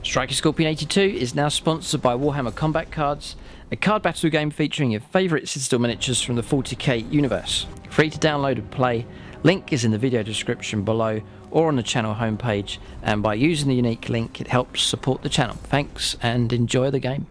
Striker Scorpion 82 is now sponsored by Warhammer Combat Cards, a card battle game featuring your favourite Citadel miniatures from the 40k universe. Free to download and play, link is in the video description below or on the channel homepage, and by using the unique link it helps support the channel. Thanks and enjoy the game.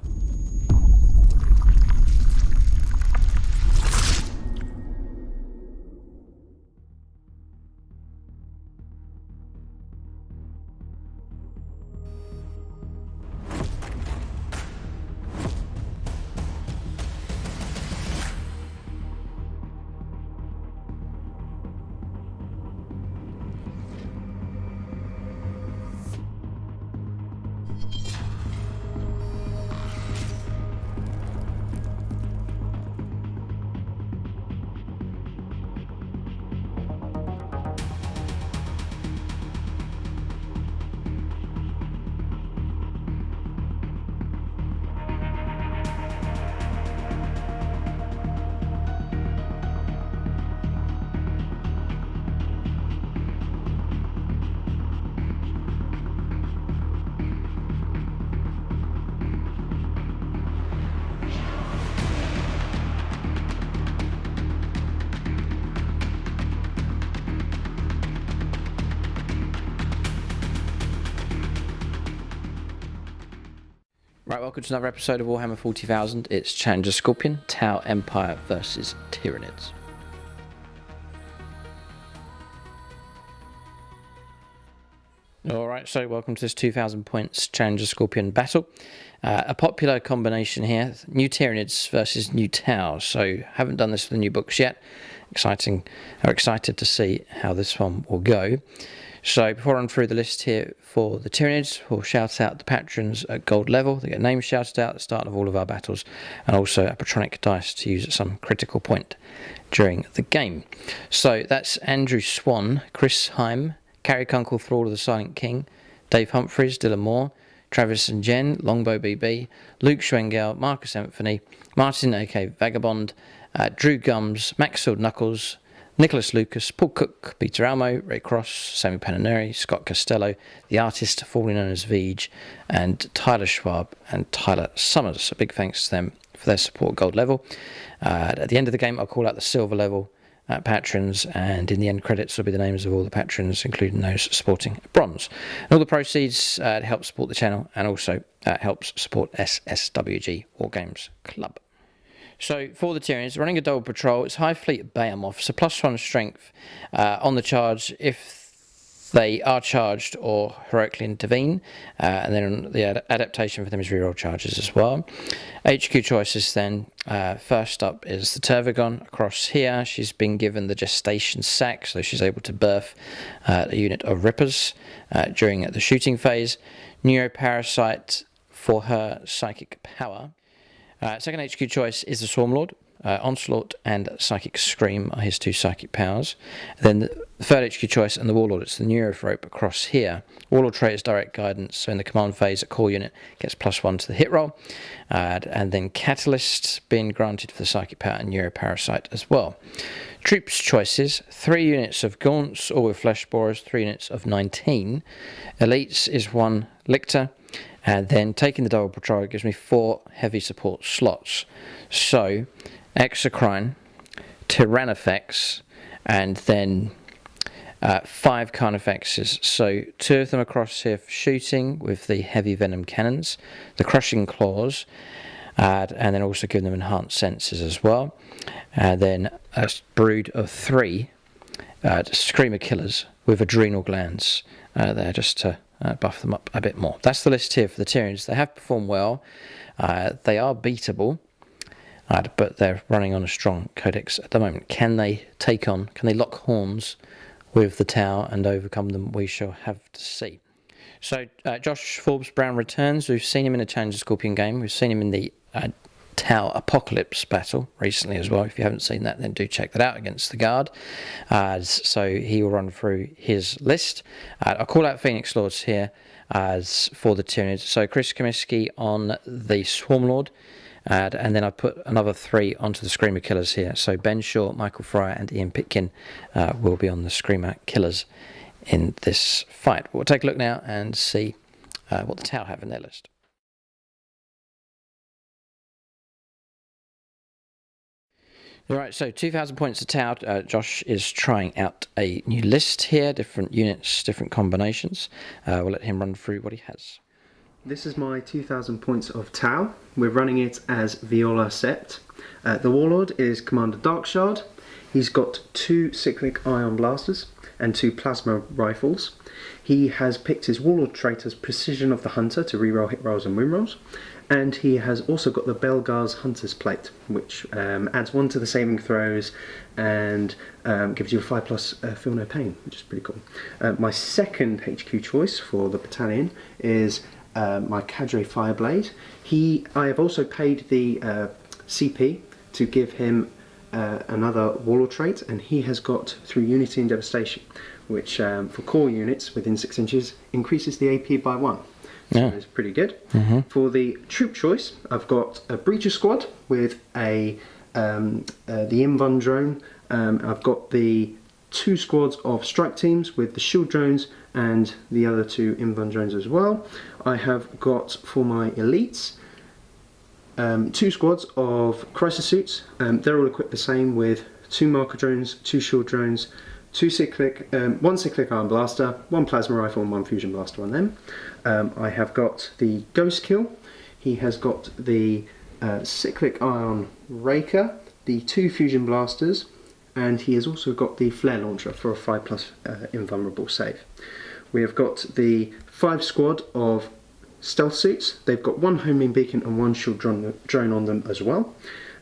Right, welcome to another episode of Warhammer 40,000. It's Challenger Scorpion, Tau Empire versus Tyranids. Alright, so welcome to this 2,000 points Challenger Scorpion battle. A popular combination here, new Tyranids versus new Tau. So haven't done this for the new books yet. Excited to see how this one will go. So before I run through the list here for the Tyranids, we'll shout out the patrons at gold level. They get names shouted out at the start of all of our battles, and also a patronic dice to use at some critical point during the game. So that's Andrew Swan, Chris Heim, Carrie Kunkel, Thrall of the Silent King, Dave Humphreys, Dylan Moore, Travis and Jen, Longbow BB, Luke Schwengel, Marcus Anthony, Martin aka Vagabond, Drew Gums, Maxfield Knuckles, Nicholas Lucas, Paul Cook, Peter Almo, Ray Cross, Sammy Pananeri, Scott Costello, the artist formerly known as Veej, and Tyler Schwab and Tyler Summers. A big thanks to them for their support at gold level. At the end of the game, I'll call out the silver level patrons, and in the end credits will be the names of all the patrons, including those supporting bronze. And all the proceeds help support the channel, and also helps support SSWG War Games Club. So for the Tyranids, running a double patrol, it's High Fleet Behemoth, so +1 strength on the charge if they are charged or heroically intervene, and then the adaptation for them is reroll charges as well. HQ choices then, first up is the Tervagon across here. She's been given the gestation sac, so she's able to birth a unit of Rippers during the shooting phase. Neuroparasite for her psychic power. Second HQ choice is the Swarmlord. Onslaught and Psychic Scream are his two psychic powers. Then the third HQ choice and the Warlord, it's the Neurothrope across here. Warlord trait is direct guidance, so in the command phase a core unit gets +1 to the hit roll. And then Catalyst being granted for the psychic power and Neuroparasite as well. Troops choices, 3 units of Gaunts, all with Flesh Borers, 3 units of 19. Elites is 1 Lictor. And then taking the double patrol gives me 4 heavy support slots. So, Exocrine, Tyrannofex, and then 5 Carnifexes. So 2 of them across here for shooting with the heavy venom cannons, the crushing claws, and then also giving them enhanced senses as well. And then a brood of 3 Screamer Killers with adrenal glands there just to buff them up a bit more. That's the list here for the Tyranids. They have performed well. They are beatable, but they're running on a strong codex at the moment. Can they lock horns with the Tau and overcome them? We shall have to see. So Josh Forbes Brown returns. We've seen him in a Challenger Scorpion game. We've seen him in the Tau Apocalypse battle recently as well. If you haven't seen that, then do check that out against the Guard. So he will run through his list. I'll call out Phoenix Lords here as for the Tyranids. So Chris Comiskey on the Swarmlord, and then I put another 3 onto the Screamer Killers here. So Ben Shaw, Michael Fryer and Ian Pitkin will be on the Screamer Killers in this fight. We'll take a look now and see what the Tau have in their list. Alright, so 2000 points to Tau. Josh is trying out a new list here, different units, different combinations. We'll let him run through what he has. This is my 2000 points of Tau. We're running it as Viola Sept. The Warlord is Commander Darkshard. He's got 2 cyclic ion blasters and 2 plasma rifles. He has picked his Warlord trait as Precision of the Hunter to reroll hit rolls and wound rolls. And he has also got the Belgar's Hunter's Plate, which adds 1 to the saving throws and gives you a 5+ feel no pain, which is pretty cool. My second HQ choice for the battalion is my Cadre Fireblade. I have also paid the CP to give him another Warlord trait, and he has got through Unity and Devastation, which for core units within 6 inches increases the AP by 1. So it's pretty good. For the troop choice, I've got a Breacher Squad with the Invun drone. I've got the 2 squads of strike teams with the shield drones and the other 2 Invun drones as well. I have got for my elites 2 squads of crisis suits. They're all equipped the same with 2 marker drones, 2 shield drones, 1 cyclic iron blaster, 1 plasma rifle and 1 fusion blaster on them. I have got the Ghost Kill. He has got the cyclic ion raker, the 2 fusion blasters, and he has also got the flare launcher for a 5+ invulnerable save. We have got the 5 squad of stealth suits. They've got 1 homing beacon and 1 shield drone on them as well.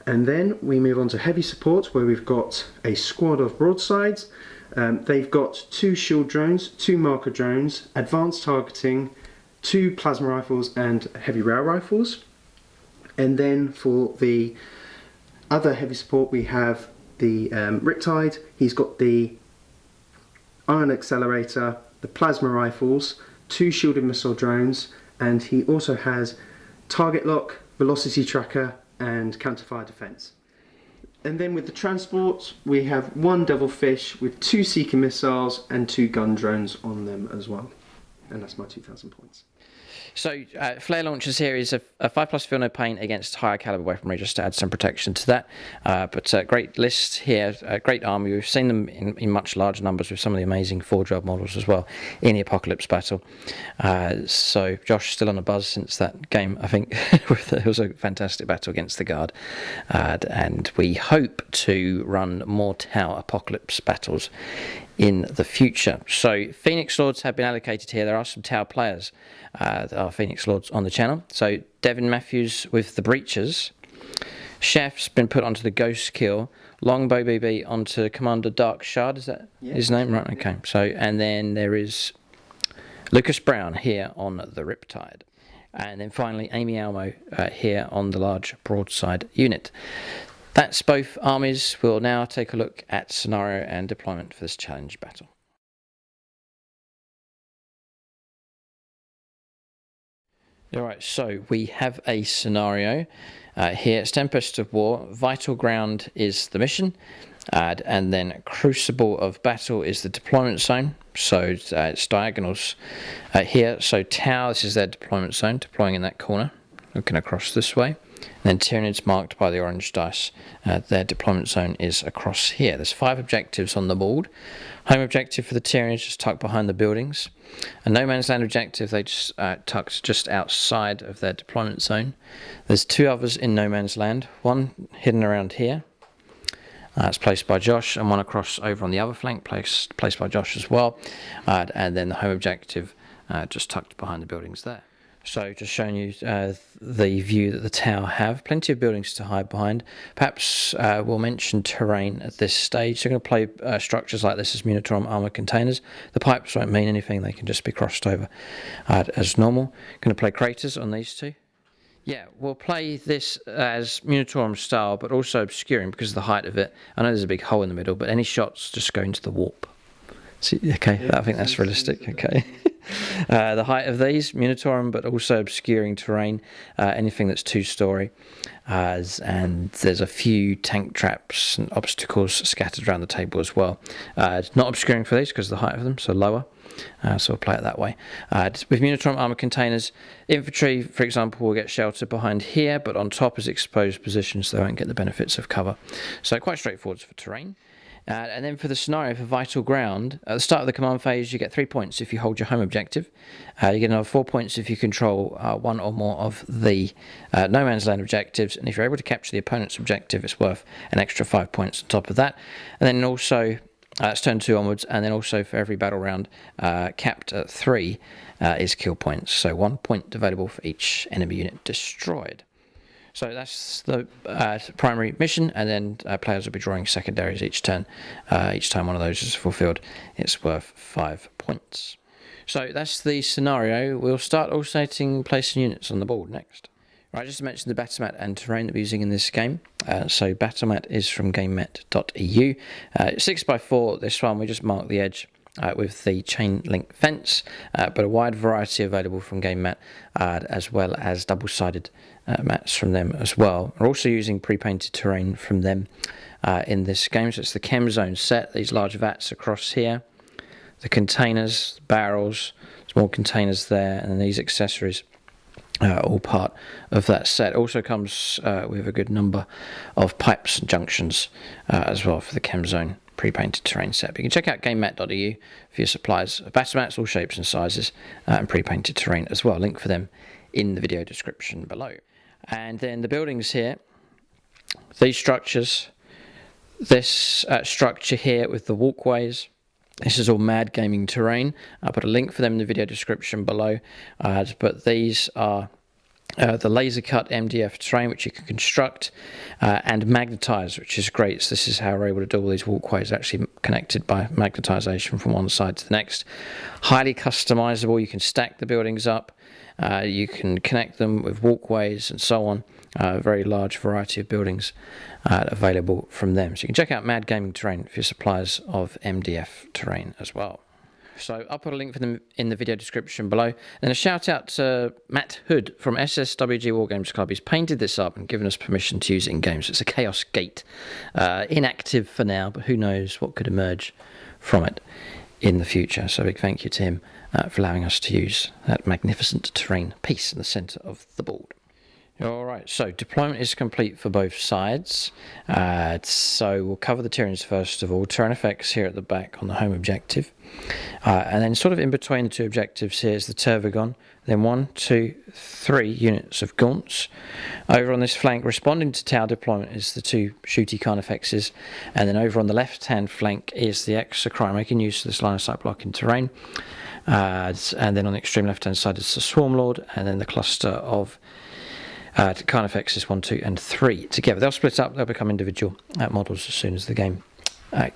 And then we move on to heavy support, where we've got a squad of broadsides. They've got 2 shield drones, 2 marker drones, advanced targeting, 2 plasma rifles and heavy rail rifles. And then for the other heavy support we have the Riptide. He's got the ion accelerator, the plasma rifles, 2 shielded missile drones, and he also has target lock, velocity tracker and counterfire defense. And then with the transport, we have 1 Devilfish with 2 Seeker missiles and 2 gun drones on them as well. And that's my 2000 points. So flare launchers here is a 5+ feel no pain against higher caliber weaponry, just to add some protection to that. But great list here, great army. We've seen them in much larger numbers with some of the amazing 4-drop models as well in the Apocalypse battle. So Josh still on a buzz since that game, I think. It was a fantastic battle against the Guard. And we hope to run more Tau Apocalypse battles in the future. So Phoenix Lords have been allocated here. There are some Tau players that are Phoenix Lords on the channel. So Devin Matthews with the Breachers. Chef's been put onto the Ghost Kill. Longbow BB onto Commander Darkshard. Is that his name? Right, okay. So, and then there is Lucas Brown here on the Riptide. And then finally Amy Almo here on the large broadside unit. That's both armies. We'll now take a look at scenario and deployment for this challenge battle. Alright, so we have a scenario here. It's Tempest of War. Vital Ground is the mission. And then Crucible of Battle is the deployment zone. So it's diagonals here. So Tau, this is their deployment zone, deploying in that corner, looking across this way. And then Tyranids marked by the orange dice. Their deployment zone is across here. There's 5 objectives on the board. Home objective for the Tyranids just tucked behind the buildings. A no man's land objective, they just tucked just outside of their deployment zone. There's 2 others in no man's land. 1 hidden around here. It's placed by Josh, and 1 across over on the other flank, placed by Josh as well. And then the home objective just tucked behind the buildings there. So just showing you the view that the Tau have. Plenty of buildings to hide behind. Perhaps we'll mention terrain at this stage. They're going to play structures like this as Munitorum armor containers. The pipes won't mean anything. They can just be crossed over as normal. Going to play craters on these 2. Yeah, we'll play this as Munitorum style, but also obscuring because of the height of it. I know there's a big hole in the middle, but any shots just go into the warp. See, okay, yeah, I think that's realistic. Okay. The height of these, Munitorum, but also obscuring terrain, anything that's 2-story. And there's a few tank traps and obstacles scattered around the table as well. Not obscuring for these because of the height of them, so lower. so we'll play it that way. With Munitron armor containers, infantry, for example, will get shelter behind here, but on top is exposed positions, so they won't get the benefits of cover. So quite straightforward for terrain. And then for the scenario for vital ground, at the start of the command phase, you get 3 points if you hold your home objective. You get another 4 points if you control one or more of the no man's land objectives. And if you're able to capture the opponent's objective, it's worth an extra 5 points on top of that. And then also, it's turn 2 onwards, and then also for every battle round capped at 3 is kill points. So 1 point available for each enemy unit destroyed. So that's the primary mission, and then players will be drawing secondaries each turn. Each time one of those is fulfilled, it's worth 5 points. So that's the scenario. We'll start alternating placing units on the board next. Right, just to mention the battle mat and terrain that we're using in this game. So battle mat is from gamemet.eu. 6x4, this one, we just mark the edge with the chain link fence, but a wide variety available from GameMat, as well as double-sided mats from them as well. We're also using pre-painted terrain from them in this game. So it's the Chem Zone set, these large vats across here, the containers, barrels, small containers there, and then these accessories. All part of that set. Also comes with a good number of pipes and junctions as well for the Chem Zone pre-painted terrain set. But you can check out gamemat.eu for your supplies of battle mats, all shapes and sizes, and pre-painted terrain as well. Link for them in the video description below. And then the buildings here, these structures, this structure here with the walkways. This is all Mad Gaming terrain. I'll put a link for them in the video description below. But these are the laser cut MDF terrain, which you can construct, and magnetize, which is great. So this is how we're able to do all these walkways actually connected by magnetization from one side to the next. Highly customizable. You can stack the buildings up. You can connect them with walkways and so on. A very large variety of buildings available from them. So you can check out Mad Gaming Terrain for your supplies of MDF terrain as well. So I'll put a link for them in the video description below. And a shout out to Matt Hood from SSWG Wargames Club. He's painted this up and given us permission to use it in games. It's a Chaos Gate. Inactive for now, but who knows what could emerge from it in the future. So a big thank you to him for allowing us to use that magnificent terrain piece in the centre of the board. Alright, so deployment is complete for both sides. So we'll cover the Tyranids first of all. Terrain effects here at the back on the home objective. And then sort of in between the two objectives here is the Tervagon. Then 1, 2, 3 units of Gaunts. Over on this flank, responding to Tau deployment is the 2 shooty Carnifexes. And then over on the left-hand flank is the Exocrine, making use of this line of sight blocking terrain. And then on the extreme left-hand side is the Swarmlord, and then the cluster of Carnifexes 1, 2 and 3 together. They'll split up, they'll become individual models as soon as the game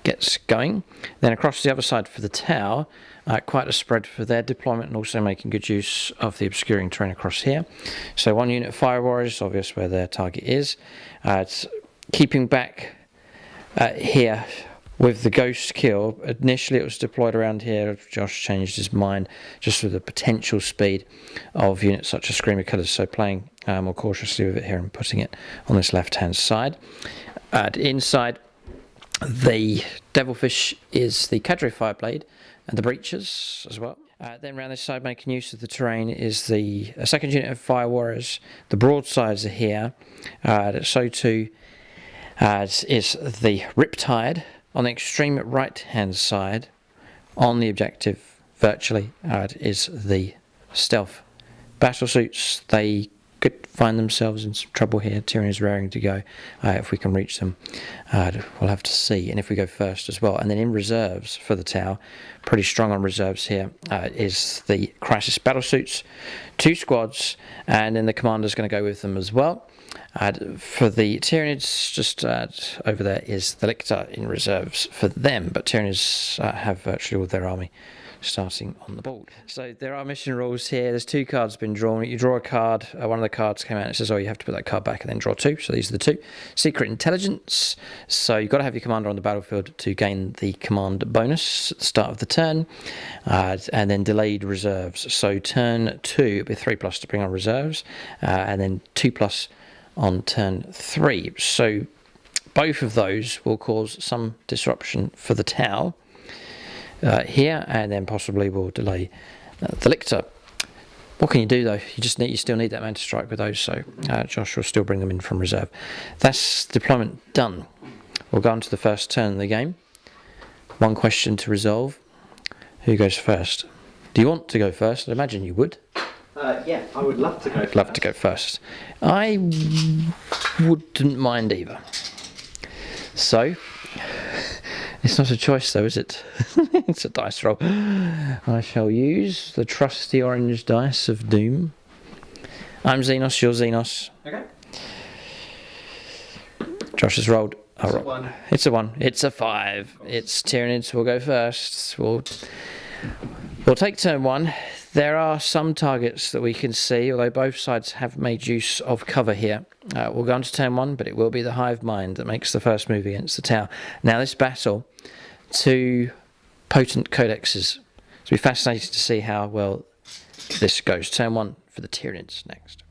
gets going. Then across the other side for the Tau, quite a spread for their deployment, and also making good use of the obscuring terrain across here. So 1 unit of Fire Warriors, obvious where their target is. It's keeping back here with the Ghost Kill. Initially it was deployed around here. Josh changed his mind just with the potential speed of units such as Screamer Killers, so playing more cautiously with it here and putting it on this left hand side. Inside the Devilfish is the Cadre Fireblade and the Breachers as well. Then around this side, making use of the terrain, is the second unit of Fire Warriors. The Broadsides are here. So too is the Riptide. On the extreme right-hand side, on the objective, virtually, is the Stealth Battlesuits. They could find themselves in some trouble here. Tyranny is raring to go. If we can reach them, we'll have to see. And if we go first as well. And then in reserves for the Tau, pretty strong on reserves here, is the Crisis Battlesuits. 2 squads, and then the commander's going to go with them as well. For the Tyranids, just over there is the Lictor in reserves for them, but Tyranids have virtually all their army starting on the board. So there are mission rules here. There's 2 cards been drawn. You draw a card, one of the cards came out and it says, oh, you have to put that card back and then draw 2. So these are the 2. Secret Intelligence. So you've got to have your commander on the battlefield to gain the command bonus at the start of the turn. And then Delayed Reserves. So turn 2, it'll be 3+ to bring on reserves, and then 2+ on turn 3. So both of those will cause some disruption for the Tau. here, and then possibly we'll delay the Lictor. What can you do though? You still need that man to strike with those, so Josh will still bring them in from reserve. That's deployment done. We'll go on to the first turn of the game. One question to resolve. Who goes first? Do you want to go first? I imagine you would. Yeah, I would love to go first. Love to go first. I wouldn't mind either. So, it's not a choice though, is it? It's a dice roll. I shall use the trusty orange dice of doom. I'm Xenos, you're Xenos. Okay. Josh has rolled. It's a 1. It's a 1. It's a 5. It's Tyranids will go first. We'll take turn 1. There are some targets that we can see, although both sides have made use of cover here. We'll go on to turn 1, but it will be the hive mind that makes the first move against the tower. Now this battle, 2 potent codexes. It'll be fascinating to see how well this goes. Turn 1 for the Tyranids next.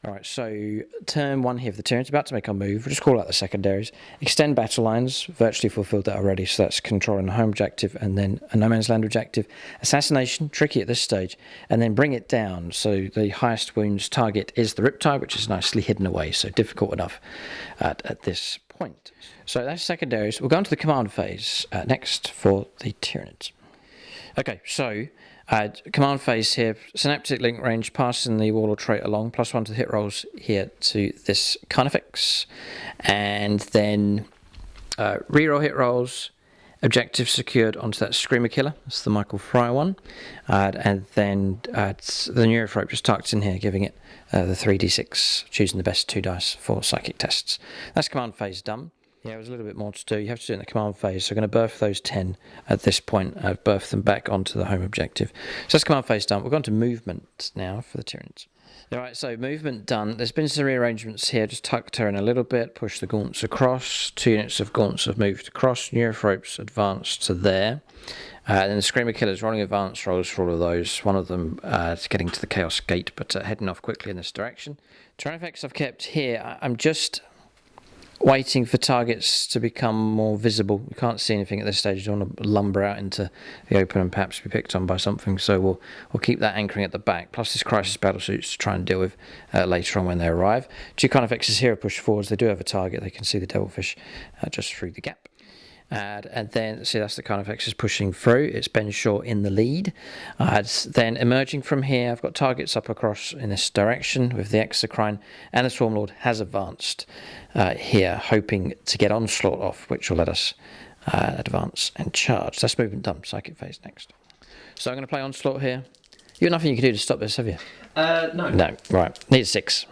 Alright, so turn 1 here for the Tyranids, about to make our move. We'll just call out the secondaries. Extend battle lines, virtually fulfilled that already, so that's controlling the home objective and then a no man's land objective. Assassination, tricky at this stage, and then bring it down, so the highest wounds target is the Riptide, which is nicely hidden away, so difficult enough at this point. So that's secondaries. We'll go on to the command phase next for the Tyranids. Okay, so command phase here, synaptic link range, passing the warlord trait along, +1 to the hit rolls here to this Carnifex, and then reroll hit rolls, objective secured onto that Screamer Killer, that's the Michael Fryer one, and then the Neurophrope just tucked in here, giving it the 3d6, choosing the best 2 dice for psychic tests. That's command phase done. Yeah, there's a little bit more to do. You have to do it in the command phase. So we're going to birth those 10 at this point. Birth them back onto the home objective. So that's command phase done. We're going to movement now for the Tyranids. Alright, so movement done. There's been some rearrangements here. Just tucked her in a little bit. Push the gaunts across. 2 units of gaunts have moved across. Neurophropes advanced to there. And then the Screamer Killer's rolling advance rolls for all of those. One of them getting to the Chaos Gate, but heading off quickly in this direction. Tyranids I've kept here. I'm just waiting for targets to become more visible. We can't see anything at this stage. You don't want to lumber out into the open and perhaps be picked on by something, so we'll keep that anchoring at the back, plus this crisis battle suits to try and deal with later on when they arrive. 2 Carnifexes here are pushed forwards. They do have a target. They can see the Devilfish just through the gap. And then, see, that's the Carnifex is pushing through. It's Ben Shaw in the lead. Then emerging from here, I've got targets up across in this direction with the Exocrine, and the Swarmlord has advanced here, hoping to get Onslaught off, which will let us advance and charge. That's movement done. Psychic Phase next. So I'm going to play Onslaught here. You've got nothing you can do to stop this, have you? No. No, right. Need 6.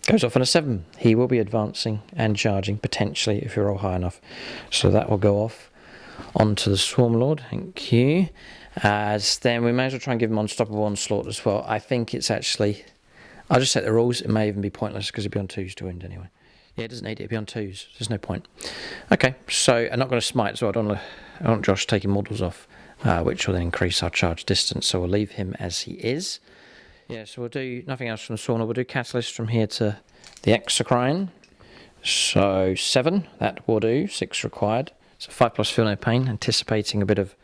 Goes off on a 7. He will be advancing and charging, potentially, if you roll high enough. So that will go off onto the Swarmlord. Thank you. Then we may as well try and give him Unstoppable Onslaught as well. I think it's actually... I'll just set the rules. It may even be pointless because it'll be on 2s to wound anyway. Yeah, it doesn't need it. It'll be on 2s. There's no point. Okay, so I'm not going to smite, so I don't want Josh taking models off, which will then increase our charge distance. So we'll leave him as he is. Yeah, so we'll do nothing else from the Sauna. We'll do Catalyst from here to the Exocrine. So 7, that will do. 6 required. So 5+ Feel No Pain, anticipating a bit of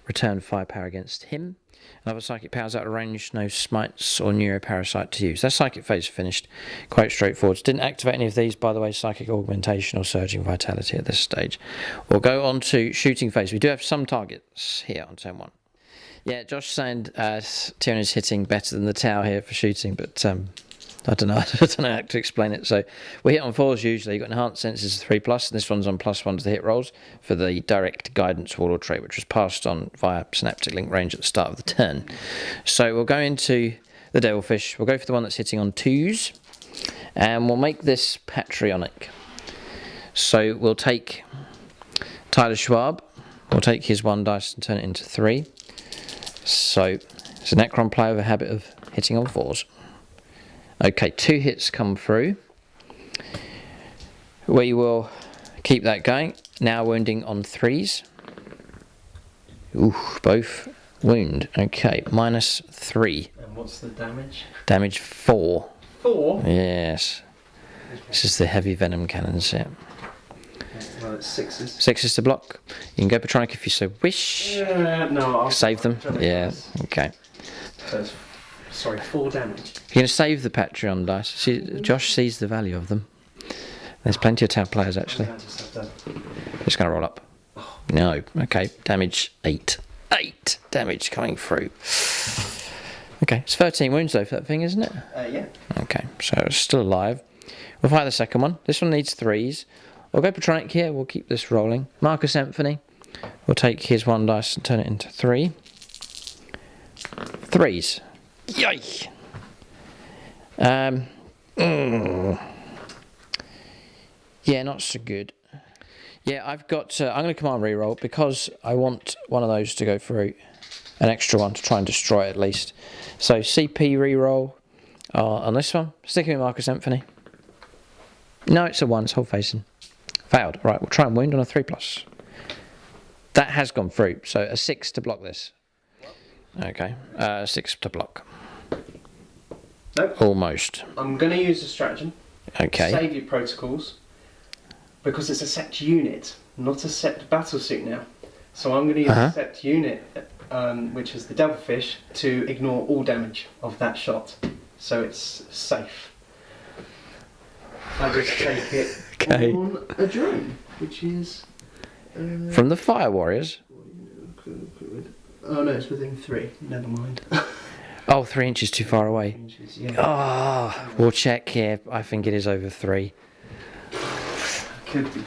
return firepower against him. Another Psychic Powers out of range, no Smites or Neuroparasite to use. That Psychic Phase finished. Quite straightforward. Didn't activate any of these, by the way, Psychic Augmentation or Surging Vitality at this stage. We'll go on to Shooting Phase. We do have some targets here on turn 1. Yeah, Josh saying Tyranids hitting better than the Tau here for shooting, but I don't know. I don't know how to explain it. So we hit on 4s usually. You've got enhanced senses 3+, and this one's on +1 to the hit rolls for the direct guidance warlord trait, which was passed on via synaptic link range at the start of the turn. So we'll go into the Devilfish. We'll go for the one that's hitting on 2s, and we'll make this Patriotic. So we'll take Tyler Schwab. We'll take his 1 dice and turn it into 3. So it's a Necron player with a habit of hitting on 4s. Okay, 2 hits come through. We will keep that going. Now wounding on 3s. Ooh, both wound. Okay, -3. And what's the damage? Damage 4. 4? Yes. Okay. This is the heavy venom cannons, yeah. Well, it's 6s. 6s to block. You can go Patronic if you so wish. No, I'll save them. Yeah, okay. So it's, sorry, 4 damage. You're going to save the Patreon dice. See, Josh sees the value of them. There's plenty of tab players actually. Just going to roll up. No. Okay. Damage 8. 8 damage coming through. Okay. It's 13 wounds though for that thing, isn't it? Yeah. Okay. So it's still alive. We'll fire the second one. This one needs 3s. We'll go Patronic here. We'll keep this rolling. Marcus Symphony. We'll take his 1 dice and turn it into 3. 3s. Yay! Yeah, not so good. Yeah, I've got... I'm going to command reroll because I want one of those to go through. An extra one to try and destroy it at least. So CP reroll on this one. Sticking with Marcus Symphony. No, it's a 1. It's whole facing. Failed. Right, we'll try and wound on a 3+. That has gone through. So a 6 to block this. Okay. 6 to block. Nope. Almost. I'm going to use a stratagem. Okay. Save your protocols. Because it's a set unit, not a set battlesuit now. So I'm going to use a set unit, which is the Devilfish, to ignore all damage of that shot. So it's safe. I just take it on a drone, which is... From the Fire Warriors? Oh no, it's within 3. Never mind. Oh, 3 inches too far away. 3 inches, yeah. Oh, we'll check here. I think it is over 3. Could be.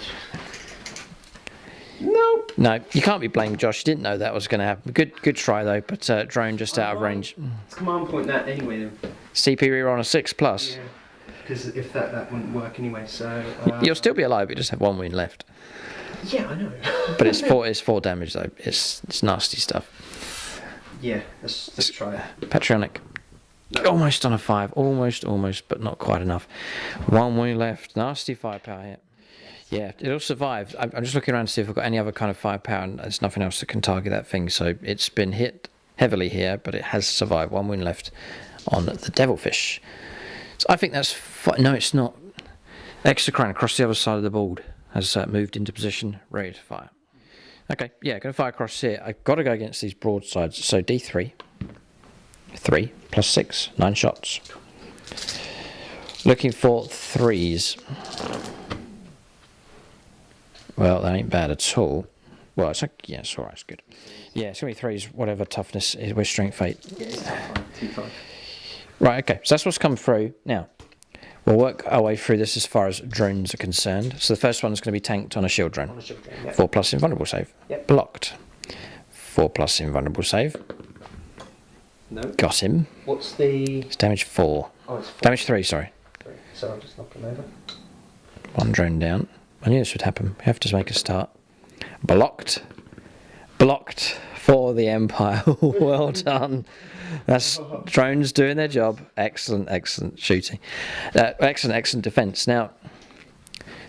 Nope. No, you can't be blamed, Josh. You didn't know that was going to happen. Good try though, but drone just out of range. It's command point that anyway then. CP reroll on a 6+. Yeah. Because if that wouldn't work anyway, so... You'll still be alive, you just have 1 wound left. Yeah, I know. But it's 4 damage though. It's nasty stuff. Yeah, let's try it. Patronic. No. Almost on a 5. Almost, but not quite enough. 1 wound left. Nasty firepower here. Yeah, it'll survive. I'm just looking around to see if I've got any other kind of firepower, and there's nothing else that can target that thing. So it's been hit heavily here, but it has survived. 1 wound left on the Devilfish. So I think that's... No, it's not. Exocrine across the other side of the board has moved into position, ready to fire. Okay, yeah, going to fire across here. I've got to go against these broadsides. So D3. 3 plus 6. 9 shots. Looking for 3s. Well, that ain't bad at all. Well, it's like, yeah, it's alright, it's good. Yeah, it's going to be 3s, whatever toughness is with strength 8. Yeah, it's tough, 2-5. Right, okay, so that's what's come through. Now, we'll work our way through this as far as drones are concerned. So the first one's going to be tanked on a shield drone. On a shield drone, yeah. 4+ invulnerable save. Yep. Blocked. 4+ invulnerable save. No. Got him. What's the... It's damage 4. Oh, it's 4. Damage 3, sorry. So I'll just knock him over. 1 drone down. I knew this would happen. We have to make a start. Blocked. Blocked for the Empire. Well done. That's drones doing their job. Excellent, excellent shooting. Excellent, excellent defence. Now,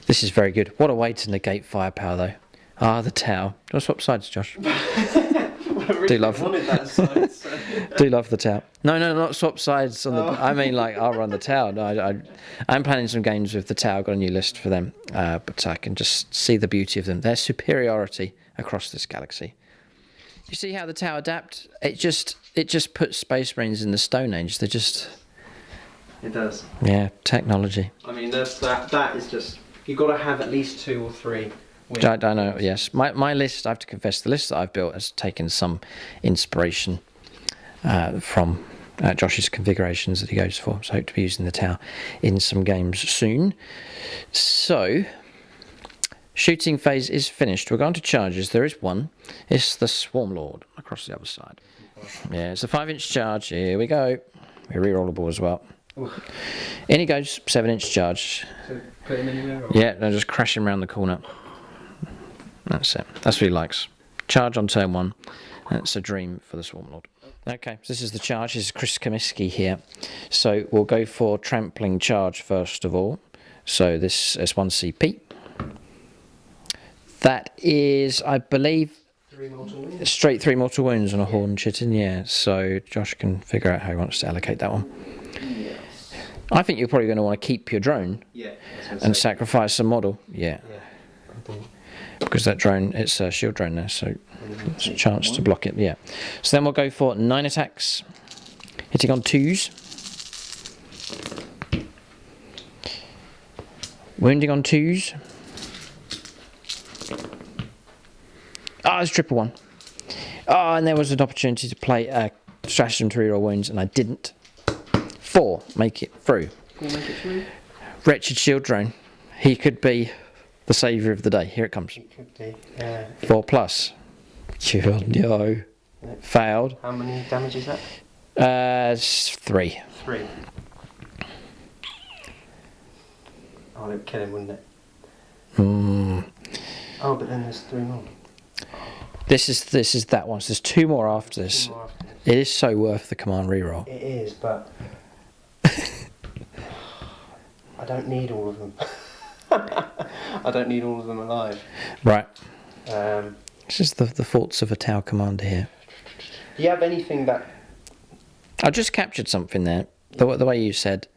this is very good. What a way to negate firepower, though. Ah, the tower. Do you want to swap sides, Josh? Do love that side, so. Do love the tower. No, not swap sides on the. I mean, like, I'll run the tower. No, I'm planning some games with the tower. I've got a new list for them, but I can just see the beauty of them. Their superiority across this galaxy. You see how the tower adapt? It just puts Space Marines in the Stone Age. They're just. It does. Yeah, technology. I mean, that is just. You've got to have at least 2 or 3. I know. Yes, my list. I have to confess, the list that I've built has taken some inspiration from Josh's configurations that he goes for. So I hope to be using the tower in some games soon. So. Shooting phase is finished. We're going to charges. There is one. It's the Swarm Lord across the other side. Yeah, it's a 5-inch charge. Here we go. We're rerollable as well. Oof. In he goes. 7-inch charge. So put him anywhere? Or? Yeah, no, just crashing around the corner. That's it. That's what he likes. Charge on turn 1. That's a dream for the Swarm Lord. Okay, so this is the charge. This is Chris Comiskey here. So we'll go for trampling charge first of all. So this is 1 CP. That is, I believe, 3 mortal wounds. Straight 3 mortal wounds on a Horn Chitin, yeah. So Josh can figure out how he wants to allocate that one. Yes. I think you're probably going to want to keep your drone and sacrifice a model. Yeah. Because that drone, it's a shield drone there, so it's a chance to block it, yeah. So then we'll go for 9 attacks, hitting on 2s. Wounding on 2s. Ah, it's triple 1. Oh, and there was an opportunity to play a stratagem to reroll wounds, and I didn't. 4, make it through. 4, make it through. Wretched shield drone. He could be the saviour of the day. Here it comes. It could be. 4+. No. Failed. How many damage is that? 3. 3. Oh, it would kill him, wouldn't it? Oh, but then there's 3 more. This is that one. So there's 2 more after this. It is so worth the command reroll. It is, but I don't need all of them. I don't need all of them alive. Right. This is the thoughts of a Tau commander here. Do you have anything that... I just captured something there. The way you said,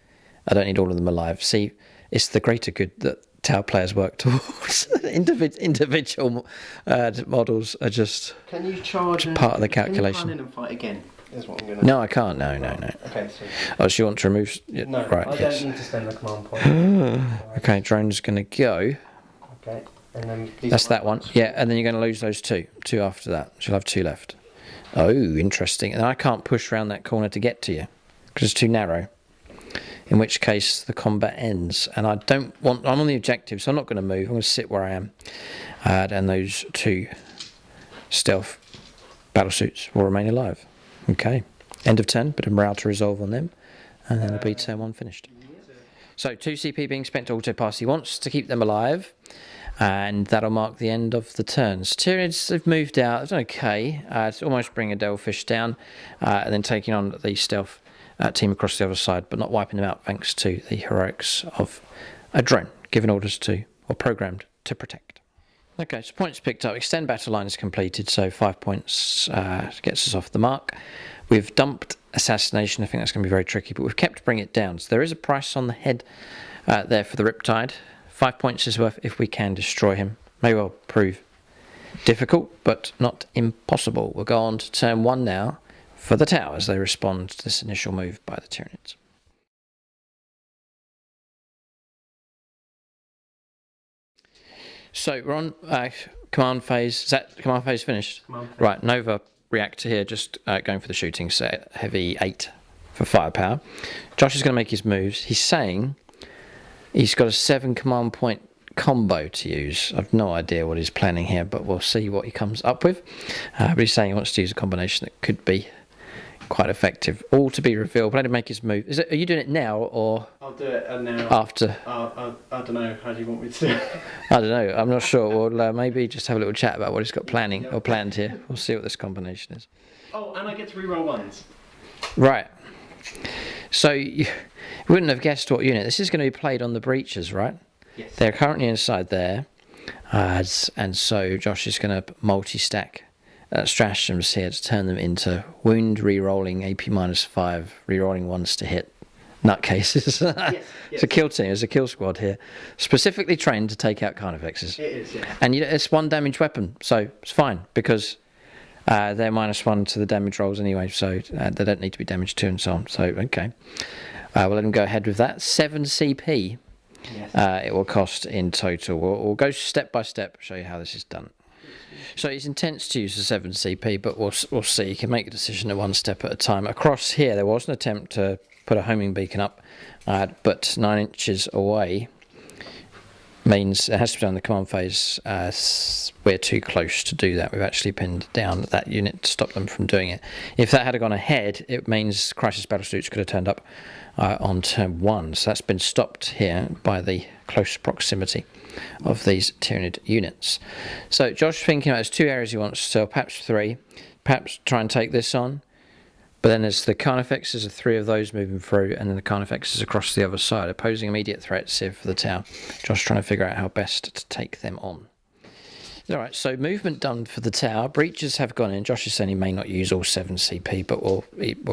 I don't need all of them alive. See, it's the greater good that Tau players work towards. Individual models are just can you charge part of the calculation. Can you run in and fight again? Is what I'm gonna no, I can't. No. Okay, so... Oh, so you want to remove... No, right, I yes. don't need to spend the command point. Okay, drone's going to go. Okay, and then... That's that one. Yeah, and then you're going to lose those 2. 2 after that. So you'll have 2 left. Oh, interesting. And I can't push around that corner to get to you because it's too narrow. In which case the combat ends. And I don't want... I'm on the objective, so I'm not going to move. I'm going to sit where I am. And those 2 stealth battlesuits will remain alive. Okay. End of turn, bit of morale to resolve on them. And then it'll be turn 1 finished. So 2 CP being spent to auto-pass. He wants to keep them alive. And that'll mark the end of the turns. Tyranids have moved out. It's okay. It's almost bringing a Devilfish down. And then taking on the stealth team across the other side, but not wiping them out thanks to the heroics of a drone given orders to, or programmed to protect. Okay, so points picked up. Extend battle line is completed, so 5 points gets us off the mark. We've dumped assassination. I think that's going to be very tricky, but we've kept Bring It Down. So there is a price on the head there for the Riptide. 5 points is worth if we can destroy him. May well prove difficult, but not impossible. We'll go on to turn 1 now for the Tower as they respond to this initial move by the Tyranids. So we're on command phase. Is that command phase finished? Command phase. Right, Nova reactor here, just going for the shooting set. Heavy 8 for firepower. Josh is going to make his moves. He's saying he's got a 7 command point combo to use. I've no idea what he's planning here, but we'll see what he comes up with. But he's saying he wants to use a combination that could be quite effective. All to be revealed. But let him make his move. Are you doing it now or? I'll do it now. After? I don't know. How do you want me to do it? I don't know. I'm not sure. We'll maybe just have a little chat about what he's got planning or planned here. We'll see what this combination is. Oh, and I get to reroll ones. Right. So you wouldn't have guessed what unit. This is going to be played on the breaches, right? Yes. They're currently inside there. And so Josh is going to multi-stack stratagems here to turn them into wound re-rolling AP -5, re-rolling ones to hit nutcases. Yes. It's a kill team. It's a kill squad here, specifically trained to take out carnifexes. It is, yeah. And it's 1 damage weapon, so it's fine because they're -1 to the damage rolls anyway, so they don't need to be damaged 2 and so on. So okay, we'll let them go ahead with that. 7 CP. Yes. It will cost in total. We'll go step by step, show you how this is done. So it intends to use the 7 CP, but we'll see. You can make a decision at 1 step at a time. Across here, there was an attempt to put a homing beacon up, but 9 inches away means it has to be done in the command phase. We're too close to do that. We've actually pinned down that unit to stop them from doing it. If that had gone ahead, it means crisis battle suits could have turned up on turn 1. So that's been stopped here by the close proximity of these Tyranid units. So Josh thinking about there's 2 areas he wants to, perhaps 3, perhaps try and take this on. But then there's the carnifexes, there's 3 of those moving through, and then the carnifexes across the other side, opposing immediate threats here for the tower. Josh trying to figure out how best to take them on. Alright, so movement done for the tower. Breaches have gone in. Josh is saying he may not use all 7 CP, but we'll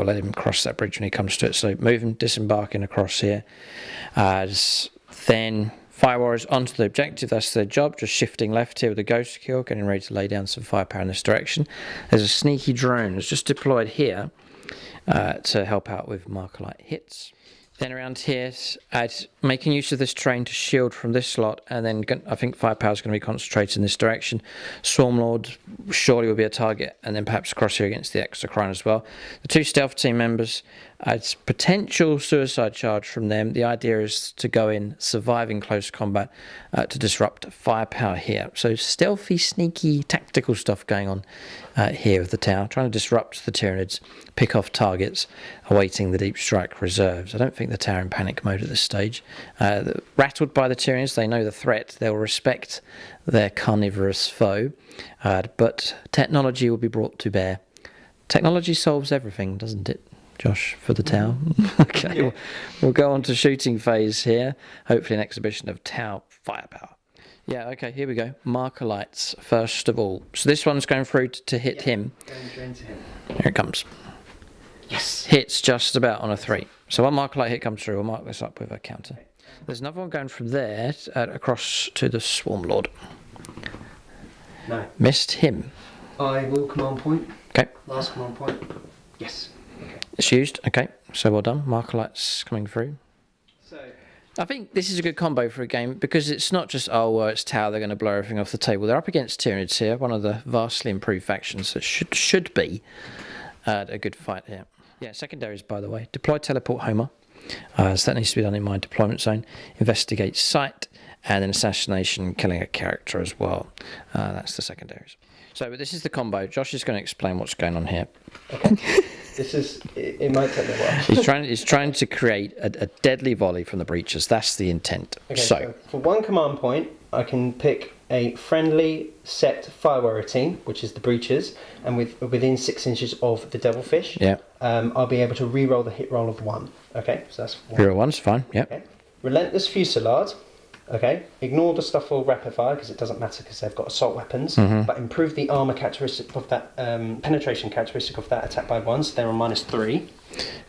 let him cross that bridge when he comes to it. So moving, disembarking across here. Then Fire Warriors onto the objective, that's their job, just shifting left here with a ghost kill, getting ready to lay down some firepower in this direction. There's a sneaky drone that's just deployed here to help out with marker light hits. Then around here, making use of this terrain to shield from this slot, and then I think firepower is going to be concentrated in this direction. Swarmlord surely will be a target, and then perhaps across here against the Exocrine as well. The 2 stealth team members, it's potential suicide charge from them. The idea is to go in, survive in close combat to disrupt firepower here. So stealthy, sneaky, tactical stuff going on here with the tower, trying to disrupt the Tyranids, pick off targets, awaiting the deep strike reserves. I don't think the tower in panic mode at this stage. Rattled by the Tyranids, they know the threat. They'll respect their carnivorous foe, but technology will be brought to bear. Technology solves everything, doesn't it, Josh, for the tower? Okay, yeah. We'll go on to shooting phase here. Hopefully an exhibition of tower firepower. Yeah, okay, here we go. Marker lights, first of all. So this one's going through to hit him. Going to him. Here it comes. Yes. Hits just about on a 3. So one marker light hit comes through. We'll mark this up with a counter. There's another one going from there across to the Swarmlord. No. Missed him. I will command point. Okay. Last command point. Yes. Okay. It's used. Okay. So well done. Marker lights coming through. So I think this is a good combo for a game because it's not just, oh, well, it's tower, they're going to blow everything off the table. They're up against Tyranids here, one of the vastly improved factions that should be a good fight here. Yeah, secondaries, by the way. Deploy teleport Homer. So that needs to be done in my deployment zone. Investigate site, and then assassination, killing a character as well. That's the secondaries. So but this is the combo. Josh is going to explain what's going on here. Okay. It might take a while. He's trying to create a deadly volley from the breaches. That's the intent. Okay, so for 1 command point, I can pick a friendly set fire warrior team, which is the breaches, and within 6 inches of the devilfish. Yeah. I'll be able to re-roll the hit roll of 1. Okay, so that's 1. Reroll 1's fine. Yeah. Okay. Relentless Fusillade. Okay, ignore the stuff for rapid fire because it doesn't matter because they've got assault weapons, but improve the armor characteristic of that, penetration characteristic of that attack by 1, so they're on -3.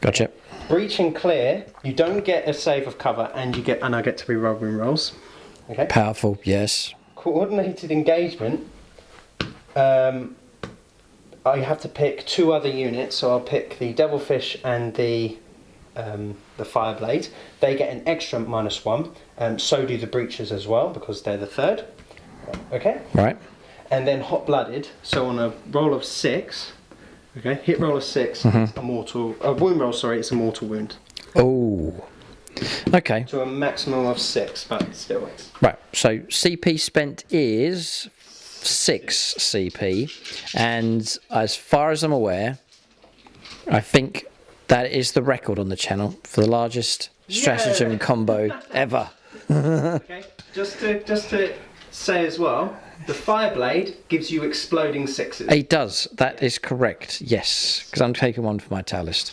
Gotcha. Breach and clear, you don't get a save of cover and I get to re-roll win rolls. Okay. Powerful, yes. Coordinated engagement, I have to pick 2 other units, so I'll pick the devilfish and the Fireblade. They get an extra -1, so do the breaches as well because they're the 3rd. Okay. Right. And then hot-blooded. So on a roll of 6, okay, hit roll of 6, it's a mortal. Wound roll. Sorry, it's a mortal wound. Oh. Okay. To a maximum of 6, but it still works. Right. So CP spent is 6 CP, and as far as I'm aware, I think that is the record on the channel for the largest stratagem combo ever. Okay. Just to say as well, the Fireblade gives you exploding 6s. It does. That is correct. Yes, because I'm taking one for my Tau list.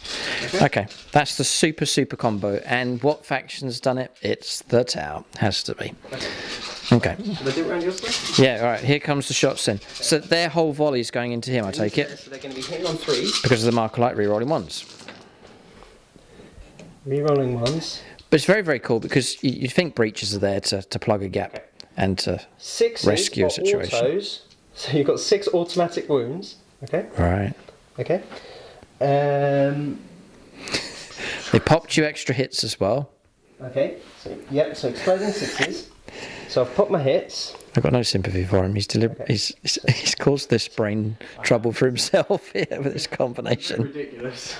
Okay, that's the super combo. And what faction's done it? It's the Tau. Has to be. Okay. Should I do it around your side? Yeah. All right. Here comes the shots then. So their whole volley's going into him. I take it. So they're going to be hitting on 3s. Because of the Markerlight re-rolling ones. Re-rolling ones. But it's very cool because you think breaches are there to plug a gap and to rescue a situation. Autos. So you've got 6 automatic wounds. Okay. Right. Okay. They popped you extra hits as well. Okay. So yep. So exploding 6s. So I've popped my hits. I've got no sympathy for him. He's caused this brain trouble for himself here with this combination. Ridiculous.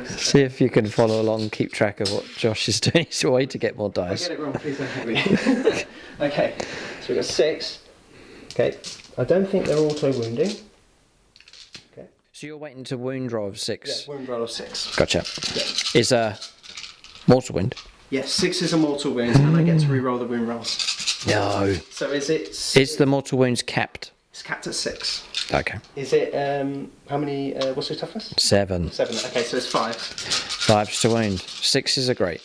See if you can follow along, keep track of what Josh is doing. It's a way to get more dice. I get it wrong, please don't hit me. Okay, so we've got 6. Okay, I don't think they're auto wounding. Okay. So you're waiting to wound roll of 6. Yeah, wound roll of 6. Gotcha. Yeah. Is a mortal wound? Yes, 6 is a mortal wound, and I get to re-roll the wound rolls. No. So is it? Is the mortal wounds capped? It's capped at 6. Okay. Is it? How many? What's your toughness? 7. 7. Okay, so it's 5. 5's to wound. 6s are great.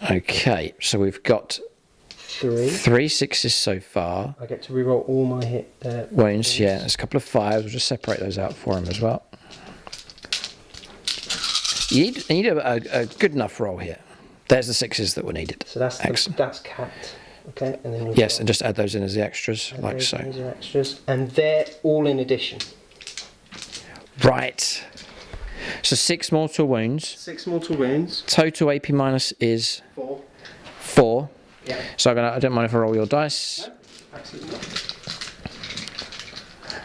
Okay, so we've got 3. 3 6s so far. I get to re-roll all my hit Wounds, yeah. There's a couple of 5s. We'll just separate those out for him as well. You need a good enough roll here. There's the 6s that were needed. So that's excellent. That's capped. Okay, and then yes, and just add those in as the extras, like so. Those are extras, and they're all in addition. Right. So 6 mortal wounds. 6 mortal wounds. Total AP minus is 4. 4. Yeah. So I don't mind if I roll your dice. No, absolutely not.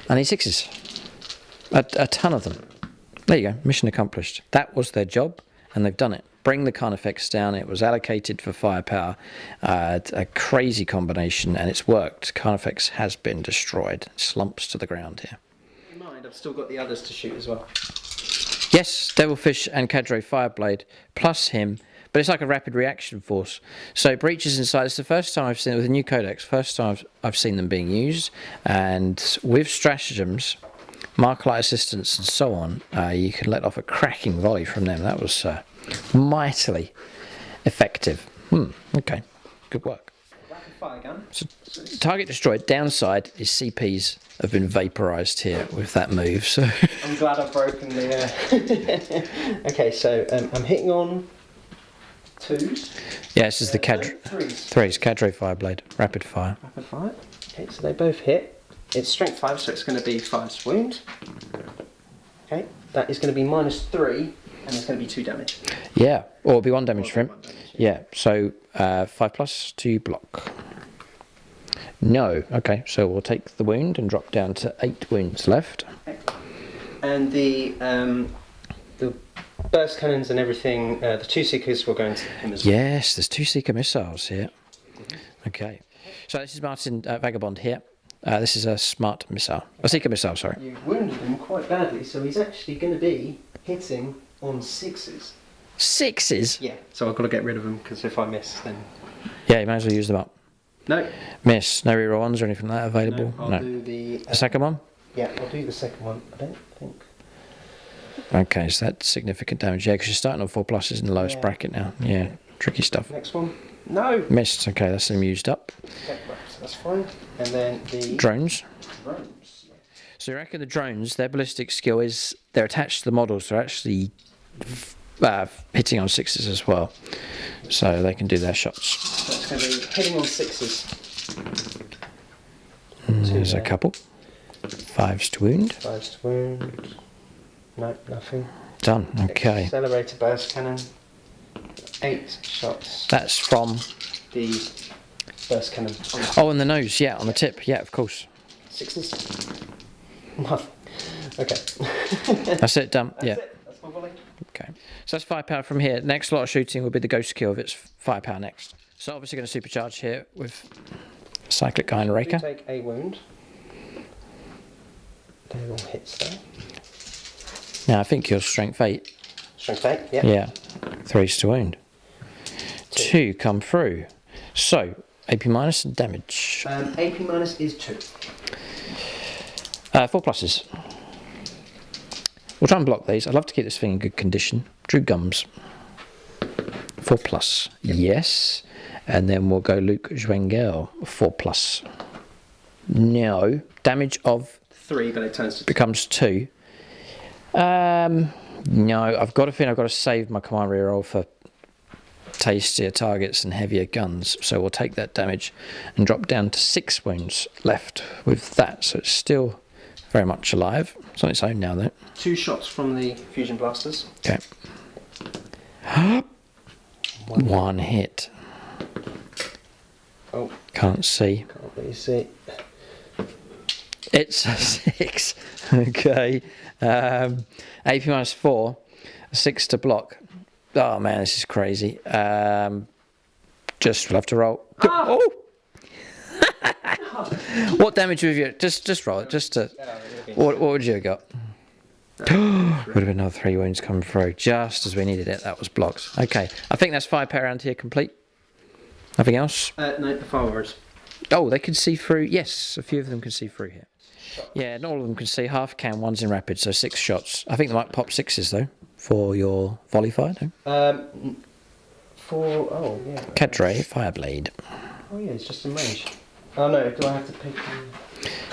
I need 6s. A ton of them. There you go. Mission accomplished. That was their job, and they've done it. Bring the Carnifex down. It was allocated for firepower. A crazy combination, and it's worked. Carnifex has been destroyed. Slumps to the ground here. In mind, I've still got the others to shoot as well. Yes, Devilfish and Cadre Fireblade, plus him. But it's like a rapid reaction force. So breaches inside. It's the first time I've seen it with a new codex. First time I've seen them being used. And with stratagems, Markerlight assistance and so on, you can let off a cracking volley from them. That was mightily effective. Okay, good work. Rapid fire gun. So, target destroyed. Downside is CPs have been vaporized here with that move. So I'm glad I've broken the... Okay, so I'm hitting on 2s. yeah, this is the Cadre... 3s, Cadre Fireblade, rapid fire. Rapid fire. Okay, so they both hit. It's strength 5, so it's going to be 5's wound. Okay, that is going to be -3, and it's going to be 2 damage. Yeah, or it'll be 1 damage for him. 1 damage, Yeah, so 5+ to block. No, okay, so we'll take the wound and drop down to 8 wounds left. Okay. And the burst cannons and everything, the 2 seekers will go into him as well. Yes, there's 2 seeker missiles here. Okay, so this is Martin Vagabond here. This is a smart missile, a seeker missile, sorry. You wounded him quite badly, so he's actually going to be hitting on 6s. 6s? Yeah, so I've got to get rid of them, because if I miss, then... Yeah, you might as well use them up. No. Miss, no reroll ones or anything like that available? No, I'll do the... the second one? Yeah, I'll do the second one, I don't think... Okay, so that's significant damage, yeah, because you're starting on 4+ in the lowest bracket now. Yeah, tricky stuff. Next one. No! Missed, okay, that's them used up. Okay, right, so that's fine. And then the... Drones. Drones. Yeah. So you reckon the drones, their ballistic skill is, they're attached to the models, they're actually hitting on 6s as well. So they can do their shots. So it's going to be hitting on 6s. There's a couple. 5s to wound. 5s to wound. No, nothing. Done, okay. Accelerator burst cannon. 8 shots. That's from The first cannon. Oh, on the nose, yeah, on the tip, yeah, of course. Sixes? No. Okay. That's it, done. That's yeah. it. That's my volley. Okay. So that's firepower from here. Next lot of shooting will be the ghost kill of its firepower next. So obviously going to supercharge here with cyclic iron raker. Take a wound. They all hits there. Now I think you're strength 8. Strength 8, yeah. Yeah. 3's to wound. 2 come through. So AP minus and damage. AP minus is 2. 4 pluses. We'll try and block these. I'd love to keep this thing in good condition. Drew gums. 4 plus. Yep. Yes. And then we'll go Luke Zwengel. 4 plus. No. Damage of 3, but it turns to 2. becomes 2. No, I've got a feeling I've got to save my command reroll for tastier targets and heavier guns. So we'll take that damage and drop down to 6 wounds left with that. So it's still very much alive. It's on its own now, though. 2 shots from the fusion blasters. Okay. 1 hit. Oh. Can't see. Can't really see. It's a 6. Okay. AP minus 4. A 6 to block. Oh man, this is crazy. Just we'll have to roll. Ah! Oh! What damage have you? Just roll it. Just to. What would you have got? Would have been another 3 wounds coming through just as we needed it. That was blocked. Okay, I think that's firepower around here complete. Nothing else? No, the fireworks. Oh, they can see through. Yes, a few of them can see through here. Yeah, not all of them can see. Half can, 1's in rapid, so 6 shots. I think they might pop 6s though for your volley fire. No? Oh yeah. Cadre Fireblade. Oh yeah, it's just in range. Oh no, do I have to pick?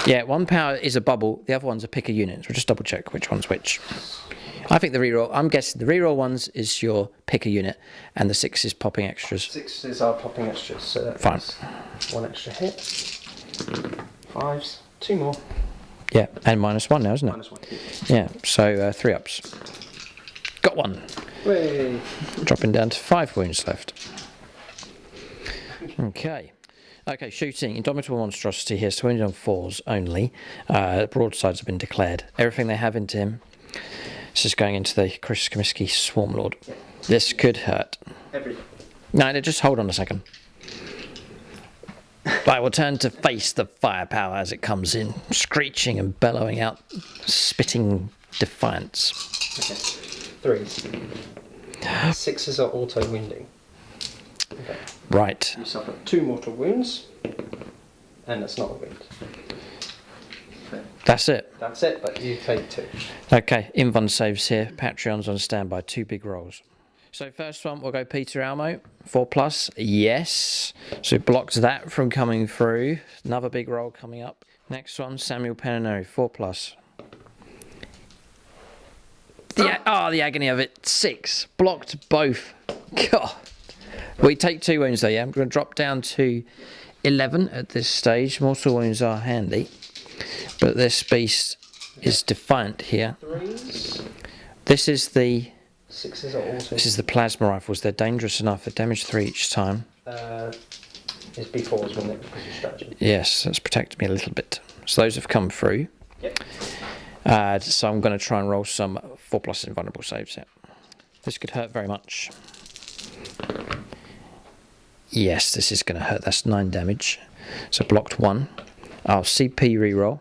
Yeah, 1 power is a bubble. The other one's a pick a unit. We'll just double check which one's which. I think the reroll. I'm guessing the reroll ones is your pick a unit, and the 6 is popping extras. 6s are popping extras. So that's fine. 1 extra hit. 5s, 2 more. Yeah, and -1 now, isn't it? -1. Yeah, so 3 ups. Got 1. Way. Dropping down to 5 wounds left. Okay. Okay, shooting. Indomitable Monstrosity here, so wounded on 4s only. Broadsides have been declared. Everything they have into him. This is going into the Chris Comiskey Swarmlord. This could hurt. Everything. No, just hold on a second. I will turn to face the firepower as it comes in, screeching and bellowing out, spitting defiance. Okay. 3s. 6s are auto-wounding. Okay. Right. You suffer 2 mortal wounds, and that's not a wound. Okay. That's it. That's it, but you take 2. Okay, Invon saves here. Patreon's on standby. 2 big rolls. So first one, we'll go Peter Almo. 4 plus. Yes. So it blocks that from coming through. Another big roll coming up. Next one, Samuel Penaneri. 4 plus. The agony of it. 6. Blocked both. God. We take 2 wounds though, yeah? I'm going to drop down to 11 at this stage. Mortal wounds are handy. But this beast is defiant here. 3s. This is the... 6s are also... This is the plasma rifles. They're dangerous enough. They damage 3 each time. It's B4s, wouldn't it? Because of strategy. Yes, that's protected me a little bit. So those have come through. Yep. So I'm going to try and roll some 4 plus invulnerable saves here. This could hurt very much. Yes, this is going to hurt. That's 9 damage. So blocked 1. I'll CP reroll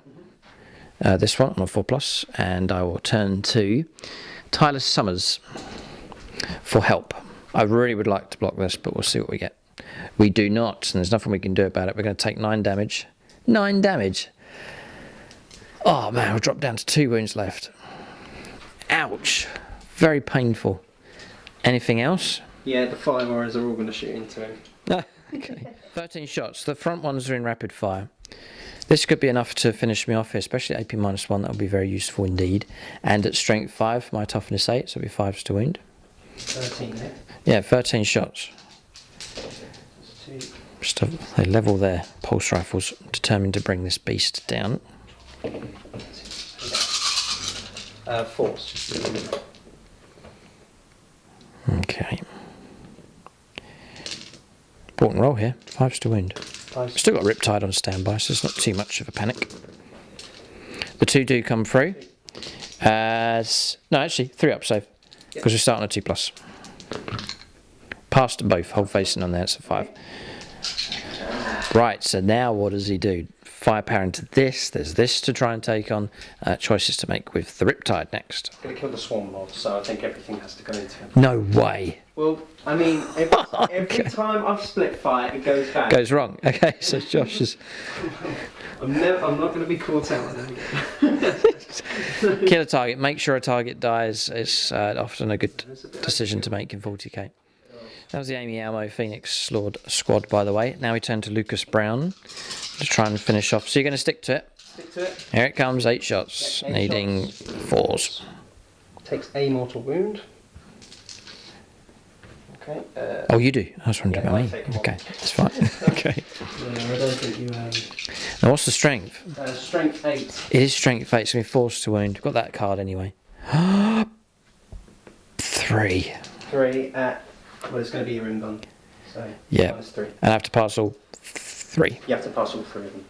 this one on a 4 plus, and I will turn to Tyler Summers for help. I really would like to block this, but we'll see what we get. We do not, and there's nothing we can do about it. We're going to take 9 damage. 9 damage! Oh man, we'll drop down to 2 wounds left. Ouch! Very painful. Anything else? Yeah, the fire warriors are all going to shoot into him. Okay. 13 shots. The front ones are in rapid fire. This could be enough to finish me off here, especially at AP -1. That would be very useful indeed. And at strength 5, my toughness 8, so it'll be 5s to wound. 13 hit. Yeah, 13 shots. Just a level there. Pulse rifles, determined to bring this beast down. 4s. Okay. Important roll here. 5s to wound. 5s Riptide. Still got Riptide on standby, so it's not too much of a panic. The 2 do come through. No, actually, 3 up save. Because we're starting a 2+. Passed both, hold facing on there, it's a 5. Right, so now what does he do? Firepower into this, there's this to try and take on. Choices to make with the Riptide next. I'm going to kill the Swarm Lord, so I think everything has to go into him. No way. Well, I mean, every time I've split fire, it goes back. Goes wrong. Okay, so Josh is... I'm not going to be caught out on that. Kill a target, make sure a target dies is often a good decision to make in 40k. That was the Amy Almo Phoenix Lord squad, by the way. Now we turn to Lucas Brown to try and finish off. So you're going to stick to it? Stick to it. Here it comes, 8 shots, Yeah, 8 needing shots. 4s. Takes a mortal wound. Okay. Oh, you do? I was wondering Yeah, about I me. take 1. Okay, that's fine. Okay. No, I don't think you Now what's the strength? strength 8. It is strength 8, so we're forced to wound. Got that card anyway. 3. 3 at... Well, it's going to be a rim gun. So, Yeah. -3. And I have to pass all 3. You have to pass all 3 of them.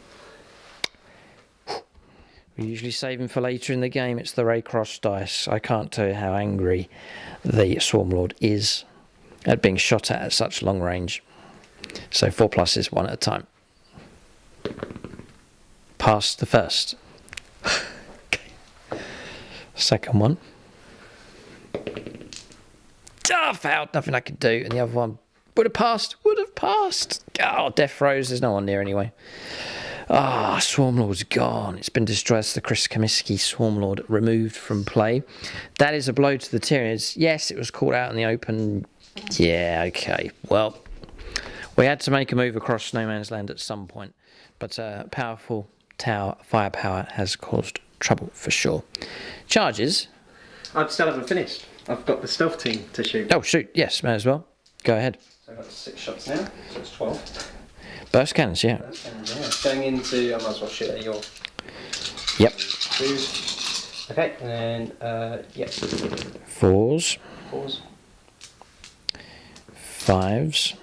We usually save him for later in the game. It's the Raycross dice. I can't tell you how angry the Swarm Lord is at being shot at such long range. So 4 pluses, 1 at a time. Passed the first. Okay. Second one. Failed. Nothing I could do. And the other one would have passed. Would have passed. Oh, death throws. There's no one near anyway. Ah, Swarm Lord's gone. It's been destroyed. It's the Chris Comiskey Swarm Lord removed from play. That is a blow to the Tyranids. Yes, it was caught out in the open. Yeah, okay. Well, we had to make a move across No Man's Land at some point. But powerful tower firepower has caused trouble for sure. Charges. I still haven't finished. I've got the stealth team to shoot. Oh, shoot. Yes, may as well. Go ahead. So I've got 6 shots now, so it's 12. Burst cannons, yeah. That's yeah. Going into, I might as well shoot at your... Yep. 2. Okay, and then, yep. 4s. 4s. 5s.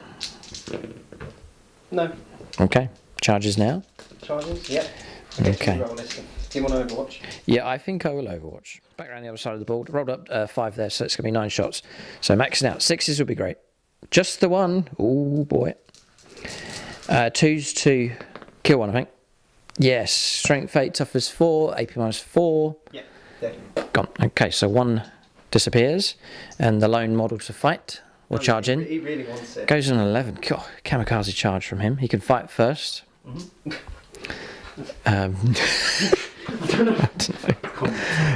No. Okay. Charges now. Charges, yep. Okay. Roll this one. Do you want to Overwatch? Yeah, I think I will Overwatch. Back around the other side of the board. Rolled up 5 there, so it's going to be 9 shots. So maxing out. 6s would be great. Just the 1. Oh, boy. 2s to kill 1, I think. Yes. Strength 8, toughness 4, AP minus 4. Yeah, definitely. Gone. Okay, so 1 disappears. And the lone model to fight or charge in. He really wants it. Goes on 11. God, kamikaze charge from him. He can fight first. I don't know.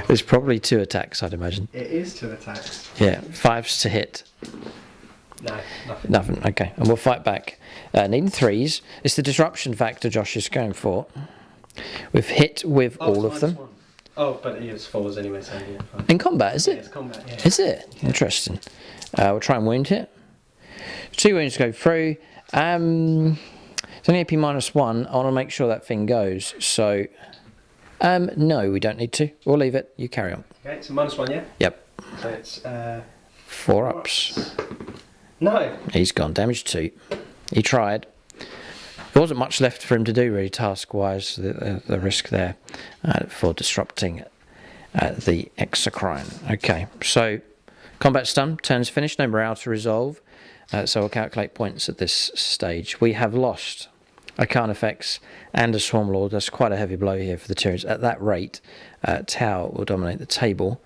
There's probably 2 attacks, I'd imagine. It is 2 attacks. Yeah, 5s to hit. No, nothing. Nothing. Okay, and we'll fight back. Needing 3s. It's the disruption factor Josh is going for. We've hit with all of them. 1. Oh, but it is 4s anyway, so yeah, fine. In combat, is Yeah, it? it's combat, yeah. Is it? Interesting. We'll try and wound it. 2 wounds go through. It's only AP minus 1. I want to make sure that thing goes. So, no, we don't need to. We'll leave it. You carry on. Okay, so -1, yeah? Yep. So it's 4 ups. No. He's gone. Damage 2. He tried. There wasn't much left for him to do, really, task-wise. The risk there for disrupting the exocrine. Okay, so combat's done. Turn's finished. No morale to resolve. So we'll calculate points at this stage. We have lost a Carnifex and a Swarm Lord. That's quite a heavy blow here for the Tyranids. At that rate, Tau will dominate the table.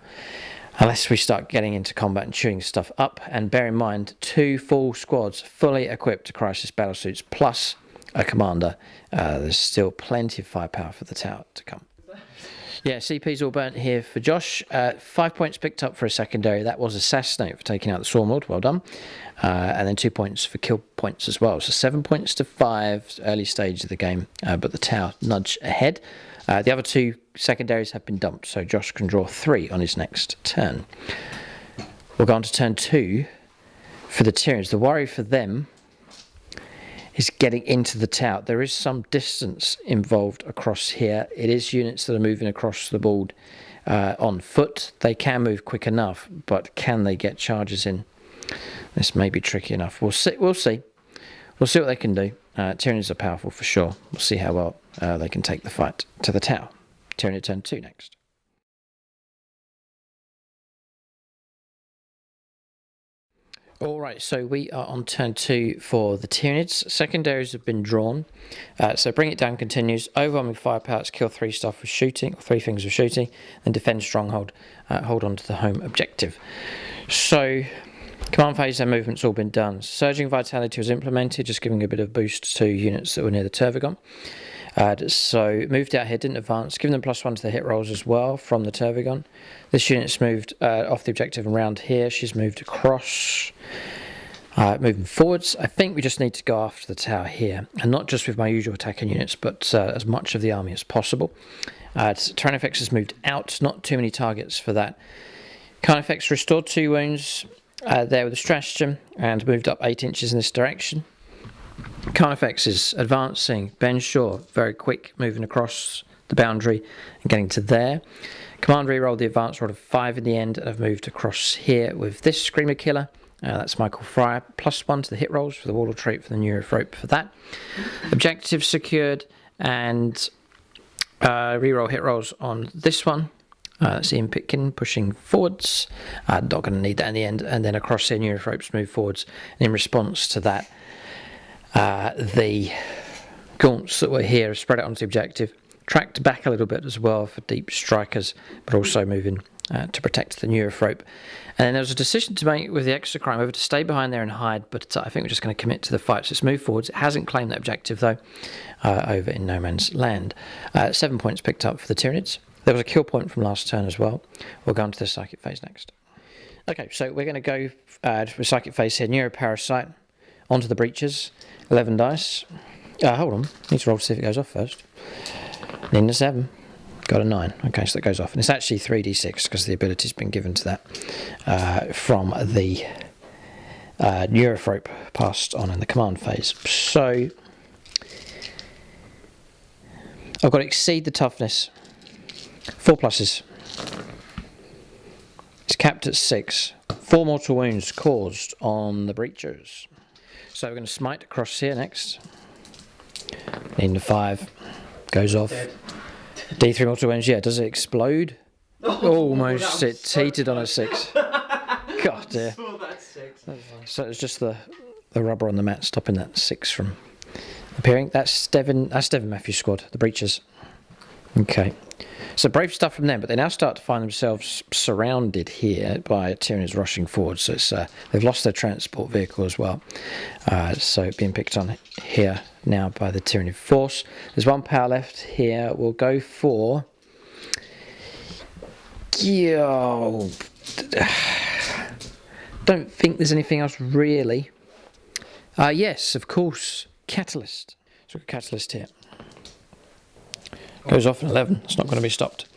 Unless we start getting into combat and chewing stuff up. And bear in mind, 2 full squads fully equipped to crisis battlesuits plus a commander. There's still plenty of firepower for the tower to come. Yeah, CP's all burnt here for Josh. 5 points picked up for a secondary. That was Assassinate for taking out the Swarm Lord. Well done. And then 2 points for kill points as well. So 7 points to 5, early stage of the game. But the tower nudge ahead. The other 2 secondaries have been dumped, so Josh can draw 3 on his next turn. We'll go on to turn 2 for the Tyranids. The worry for them is getting into the tower. There is some distance involved across here. It is units that are moving across the board on foot. They can move quick enough, but can they get charges in? This may be tricky enough. We'll see. We'll see. We'll see what they can do. Tyranids are powerful for sure. We'll see how well they can take the fight to the tower. Tyranid turn 2 next. Alright, so we are on turn 2 for the Tyranids. Secondaries have been drawn. So bring it down continues. Overwhelming firepower, let's kill 3 stuff with shooting, or 3 things with shooting, and defend stronghold. Hold on to the home objective. So, command phase and movement's all been done. Surging Vitality was implemented, just giving a bit of boost to units that were near the Tervagon. So moved out here, didn't advance, giving them +1 to the hit rolls as well from the Tervagon. This unit's moved off the objective and round here. She's moved across, moving forwards. I think we just need to go after the tower here, and not just with my usual attacking units, but as much of the army as possible. Tyrannifex has moved out, not too many targets for that. Carnifex restored 2 wounds there with a stratagem and moved up 8 inches in this direction. Carnifex is advancing. Ben Shaw, very quick, moving across the boundary and getting to there. Command re-rolled the advance roll of 5 in the end, and I've moved across here with this Screamer Killer. That's Michael Fryer, +1 to the hit rolls for the Warlord trait for the Neurophrope for that. Objective secured, and re-roll hit rolls on this one. That's Ian Pitkin pushing forwards. Not going to need that in the end. And then across here, Neurophropes move forwards. And in response to that, the gaunts that were here are spread out onto the objective, tracked back a little bit as well for deep strikers, but also moving to protect the Neurophrope. And then there was a decision to make with the Exocrine whether to stay behind there and hide, but I think we're just going to commit to the fight. So it's moved forwards. It hasn't claimed that objective though, over in no man's land. 7 points picked up for the Tyranids. There was a kill point from last turn as well. We'll go on to the Psychic phase next. Okay, so we're going to go with Psychic phase here. Neuroparasite onto the breaches. 11 dice. Hold on. Need to roll to see if it goes off first. Need a 7. Got a 9. Okay, so that goes off. And it's actually 3d6 because the ability's been given to that from the Neurophrope passed on in the command phase. So I've got to exceed the toughness. 4 pluses. It's capped at 6. 4 mortal wounds caused on the breachers. So we're going to smite across here next. Into 5. Goes off. Dead. D3 mortal wounds. Yeah, does it explode? Almost. It heated on a 6. God dear. So it's just the rubber on the mat stopping that 6 from appearing. That's Devon Matthews' squad, the breachers. Okay. So brave stuff from them, but they now start to find themselves surrounded here by Tyranids rushing forward. So it's, they've lost their transport vehicle as well. So being picked on here now by the Tyranid force. There's 1 power left here. We'll go for... Yo, don't think there's anything else really. Yes, of course, Catalyst. So we've got Catalyst here. Goes off an 11. It's not going to be stopped.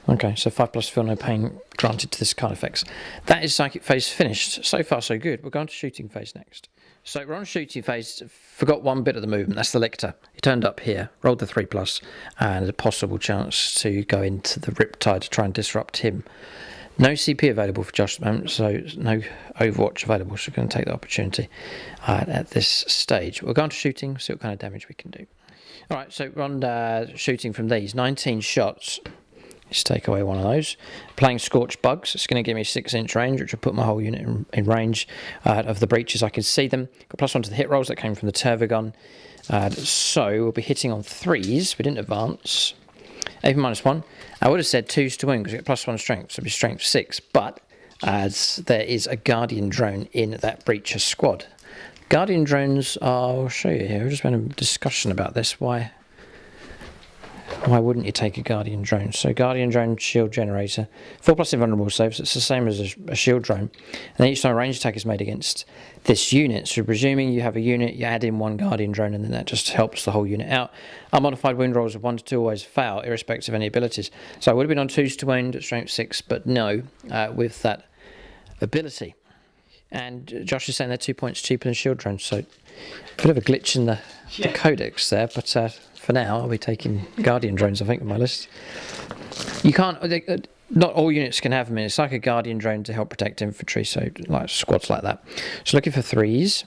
Okay, so 5+ feel no pain granted to this Carnifex. That is Psychic phase finished. So far, so good. We're going to Shooting phase next. So we're on Shooting phase. Forgot one bit of the movement. That's the Lictor. He turned up here, rolled the 3+, and a possible chance to go into the Riptide to try and disrupt him. No CP available for Josh at the moment, so no Overwatch available. So we're going to take the opportunity at this stage. We're going to Shooting, see what kind of damage we can do. Alright, so we're on shooting from these. 19 shots. Let's take away one of those. Playing Scorch Bugs. It's going to give me 6-inch range, which will put my whole unit in range of the breaches. I can see them. Got +1 to the hit rolls that came from the Tervagon. So we'll be hitting on 3s. We didn't advance. AP -1. I would have said 2s to win because we get +1 strength, so it'll be strength 6. But as there is a Guardian drone in that breacher squad. Guardian drones are, I'll show you here, we've just been in a discussion about this. Why wouldn't you take a Guardian drone? So Guardian drone shield generator, 4+ invulnerable saves, it's the same as a shield drone. And each time a range attack is made against this unit, so presuming you have a unit, you add in 1 Guardian drone and then that just helps the whole unit out. Unmodified wound rolls of 1 to 2 always fail, irrespective of any abilities. So I would have been on 2s to wound at strength 6, but no, with that ability. And Josh is saying they're 2 points cheaper than shield drones, so a bit of a glitch in the codex there, but for now I'll be taking Guardian drones, I think, on my list. You can't, not all units can have them in. It's like a Guardian drone to help protect infantry, so like squads like that. So looking for 3s.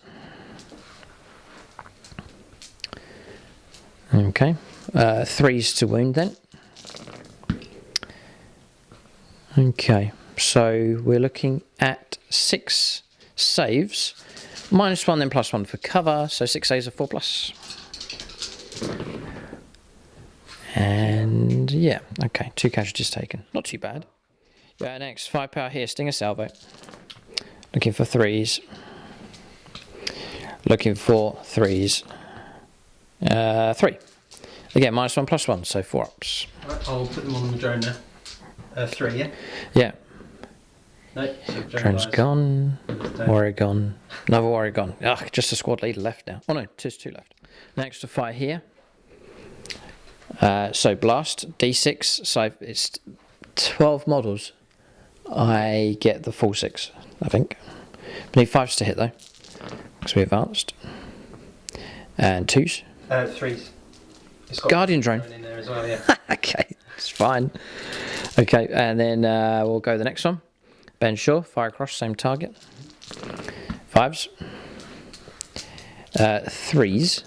Okay, 3s to wound then. Okay, so we're looking at 6 saves, -1 then +1 for cover, so 6 saves are 4+. And yeah, okay, 2 casualties taken, not too bad. Next, 5 power here, Stinger Salvo. Looking for 3s. Looking for 3s. 3. Again, -1 +1, so 4 ups. Right, I'll put them on the drone now. 3, yeah? Yeah. No, so Drone's gone. Warrior gone. Another warrior gone. Ugh, just a squad leader left now. Oh no, there's 2 left. Next to fight here. So blast, D6, so it's 12 models. I get the full 6, I think. Need 5s to hit though, because we advanced. And 2s. 3s. It's got Guardian drone. in there as well, yeah. Okay, it's fine. Okay, and then we'll go the next one. Ben Shaw, fire across, same target. 5s. 3s.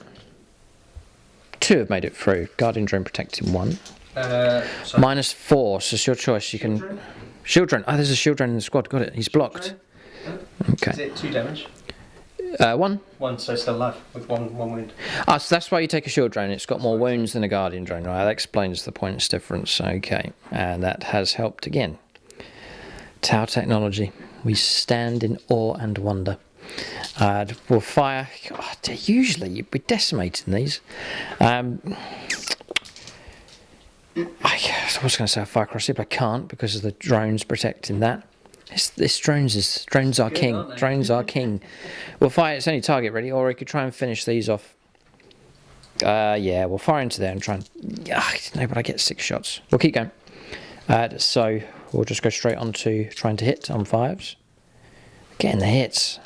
2 have made it through. Guardian drone protecting 1. -4, so it's your choice. You can. Shield drone. Oh, there's a shield drone in the squad. Got it. He's blocked. Okay. Is it 2 damage? 1. 1, so still alive with one wound. Ah, so that's why you take a shield drone. It's got more wounds than a guardian drone. Right, that explains the points difference. Okay, and that has helped again. Tau technology. We stand in awe and wonder. We'll fire. God, usually you'd be decimating these. I was going to say I'll fire across it, but I can't because of the drones protecting that. Drones are king. Drones are king. We'll fire its only target ready, or we could try and finish these off. Yeah, we'll fire into there and try and. No, but I get 6 shots. We'll keep going. So we'll just go straight on to trying to hit on 5s. Getting the hits.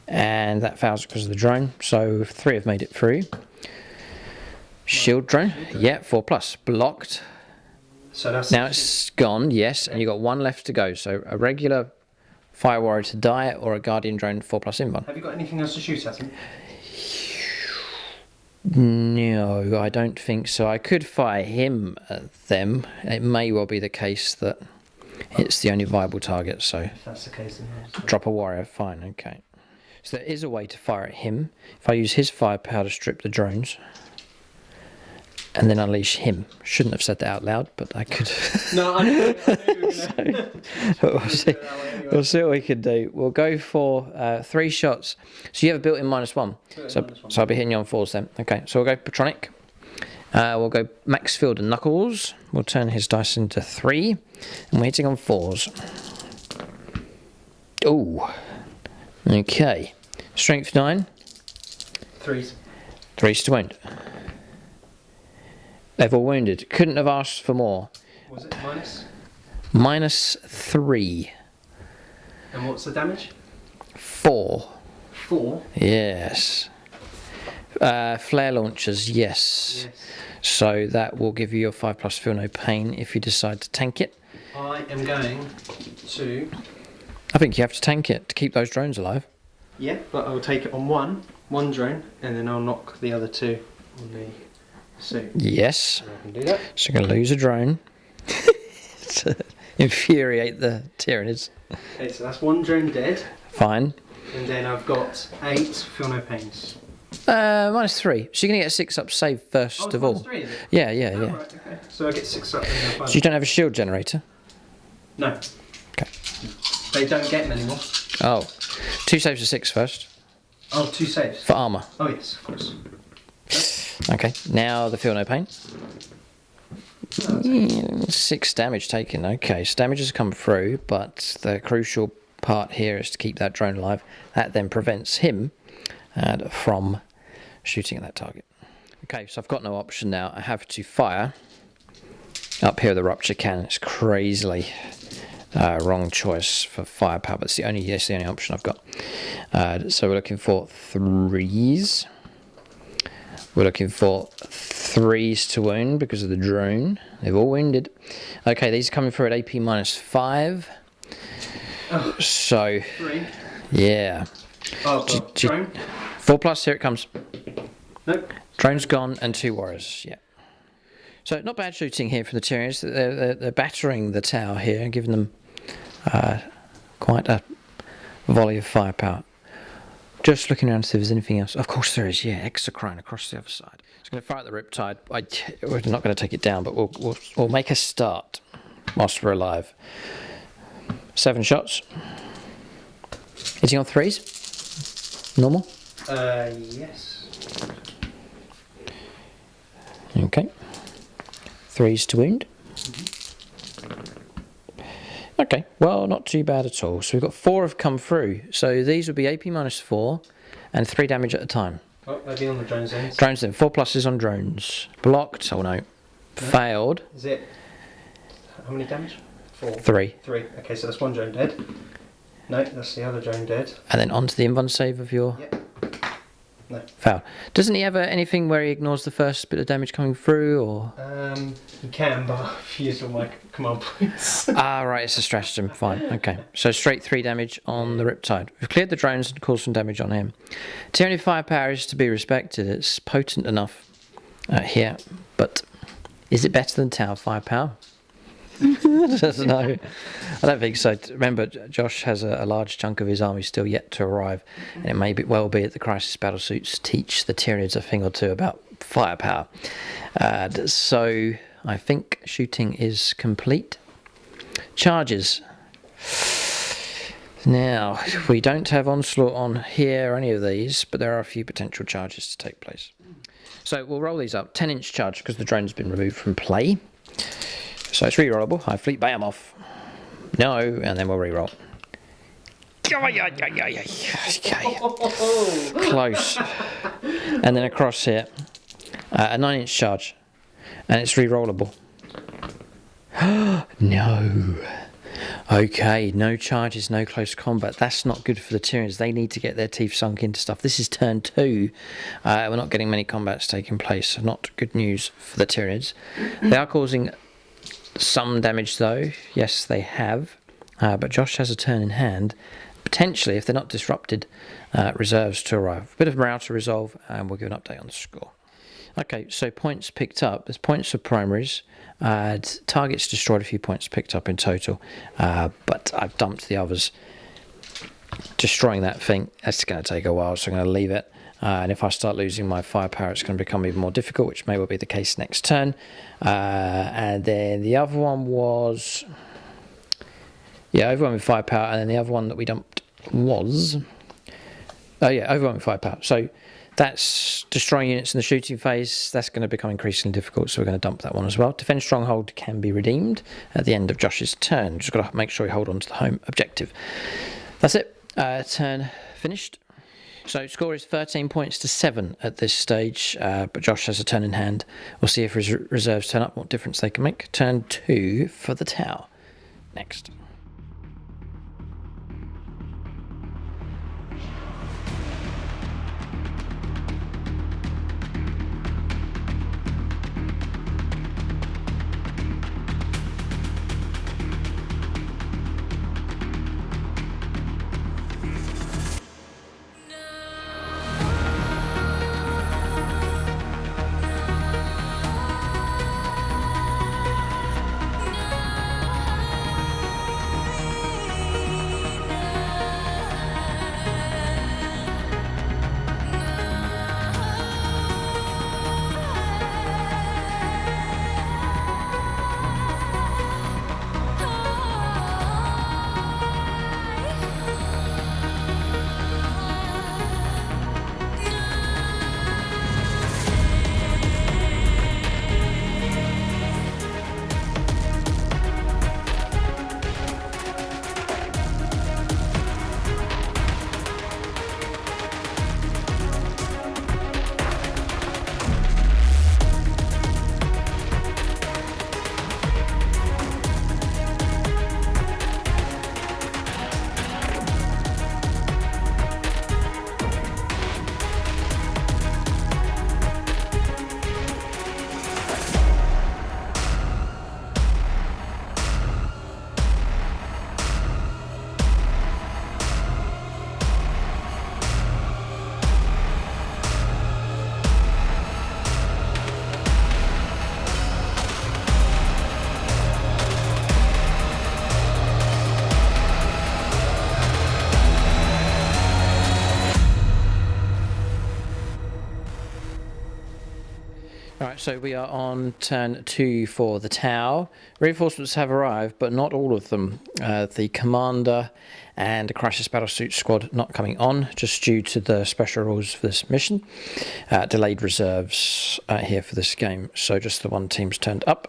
And that fails because of the drone. So 3 have made it through. Shield drone. Yeah, 4+. Blocked. So that's Now it's gone, yes, and you've got 1 left to go. So a regular fire warrior to die or a guardian drone 4+ invuln. Have you got anything else to shoot at him? No, I don't think so. I could fire him at them. It may well be the case that it's the only viable target, so If that's the case, then drop a warrior, fine, okay. So there is a way to fire at him. If I use his firepower to strip the drones and then unleash him. Shouldn't have said that out loud, but I could. No, I knew you were gonna. We'll see what we can do. We'll go for 3 shots. So you have a built-in -1. So I'll be hitting you on 4s then. Okay, so we'll go Patronic. We'll go Maxfield and Knuckles. We'll turn his dice into 3. And we're hitting on 4s. Oh. Okay. Strength 9. 3s. 3s to wound. They've all wounded. Couldn't have asked for more. Was it minus? -3. And what's the damage? 4. 4? Yes. Flare launchers, yes. So that will give you your 5+ feel no pain if you decide to tank it. I am going to. I think you have to tank it to keep those drones alive. Yeah, but I'll take it on one drone, and then I'll knock the other 2 on the suit. Yes. I can do that. So you're going to lose a drone to infuriate the Tyranids. Okay, so that's 1 drone dead. Fine. And then I've got 8 feel no pains. -3. So you're going to get a 6-up save first of all. -3, is it? Yeah. Oh, right, okay. So I get 6 up and then 5. So you don't have a shield generator? No. Okay. They don't get them anymore. Oh. 2 saves of 6 first. Oh, 2 saves. For armour. Oh yes, of course. Okay, now the feel no pain. 6 damage taken. Okay, so damage has come through, but the crucial part here is to keep that drone alive. That then prevents him from shooting at that target. Okay, so I've got no option now. I have to fire up here with the rupture cannon. It's crazily wrong choice for firepower, but it's the only option I've got. So we're looking for 3s. We're looking for 3s to wound because of the drone. They've all wounded. Okay, these are coming through at AP -5. Oh, so, 3. Yeah. Oh, drone. 4+, here it comes. Nope. Drone's gone and 2 warriors, yeah. So not bad shooting here from the Tyranids. They're battering the tower here and giving them quite a volley of firepower. Just looking around to see if there's anything else. Of course there is, yeah, Exocrine across the other side. It's going to fire at the Riptide. We're not going to take it down, but we'll make a start whilst we're alive. 7 shots. Is he on 3s? Normal? Yes. Okay. 3s to wound. Okay, well, not too bad at all. So we've got 4 have come through. So these would be AP -4 and 3 damage at a time. Oh, maybe on the drones then. Drones then, 4 pluses on drones. Blocked, oh no. Failed. Is it... How many damage? 4? 3. 3. Okay, so that's 1 drone dead. No, that's the other drone dead. And then onto the invuln save of your... Yep. No. Fail. Doesn't he have anything where he ignores the first bit of damage coming through, or...? He can, but I've used all my command points. Right, it's a stratagem. Fine, okay. So straight 3 damage on the Riptide. We've cleared the drones and caused some damage on him. Tyranid firepower is to be respected. It's potent enough here, but is it better than Tower firepower? I don't know. I don't think so. Remember, Josh has a large chunk of his army still yet to arrive, and it may well be that the crisis battle suits teach the Tyranids a thing or two about firepower. So I think shooting is complete. Charges. Now, we don't have onslaught on here or any of these, but there are a few potential charges to take place. So we'll roll these up. 10-inch charge because the drone's been removed from play. So it's re-rollable. High fleet, bam off. No, and then we'll re-roll. Okay. Close. And then across here, a 9-inch charge. And it's re-rollable. No. Okay, no charges, no close combat. That's not good for the Tyranids. They need to get their teeth sunk into stuff. This is turn 2. We're not getting many combats taking place. So not good news for the Tyranids. They are causing some damage though. Yes, they have. But Josh has a turn in hand. Potentially, if they're not disrupted, reserves to arrive. A bit of morale to resolve, and we'll give an update on the score. Okay, so points picked up. There's points for primaries. Targets destroyed, a few points picked up in total. But I've dumped the others. Destroying that thing, that's going to take a while, so I'm going to leave it. And if I start losing my firepower, it's going to become even more difficult, which may well be the case next turn. And then the other one was... Yeah, overwhelming firepower, and then the other one that we dumped was... Oh yeah, overwhelming firepower. So that's destroying units in the shooting phase. That's going to become increasingly difficult, so we're going to dump that one as well. Defend stronghold can be redeemed at the end of Josh's turn. Just got to make sure we hold on to the home objective. That's it. Turn finished. So score is 13 points to 7 at this stage, but Josh has a turn in hand. We'll see if his reserves turn up, what difference they can make. Turn 2 for the tower. Next. So we are on turn 2 for the Tau. Reinforcements have arrived, but not all of them. The Commander and the Crisis Battlesuit Squad not coming on, just due to the special rules for this mission. Delayed reserves here for this game, so just the one team's turned up.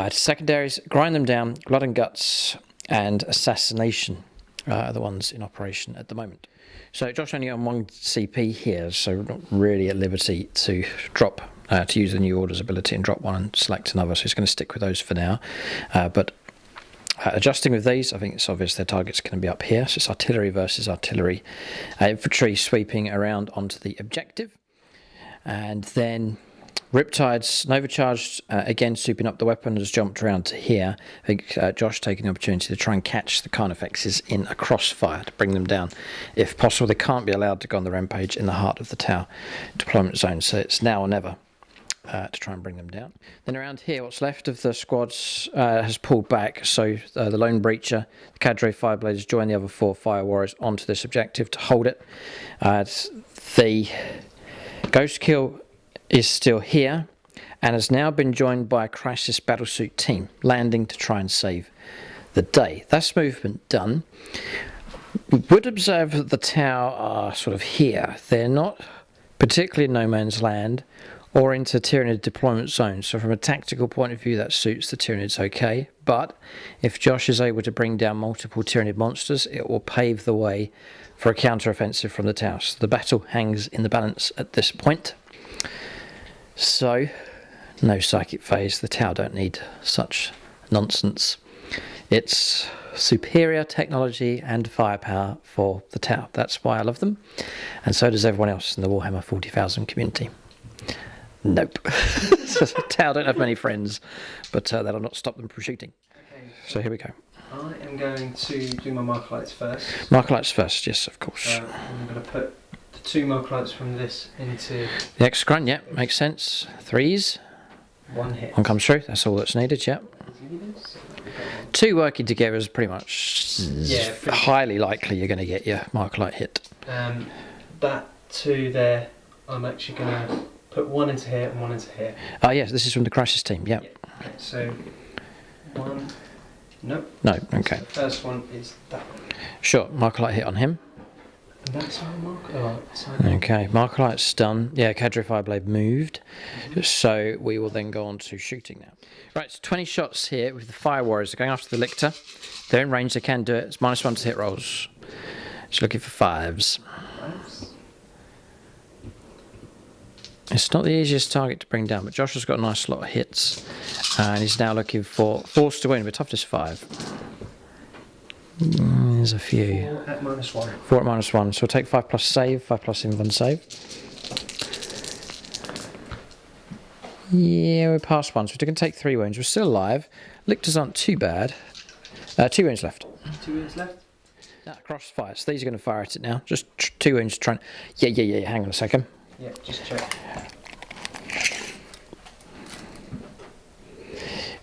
Secondaries, Grind Them Down, Blood and Guts, and Assassination are the ones in operation at the moment. So Josh only on 1 CP here, so we're not really at liberty to drop, to use the new orders ability and drop one and select another, so he's going to stick with those for now. But adjusting with these, I think it's obvious their target's going to be up here, so it's artillery versus artillery. Infantry sweeping around onto the objective, and then Riptides, Nova charged, again souping up the weapon, has jumped around to here. I think Josh taking the opportunity to try and catch the Carnifexes in a crossfire to bring them down. If possible, they can't be allowed to go on the rampage in the heart of the Tau deployment zone, so it's now or never to try and bring them down. Then around here, what's left of the squads has pulled back, so the Lone Breacher, the Cadre Firebladers join the other 4 Fire Warriors onto this objective to hold it. The Ghost Kill is still here and has now been joined by a Crisis Battlesuit team landing to try and save the day. That's movement done. We would observe that the Tau are sort of here. They're not particularly in no man's land or into Tyranid deployment zones, so from a tactical point of view that suits the Tyranids okay, but if Josh is able to bring down multiple Tyranid monsters, it will pave the way for a counter-offensive from the Tau. So the battle hangs in the balance at this point. So, no psychic phase. The Tau don't need such nonsense. It's superior technology and firepower for the Tau. That's why I love them. And so does everyone else in the Warhammer 40,000 community. Nope. Tau don't have many friends, but that'll not stop them from shooting. Okay. So here we go. I am going to do my marker lights first. Marker lights first, yes, of course. I'm going to put 2 marker lights from this into the X grunt, yeah, makes sense. 3s. 1 hit. 1 comes through, that's all that's needed, yeah. 2 working together is pretty much highly likely you're going to get your marker light hit. That 2 there, I'm actually going to put 1 into here and 1 into here. Oh yes, this is from the Crisis team, yeah. Okay, so 1, nope. No, okay. So the first one is that one. Sure, marker light hit on him. And that's our marker light. Okay, marker light's done. Yeah, Cadre Fireblade moved. So we will then go on to shooting now. Right, so 20 shots here with the Fire Warriors. They're going after the Lictor. They're in range, they can do it. It's -1 to hit rolls. Just looking for 5s. It's not the easiest target to bring down, but Josh has got a nice lot of hits. And he's now looking for 4s to win with toughness 5. There's a few. 4 at -1. 4 at -1. So we'll take 5 plus save, 5 plus invuln save. Yeah, we're past 1, so we're going to take 3 wounds. We're still alive. Lictors aren't too bad. 2 wounds left. 2 wounds left? Crossfire. So these are going to fire at it now. Just 2 wounds trying. Yeah. Hang on a second. Yeah, just check.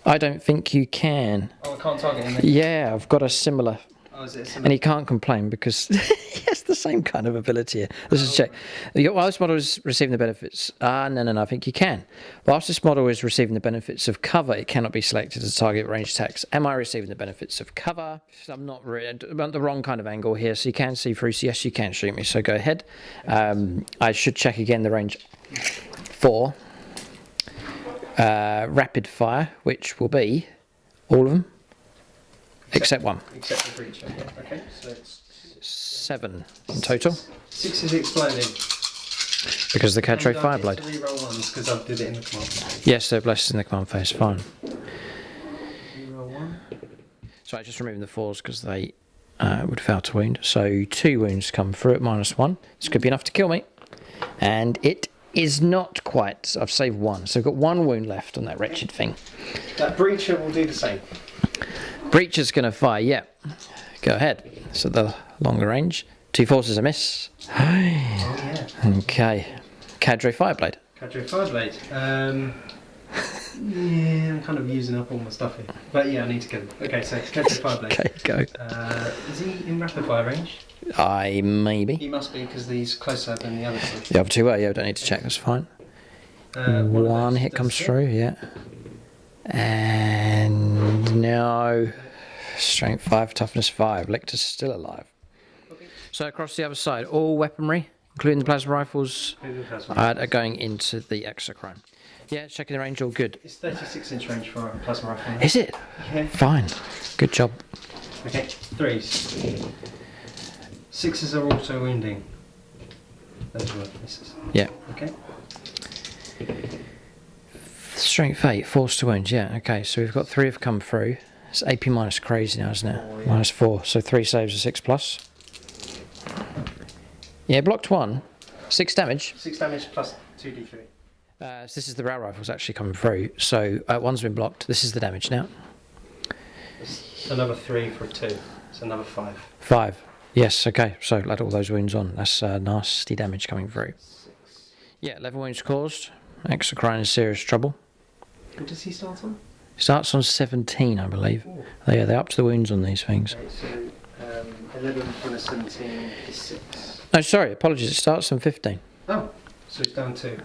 I don't think you can. Oh, I can't target him. Yeah, I've got a similar. Oh, is it similar? And he can't complain because he has the same kind of ability here. Let's just check. While this model is receiving the benefits... No, I think you can. Whilst this model is receiving the benefits of cover, it cannot be selected as a target range attacks. Am I receiving the benefits of cover? I'm not really... I'm at the wrong kind of angle here, so you can see through. So yes, you can shoot me, so go ahead. I should check again the range 4. Rapid fire, which will be all of them. Except 1. Except the breach, okay. So it's 7 in total. 6 is exploding. Because the Cadre Fireblade. And I get to reroll 1s because I did it in the command phase. Yes, they're blessed in the command phase, fine. Reroll 1. So I just removing the 4s because they would fail to wound. So 2 wounds come through at -1. This could be enough to kill me. And it is not quite. I've saved 1. So I've got 1 wound left on that wretched thing. That breacher will do the same. Breacher's going to fire, yeah. Go ahead. So the longer range. 2 forces a miss. Oh, yeah. Okay. Cadre Fireblade. Cadre Fireblade. Yeah, I'm kind of using up all my stuff here. But yeah, I need to kill him. Okay, so Cadre Fireblade. Okay, go. Is he in rapid fire range? Maybe. He must be because he's closer than the other two. The other 2 are, yeah, I don't need to check, that's fine. One hit comes through, yeah. And no. Strength 5, toughness 5. Lictor's still alive. Okay. So across the other side, all weaponry, including the plasma rifles, are going into the exocrine. Yeah, checking the range, all good. It's 36-inch range for a plasma rifle. Is it? Yeah. Fine. Good job. Okay, 3s. 6s are also wounding. Those were misses. Yeah. Okay. Strength 8, force to wound. Yeah, okay, so we've got 3 have come through. It's AP minus crazy now, isn't it? Oh, yeah. Minus 4, so 3 saves are 6 plus. Yeah, blocked 1. 6 damage. 6 damage plus 2d3. So this is the rail rifles actually coming through. So one's been blocked. This is the damage now. It's another 3 for a 2. It's another 5. 5. Yes, okay. So let all those wounds on. That's nasty damage coming through. 6. Yeah, 11 wounds caused. Exocrine in serious trouble. What does he start on? Starts on 17, I believe. Ooh. Oh, yeah, they're up to the wounds on these things. Okay, so 11 minus 17 is 6. No, sorry, apologies. It starts on 15. Oh, so it's down to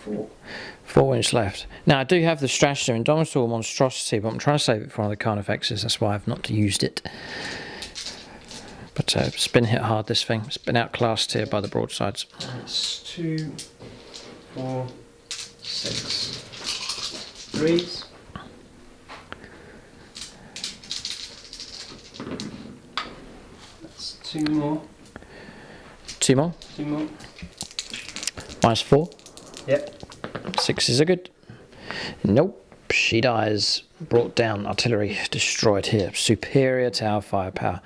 4. 4 wounds left. Now, I do have the stratagem Indomitable Monstrosity, but I'm trying to save it for one of the Carnifexes. That's why I've not used it. But it's been hit hard, this thing. It's been outclassed here by the broadsides. It's 2, 4, 6. 3s. That's 2 more. 2 more. 2 more. Minus 4. Yep. 6s are good. Nope. She dies. Brought down. Artillery destroyed here. Superior tower firepower.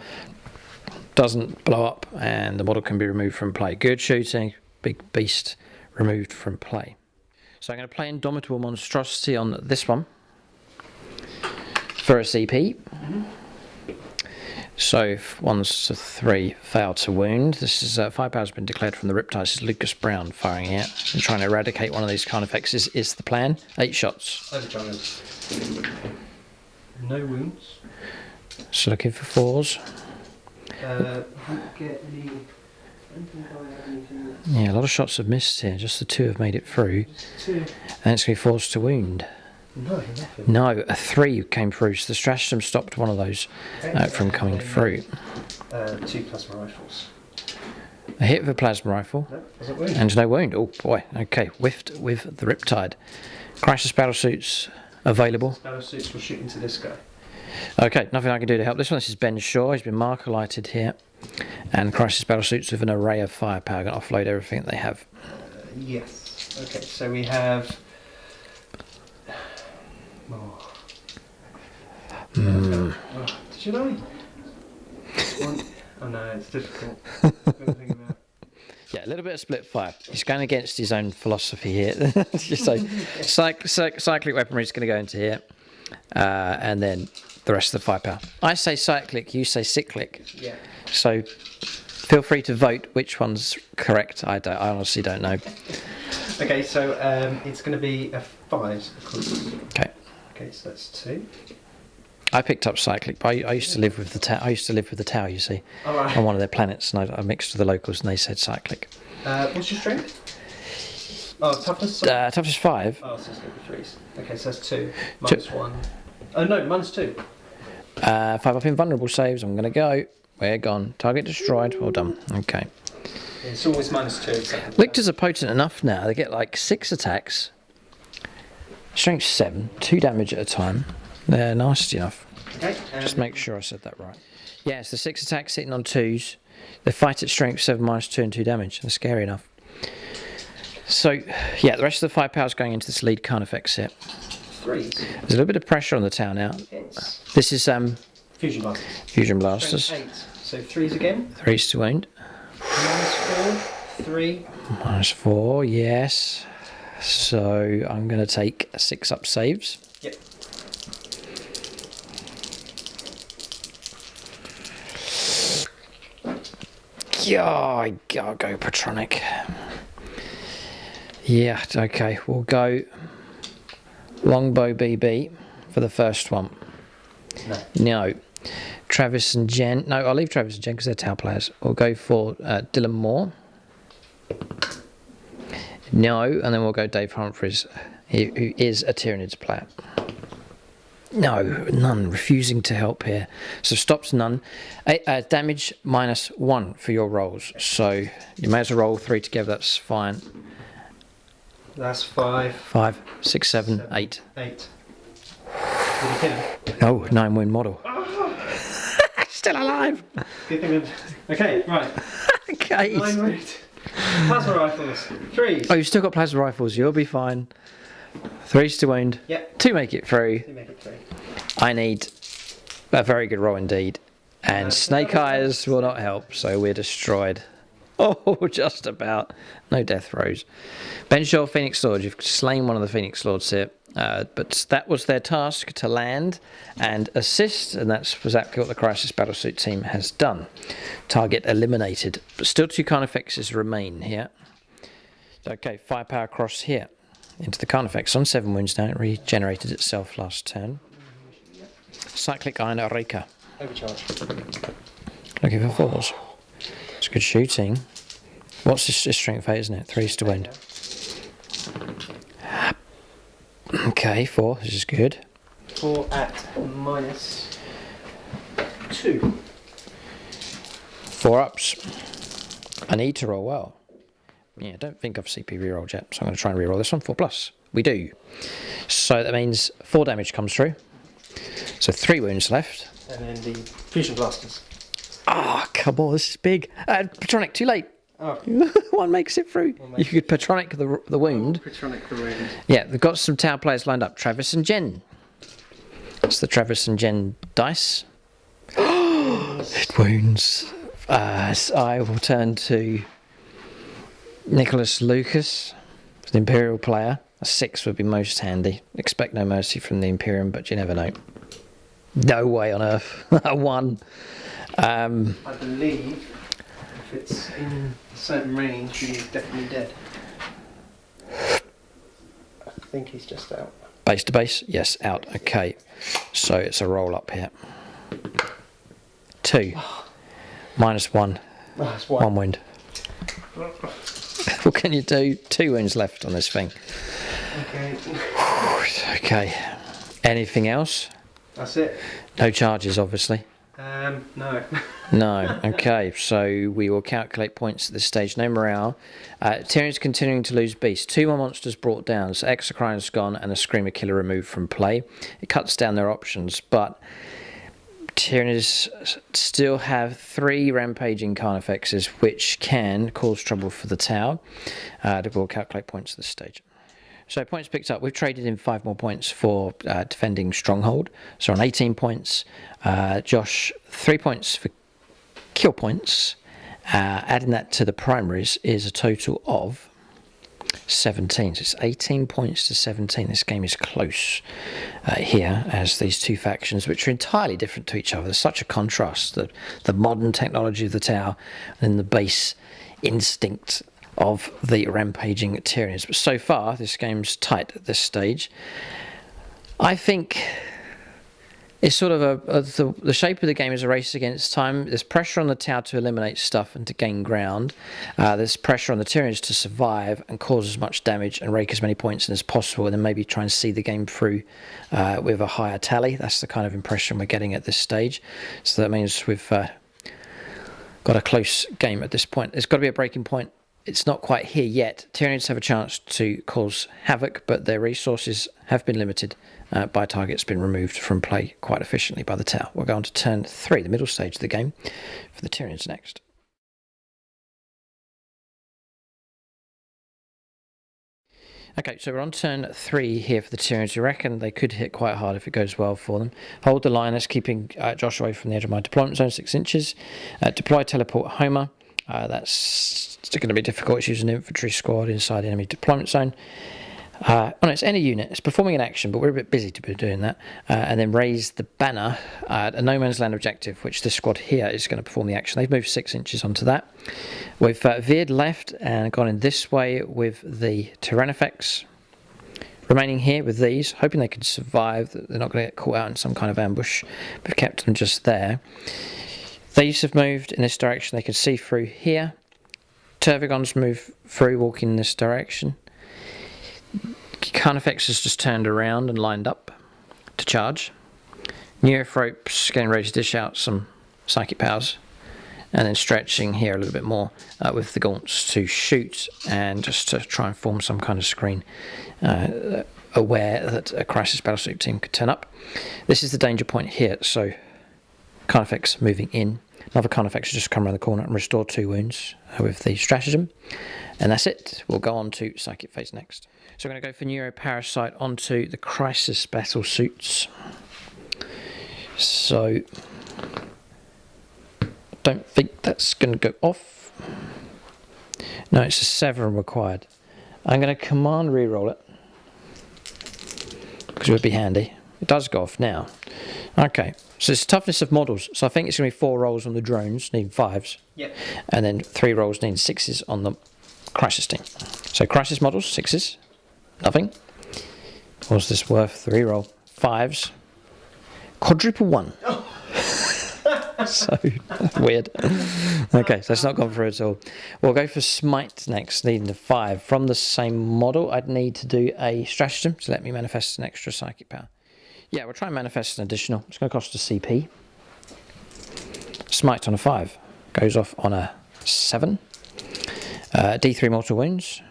Doesn't blow up, and the model can be removed from play. Good shooting. Big beast removed from play. So I'm going to play Indomitable Monstrosity on this one for a CP. So if 1s to 3 fail to wound, this is firepower has been declared from the Riptide. This is Lucas Brown firing here and trying to eradicate one of these Carnifexes is the plan. 8 shots. No wounds. So looking for 4s. Don't get any. Yeah, a lot of shots have missed here. Just the 2 have made it through. 2. And it's going to be forced to wound. No, nothing. No, a 3 came through. So the stratagem stopped one of those from coming through. 2 plasma rifles. A hit with a plasma rifle. No, doesn't wound. And no wound. Oh boy. Okay, whiffed with the Riptide. Crisis battle suits available. Battle suits will shoot into this guy. Okay, nothing I can do to help this one. This is Ben Shaw. He's been marker lighted here. And crisis battle suits with an array of firepower. Going to offload everything that they have. Yes. Okay, so we have. Oh. Oh, did you know? Oh no, it's difficult. Yeah, a little bit of split fire. He's going against his own philosophy here. So, cyclic weaponry is going to go into here. And then the rest of the firepower. I say cyclic, you say cyclic. Yeah. So feel free to vote which one's correct. I honestly don't know. Okay, so it's going to be a 5. Okay. Okay, so that's 2. I picked up cyclic, but I used to live with the tower. I used to live with the tower, you see, on one of their planets, and I mixed with the locals, and they said cyclic. What's your strength? Oh, toughness. Toughness 5. Oh, so it's going to be 3s. Okay, so that's 2 minus 1. Oh no, minus 2. 5 up invulnerable saves. I'm going to go. We're gone. Target destroyed. Well done. Okay. It's always minus 2. Lictors are potent enough now. They get like 6 attacks. Strength 7. 2 damage at a time. They're nasty enough. Okay. Just make sure I said that right. Yes, the 6 attacks sitting on 2s. They fight at strength 7 minus 2 and 2 damage. They're scary enough. So, yeah, the rest of the firepower is going into this lead Carnifex here. 3s. There's a little bit of pressure on the tower now. It's This is fusion blasters. Fusion blasters. Strength 8. So 3s again. 3s to wound. Minus 4. 3. Minus 4, yes. So I'm going to take 6 up saves. Yep. Yeah, I'll go Patronic. Yeah, okay, we'll go Longbow BB for the first one. No. Travis and Jen. No, I'll leave Travis and Jen because they're tower players. We'll go for Dylan Moore. No, and then we'll go Dave Humphries, who is a Tyranids player. No, none. Refusing to help here. So stops none. Damage -1 for your rolls. So you may as well roll 3 together. That's fine. That's 5. 5, 6, 7, 8. 8. Did you hit him? No, 9 wound model. Still alive. Good thing. Okay, right. Okay. 9 wound. Plasma rifles. 3s. Oh, you've still got plasma rifles. You'll be fine. 3's to wound. Yep. 2 make it through. 2 make it 3. I need a very good roll indeed. And snake eyes will not help, so we're destroyed. Oh, just about. No death throws. Benshore Phoenix Lord. You've slain one of the Phoenix Lords here. But that was their task, to land and assist, and that's exactly what the Crisis Battlesuit team has done. Target eliminated, but still 2 Carnifexes remain here. Okay, firepower cross here into the Carnifex on 7 wounds now. It regenerated itself last turn. Cyclic Iron Reka. Overcharge. Looking for 4s. It's good shooting. What's his strength 8, isn't it? 3's to wound. Okay, 4. This is good. 4 at -2. 4 ups. I need to roll well. Yeah, I don't think I've CP rerolled yet, so I'm going to try and reroll this one. 4+. We do. So that means 4 damage comes through. So 3 wounds left. And then the fusion blasters. Ah, oh, come on, this is big. Patronic, too late. Oh. One makes it through. You could Patronic the wound. Patronic the wound. Yeah, they've got some Tau players lined up. Travis and Jen. It's the Travis and Jen dice. It wounds. I will turn to Nicholas Lucas, the Imperial player. A 6 would be most handy. Expect no mercy from the Imperium, but you never know. No way on earth. A 1. I believe if it's in a certain range, he is definitely dead. I think he's just out. Base to base? Yes, out. Okay. So it's a roll up here. 2. -1. Oh, that's 1 wound. What can you do? 2 wounds left on this thing. Okay. Okay. Anything else? That's it. No charges, obviously. No. No. Okay, so we will calculate points at this stage. No morale. Tyranids continuing to lose beasts. 2 more monsters brought down. So Exocrine's gone and a Screamer Killer removed from play. It cuts down their options, but Tyranids still have 3 rampaging Carnifexes, which can cause trouble for the Tau. We'll calculate points at this stage. So points picked up. We've traded in 5 more points for defending Stronghold. So on 18 points. Josh, 3 points for kill points. Adding that to the primaries is a total of 17. So it's 18 points to 17. This game is close here as these 2 factions, which are entirely different to each other. There's such a contrast. The modern technology of the Tau and the base instinct of the rampaging Tyranids. But so far, this game's tight at this stage. I think it's sort of the shape of the game is a race against time. There's pressure on the Tau to eliminate stuff and to gain ground. There's pressure on the Tyranids to survive and cause as much damage and rake as many points in as possible, and then maybe try and see the game through with a higher tally. That's the kind of impression we're getting at this stage. So that means we've got a close game at this point. There's got to be a breaking point. It's not quite here yet. Tyranids have a chance to cause havoc, but their resources have been limited by targets being removed from play quite efficiently by the Tau. We'll go on to turn 3, the middle stage of the game, for the Tyranids next. Okay, so we're on turn 3 here for the Tyranids. You reckon they could hit quite hard if it goes well for them. Hold the line, that's keeping Josh away from the edge of my deployment zone, 6 inches. Deploy teleport Homer. That's going to be difficult. It's using an infantry squad inside the enemy deployment zone. Oh no, it's any unit. It's performing an action, but we're a bit busy to be doing that. And then raise the banner at a no man's land objective, which this squad here is going to perform the action. They've moved 6 inches onto that. We've veered left and gone in this way with the Tyrannifex. Remaining here with these, hoping they can survive. They're not going to get caught out in some kind of ambush. We've kept them just there. These have moved in this direction. They can see through here. Tervigons move through, walking in this direction. Carnifex has just turned around and lined up to charge. Neothropes getting ready to dish out some psychic powers, and then stretching here a little bit more with the gaunts to shoot and just to try and form some kind of screen, aware that a crisis battlesuit team could turn up. This is the danger point here, so Carnifex moving in. Another Carnifex has just come around the corner and restore 2 wounds with the stratagem. And that's it. We'll go on to Psychic Phase next. So we're going to go for Neuroparasite onto the Crisis Battlesuits. So, don't think that's going to go off. No, it's a 7 required. I'm going to command reroll it, because it would be handy. It does go off now. Okay, so it's toughness of models. So I think it's going to be 4 rolls on the drones, needing 5s. Yep. And then 3 rolls, needing 6s on the crisis team. So crisis models, 6s. Nothing. What's this worth? 3 roll. 5s. Quadruple 1. Oh. So weird. Okay, so it's not gone through at all. We'll go for Smite next, needing a 5. From the same model, I'd need to do a stratagem to let me manifest an extra psychic power. Yeah, we'll try and manifest an additional. It's going to cost a CP. Smite on a 5. Goes off on a 7. D3 mortal wounds.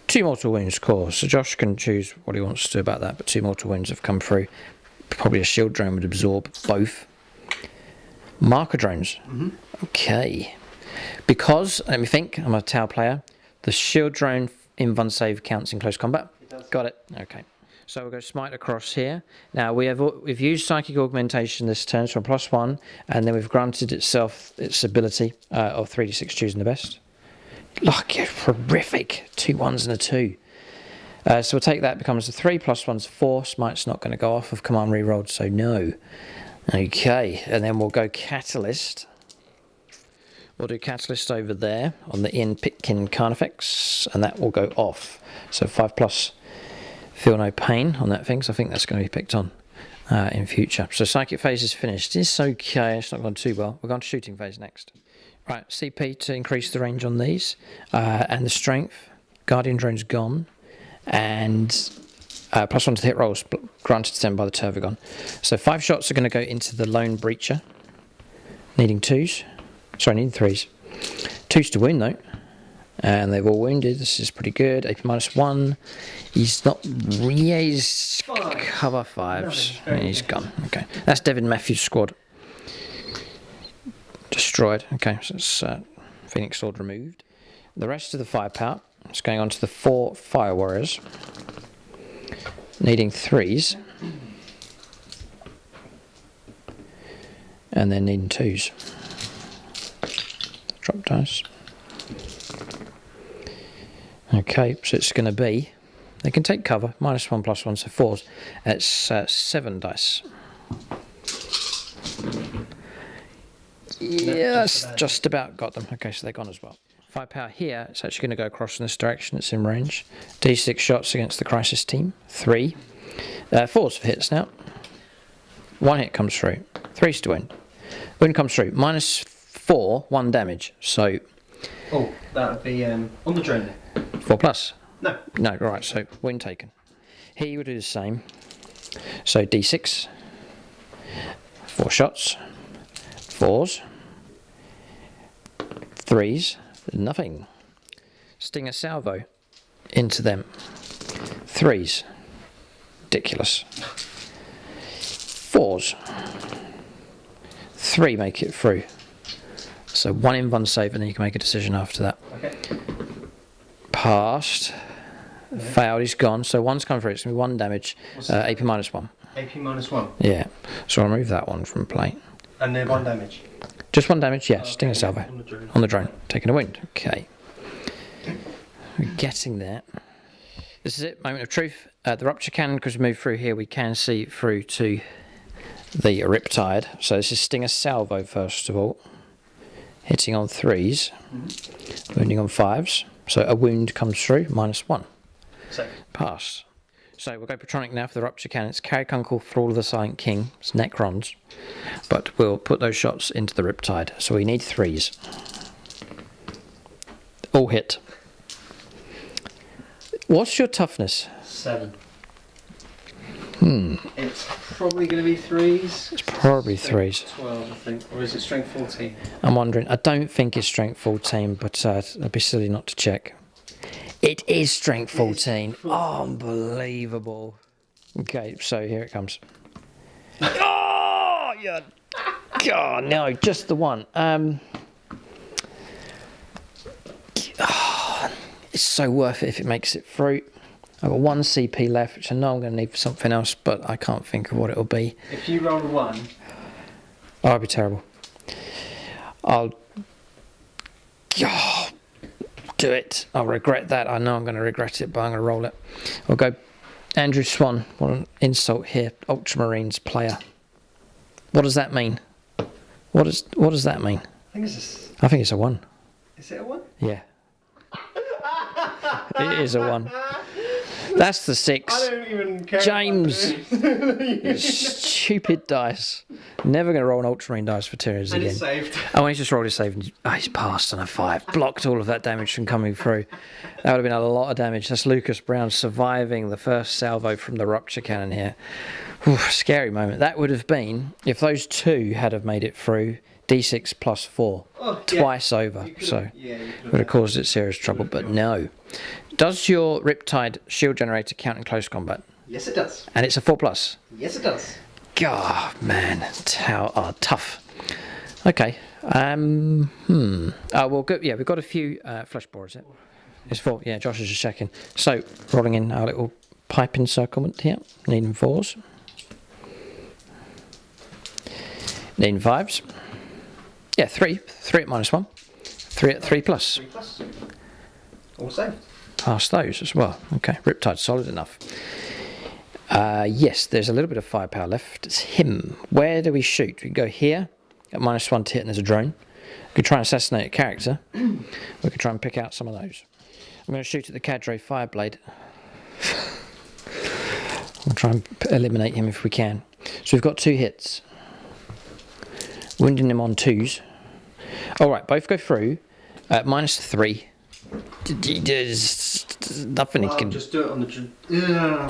2 mortal wounds core. So Josh can choose what he wants to do about that, but 2 mortal wounds have come through. Probably a shield drone would absorb both. Marker drones. Okay. Because, let me think, I'm a Tau player. The shield drone in Von Save counts in close combat. Got it. Okay. So we'll go Smite across here. Now we've used Psychic Augmentation this turn, so +1, and then we've granted itself its ability of 3d6 choosing the best. Look, horrific. 2 1s and a 2. So we'll take that, becomes a 3 +1's 4. Smite's not going to go off of command rerolled, so no. Okay, and then we'll go Catalyst. We'll do Catalyst over there on the Ian Pitkin Carnifex, and that will go off. So 5+, feel no pain on that thing, so I think that's going to be picked on in future. So Psychic Phase is finished. It's okay, it's not gone too well. We're going to Shooting Phase next. Right, CP to increase the range on these, and the strength. Guardian drone's gone, and +1 to hit rolls, granted to them by the Tervigon. So 5 shots are going to go into the Lone Breacher, needing 2s. Sorry, needing 3s. 2s to wound though, and they've all wounded. This is pretty good. AP -1. He's not. Yeah, he's cover 5s. And he's gone. Okay, that's Devin Matthews' squad. Destroyed. Okay, so it's Phoenix Sword removed. The rest of the firepower is going on to the 4 Fire Warriors, needing 3s, and then needing 2s. Drop dice. Okay, so it's going to be, they can take cover, -1 +1, so 4s. It's 7 dice. Yes, just about got them. Okay, so they're gone as well. Firepower here, it's actually going to go across in this direction, it's in range. D6 shots against the Crisis team, 3. 4s for hits now. 1 hit comes through, 3s to win. Win comes through, -4, 1 damage, so... Oh, that would be on the drone then. 4+? No. No, right, so win taken. Here you would do the same. So D6, 4 shots, 4s, 3s, nothing. Stinger salvo into them. 3s, ridiculous. 4s, 3 make it through. So 1 in Von Save, and then you can make a decision after that. Okay. Passed. Yeah. Failed, he's gone. So 1's come through, it's going to be 1 damage. AP -1. AP -1? Yeah. So I'll remove that one from play. And then 1 damage? Just 1 damage, yes. Okay. Stinger salvo. On the drone. Taking a wound. Okay. We're getting there. This is it. Moment of truth. The rupture cannon, because we move through here, we can see through to the Riptide. So this is Stinger salvo, first of all. Hitting on 3s. Wounding on 5s. So a wound comes through, -1. Safe. Pass. So we'll go Patronic now for the Rupture Cannon. It's Carrick-Uncle, Thrall of the Silent King. It's Necrons. But we'll put those shots into the Riptide. So we need 3s. All hit. What's your toughness? 7. It's probably going to be 3s. It's probably 3s. 12, I think. Or is it strength 14? I'm wondering. I don't think it's strength 14, but I'd be silly not to check. It is strength 14. Unbelievable. Okay, so here it comes. Oh, yeah. God, no, just the one. It's so worth it if it makes it through. I've got 1 CP left, which I know I'm going to need for something else, but I can't think of what it'll be. If you roll a 1... Oh, it'll be terrible. I'll do it. I'll regret that. I know I'm going to regret it, but I'm going to roll it. I'll go Andrew Swan. What an insult here. Ultramarines player. What does that mean? What does that mean? I think it's a 1. Is it a 1? Yeah. It is a 1. That's the 6. I don't even care. James, you stupid dice. Never going to roll an Ultramarine dice for Tyranids again. And it's saved. Oh, he's just rolled his save. And, he's passed on a 5. Blocked all of that damage from coming through. That would have been a lot of damage. That's Lucas Brown surviving the first salvo from the rupture cannon here. Oof, scary moment. That would have been, if those 2 had have made it through, D6 plus 4. Twice over. So would have caused it serious trouble, but no. Does your Riptide shield generator count in close combat? Yes, it does. And it's a 4+. Yes, it does. God, man, tough. Okay. Well, good. Yeah, we've got a few flesh borers. It's 4. Yeah, Josh is just checking. So rolling in our little pipe encirclement here. Needing 4s. Needing 5s. Yeah, 3. 3 at -1. 3 at 3+. 3+. All saved. Pass those as well. Okay, Riptide solid enough. Yes, there's a little bit of firepower left. It's him. Where do we shoot? We can go here at -1 to hit, and there's a drone. We could try and assassinate a character. We could try and pick out some of those. I'm going to shoot at the Cadre Fireblade. We'll try and eliminate him if we can. So we've got 2 hits. Wounding him on 2s. Alright, both go through at -3. There's nothing he can... Just do it on the...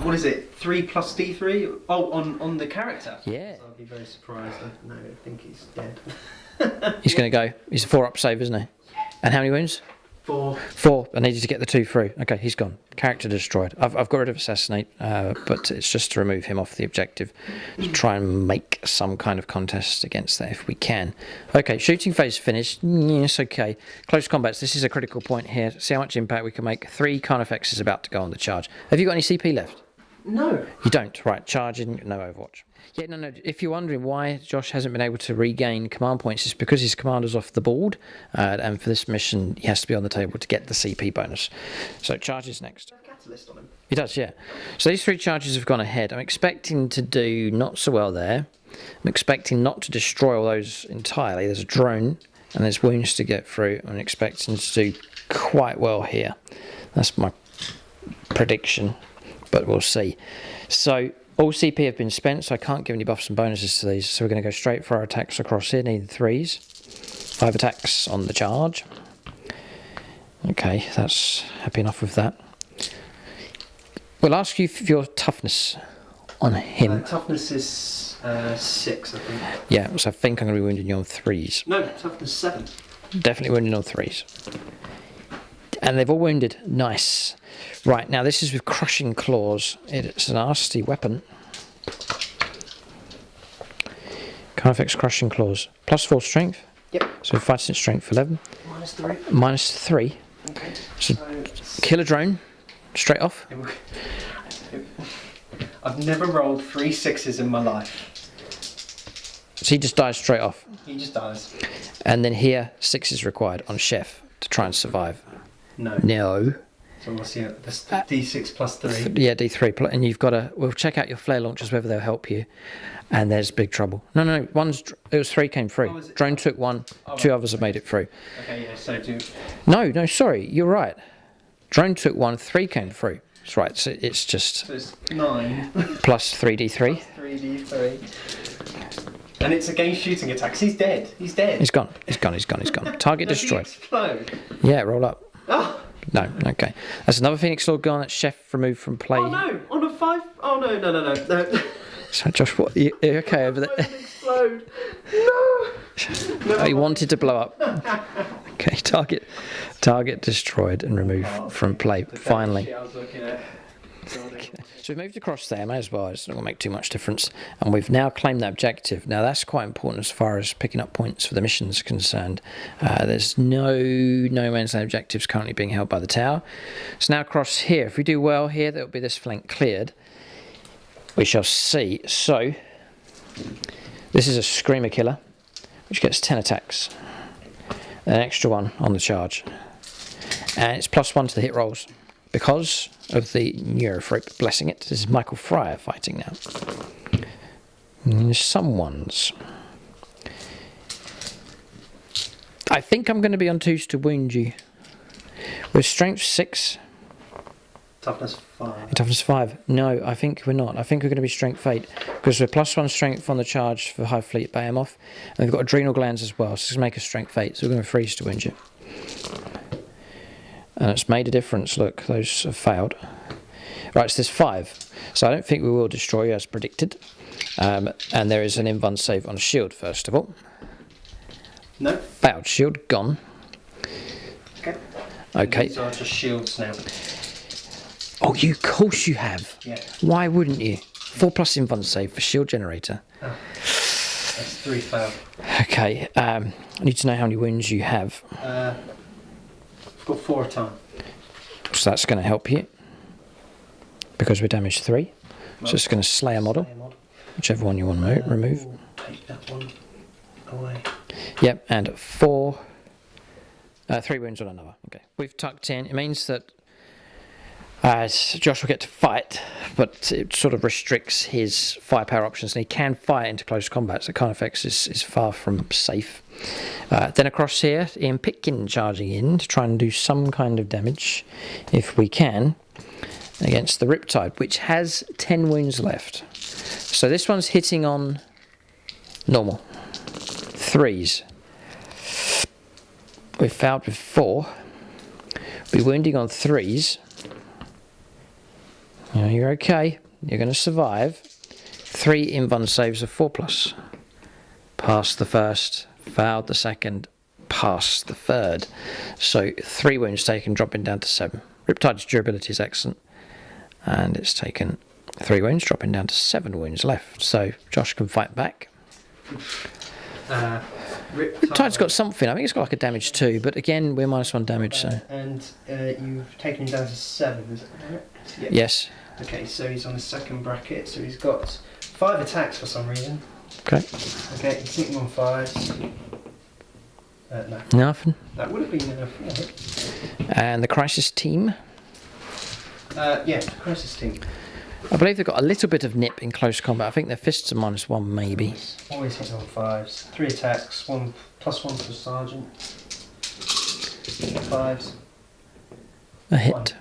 what is it? 3 plus D3? Oh, on the character? Yeah. So I'd be very surprised. No, I think he's dead. He's going to go. He's a 4-up save, isn't he? And how many wounds? 4. 4. I needed to get the 2 through. Okay, he's gone. Character destroyed. I've got rid of Assassinate, but it's just to remove him off the objective. To try and make some kind of contest against that if we can. Okay, shooting phase finished. Yes, okay. Close combats. This is a critical point here. See how much impact we can make. 3 Carnifex is about to go on the charge. Have you got any CP left? No. You don't. Right, charging, no Overwatch. Yeah, no. If you're wondering why Josh hasn't been able to regain command points, it's because his commander's off the board, and for this mission, he has to be on the table to get the CP bonus. So charges next. Catalyst on him. He does, yeah. So these 3 charges have gone ahead. I'm expecting to do not so well there. I'm expecting not to destroy all those entirely. There's a drone, and there's wounds to get through. I'm expecting to do quite well here. That's my prediction, but we'll see. So all CP have been spent, so I can't give any buffs and bonuses to these. So we're going to go straight for our attacks across here. Need 3s. 5 attacks on the charge. Okay, that's happy enough with that. We'll ask you for your toughness on him. Toughness is 6, I think. Yeah, so I think I'm going to be wounding you on 3s. No, toughness 7. Definitely wounding on 3s. And they've all wounded. Nice. Right, now this is with Crushing Claws. It's a nasty weapon. Carnifex Crushing Claws. +4 strength. Yep. So fighting strength 11. -3. -3. Okay. So kill a drone. Straight off. I've never rolled 3 6s in my life. So he just dies straight off. He just dies. And then here, 6 is required on Chef to try and survive. No. No. So what's the that's D6 plus 3? Yeah, D3. And you've got to... We'll check out your flare launchers, whether they'll help you. And there's big trouble. No. It was 3 came through. Oh, Drone took 1. 2 others have made it through. Okay, yeah, so do... No, sorry. You're right. Drone took 1. 3 came through. That's right. So it's just... So it's 9. Plus 3D3. Plus 3D3. And it's against shooting attacks. He's dead. He's dead. He's gone. Target Does destroyed. he explode? Yeah, roll up. Oh. No, okay. That's another Phoenix Lord Garnet Chef removed from play. Oh no, on a 5. Oh no. So Josh, what? You okay over there? Explode. No. Oh, he wanted to blow up. Okay, target destroyed and removed from play. Finally. I was looking at. So we've moved across there, may as well, it's not going to make too much difference. And we've now claimed that objective. Now that's quite important as far as picking up points for the mission is concerned. There's no man's land objectives currently being held by the tower. So now across here, if we do well here, there'll be this flank cleared. We shall see. So this is a Screamer Killer, which gets 10 attacks. An extra one on the charge. And it's +1 to the hit rolls. Because of the Neurophrope blessing it. This is Michael Fryer fighting now. And some ones. I think I'm going to be on 2s to wound you. With strength 6. Toughness 5. Toughness 5. No, I think we're not. I think we're going to be strength 8. Because we're +1 strength on the charge for High Fleet Behemoth. And we've got adrenal glands as well. So it's going to make us strength 8. So we're going to freeze to wound you. And it's made a difference. Look, those have failed. Right, so there's 5. So I don't think we will destroy you as predicted. And there is an invuln save on shield, first of all. No. Failed shield, gone. Okay. Okay. These are just shields now. Oh, of course you have. Yeah. Why wouldn't you? 4+ invuln save for shield generator. Oh. That's 3 failed. Okay. I need to know how many wounds you have. I've got 4 a time. So that's going to help you. Because we're damaged 3. So it's going to slay a model. Whichever one you want to remove. Take that one away. Yep, and 3 wounds on another. Okay, we've tucked in. It means that Josh will get to fight, but it sort of restricts his firepower options, and he can fire into close combat, so Carnifex is far from safe. Then across here, Ian Pitkin charging in to try and do some kind of damage, if we can, against the Riptide, which has 10 wounds left. So this one's hitting on normal. 3s. We've failed with 4. We're wounding on 3s. You know, you're okay. You're going to survive. 3 invuln saves of 4+. Passed the first, failed the second, passed the third. So 3 wounds taken, dropping down to 7. Riptide's durability is excellent. And it's taken 3 wounds, dropping down to 7 wounds left. So Josh can fight back. Riptide's got something. I think it's got like a damage 2, but again, we're -1 damage. So. And you've taken him down to 7, is it correct? Yeah. Yes. Okay, so he's on the second bracket, so he's got 5 attacks for some reason. Okay. Okay, he's hitting on 5s. No. Nothing. That would have been enough. Yeah. And the Crisis team. Yeah, Crisis team. I believe they've got a little bit of nip in close combat. I think their fists are -1 maybe. Always hitting on 5s. 3 attacks, +1 for Sergeant. 5s. A hit.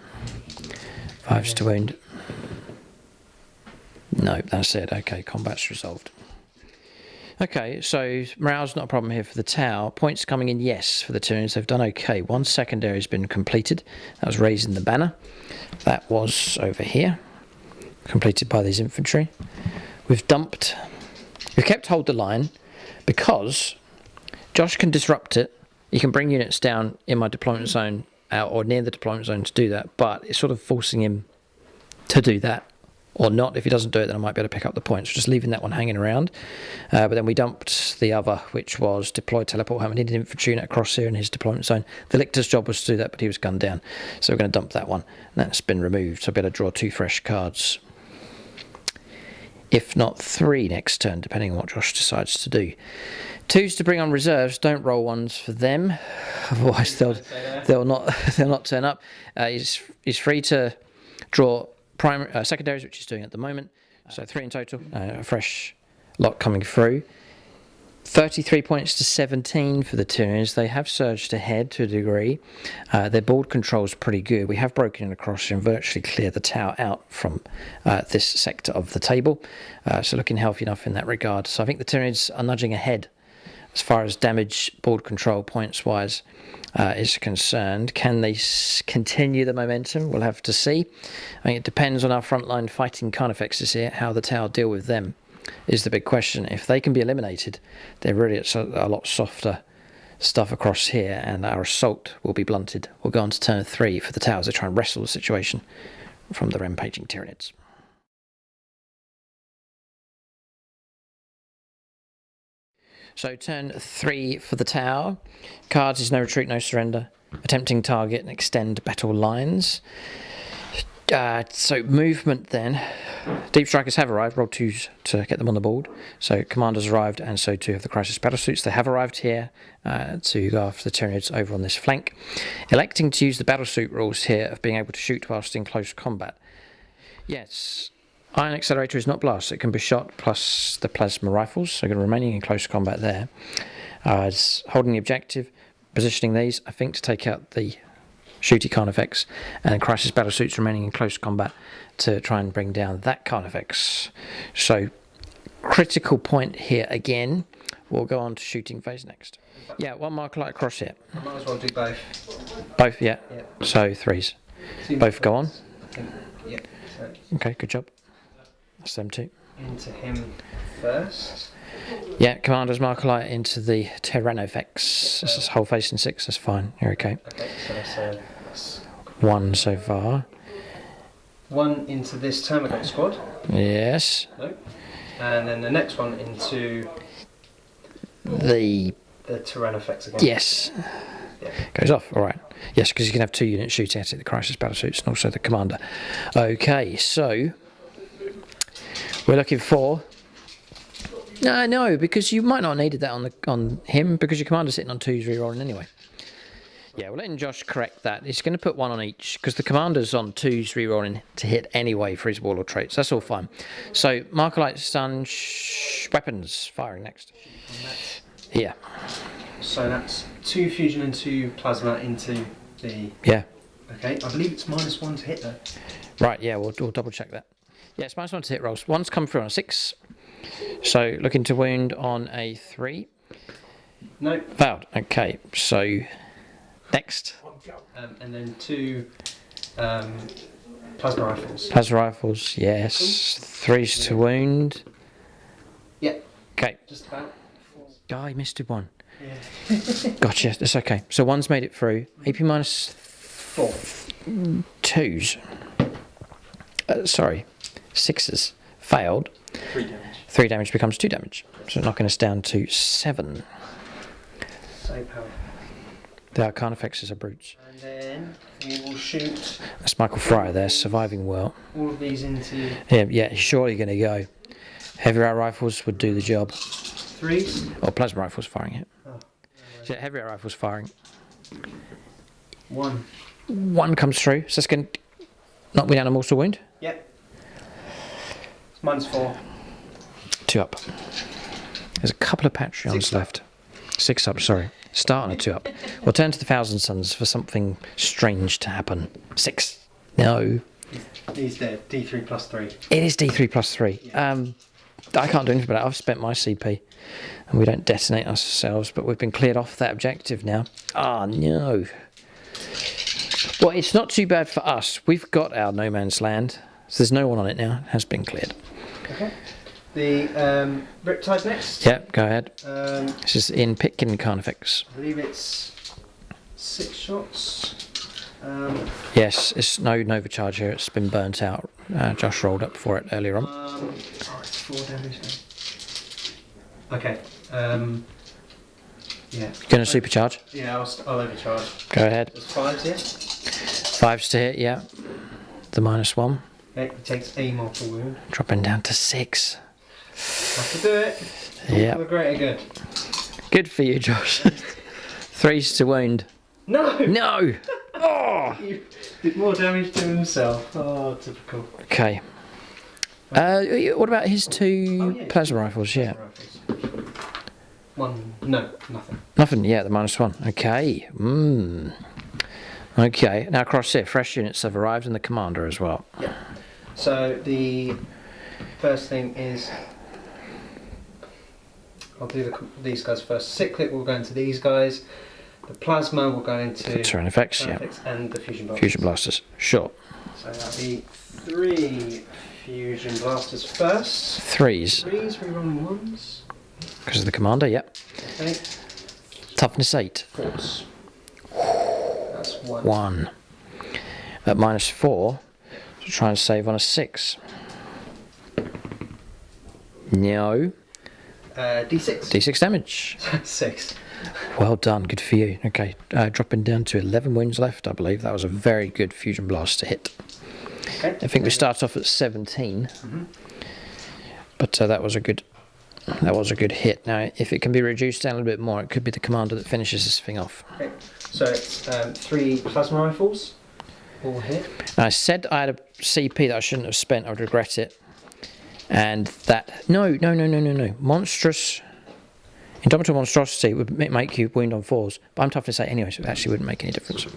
5s to wound. No, that's it. Okay, combat's resolved. Okay, so morale's not a problem here for the tower. Points coming in, yes, for the Tyranids. They've done okay. 1 secondary has been completed. That was raising the banner. That was over here. Completed by these infantry. We've kept hold the line because Josh can disrupt it. He can bring units down in my deployment zone out or near the deployment zone to do that, but it's sort of forcing him to do that or not. If he doesn't do it, then I might be able to pick up the points. We're just leaving that one hanging around. But then we dumped the other, which was deploy teleport hammer. Needed infantry unit across here in his deployment zone. The Lictor's job was to do that, but he was gunned down. So we're going to dump that one. And that's been removed, so I'll be able to draw 2 fresh cards. If not 3 next turn, depending on what Josh decides to do. 2s to bring on reserves. Don't roll 1s for them, otherwise they'll not turn up. He's free to draw secondaries, which he's doing at the moment. So 3 in total. A fresh lot coming through. 33 points to 17 for the Tyranids. They have surged ahead to a degree. Their board control is pretty good. We have broken in across here and virtually cleared the tower out from this sector of the table. So looking healthy enough in that regard. So I think the Tyranids are nudging ahead as far as damage board control points wise is concerned. Can they continue the momentum? We'll have to see. I think it depends on our frontline fighting Carnifexes here, how the Tau deal with them is the big question. If they can be eliminated, they're really a lot softer stuff across here, and our assault will be blunted. We'll go on to turn 3 for the Tau to try and wrestle the situation from the rampaging Tyranids. So turn 3 for the Tau. Cards is no retreat, no surrender. Attempting target and extend battle lines. So movement then. Deep Strikers have arrived. Roll 2s to get them on the board. So Commanders arrived, and so too have the Crisis Battlesuits. They have arrived here to go after the Tyranids over on this flank. Electing to use the Battlesuit rules here of being able to shoot whilst in close combat. Yes. Iron Accelerator is not blast, so it can be shot plus the plasma rifles, so remaining in close combat there. It's holding the objective, positioning these, I think, to take out the shooty Carnifex, and Crisis Battlesuits remaining in close combat to try and bring down that Carnifex. So, critical point here again. We'll go on to shooting phase next. Yeah, one marker light across here. I might as well do both. Both, yeah. So 3s. Both go on. Yeah. Okay, good job. That's them two. Into him first. Yeah, Commander's marker light into the Tyranofex. This is whole face in 6, that's fine. You're okay. Okay, so that's 1 so far. 1 into this Termagant squad. Yes. No. And then the next one into the Tyranofex again. Yes. Yeah. Goes off, alright. Yes, because you can have 2 units shooting at it, the Crisis Battlesuits and also the Commander. Okay, so we're looking for... No, because you might not have needed that on him, because your Commander's sitting on 2s rerolling anyway. Yeah, we're letting Josh correct that. He's going to put 1 on each, because the Commander's on 2s rerolling to hit anyway for his Warlord traits. That's all fine. So, marker light, stun, weapons, firing next. Yeah. So that's 2 fusion and 2 plasma into the... Yeah. Okay, I believe it's -1 to hit though. Right, yeah, we'll double check that. Yeah, it's -1 to hit rolls. 1's come through on a 6. So, looking to wound on a 3. No. Failed. Okay, so next. And then 2 plasma rifles. Plasma rifles, yes. 3's to wound. Yeah. Okay. Just about. I missed 1. Yeah. Gotcha, that's okay. So 1's made it through. AP -4. 2's. Sorry. 6's failed. 3 damage. 3 damage becomes 2 damage. So knocking us down to 7. So powerful. The Carnifexes are brutes. And then we will shoot That's Michael Fryer there, surviving well. all of these into Yeah, he's surely going to go. Heavy air rifles would do the job. 3s. Or plasma rifles firing it. Oh, no So heavy air rifles firing. 1. 1 comes through, so that's going to knock me down a mortal wound. Yep. It's -4. 2 up. There's a couple of Patreons 6 up. left. 6 up, sorry. Start on a 2 up. We'll turn to the Thousand Suns for something strange to happen. 6. No. He's dead. D3 +3. It is D3 +3. Yeah. I can't do anything about it. I've spent my CP. And we don't detonate ourselves, but we've been cleared off that objective now. Ah, no. Well, it's not too bad for us. We've got our no man's land. So there's no one on it now. It has been cleared. Okay. The Riptide next. Yep, go ahead. I This is in Pitkin Carnifex. believe it's 6 shots. Yes, it's no Nova charge here. It's been burnt out. Josh rolled up for it earlier on. Oh, it's 4 damage. Okay. Yeah. Going to supercharge? Yeah, I'll overcharge. Go ahead. There's 5s here. 5's to hit, yeah. The -1. Okay, he takes a mortal wound. Dropping down to 6. Have to do it. Yeah. For the greater good. Good for you, Josh. 3's to wound. No! No! Oh! He did more damage to himself. Oh, typical. Okay. What about his 2 yeah, plasma rifles? Yeah. Rifles. 1. No, nothing. Nothing, yeah, the -1. Okay. Okay, now across here, fresh units have arrived and the commander as well. Yeah. So the first thing is I'll do these guys first. Cyclic will go into these guys. The plasma will go into Terrain effects, yeah. And the fusion blasters. Fusion blasters, sure. So that'll be 3 fusion blasters first. 3s. 3s, rerolling 1s. Because of the commander, yep. Okay. Toughness 8. 4s. That's 1. 1. At -4, to try and save on a 6. No. D6. D6 damage. 6. Well done, good for you. Okay, dropping down to 11 wounds left, I believe. That was a very good fusion blast to hit. Okay. I think we start off at 17, but that was a good hit. Now, if it can be reduced down a little bit more, it could be the commander that finishes this thing off. Okay. So it's 3 plasma rifles, all hit. Now, I said I had a CP that I shouldn't have spent. I would regret it. And that no. Monstrous. Indomitable monstrosity would make you wound on 4s, but I'm toughness 8 anyway, so it actually wouldn't make any difference.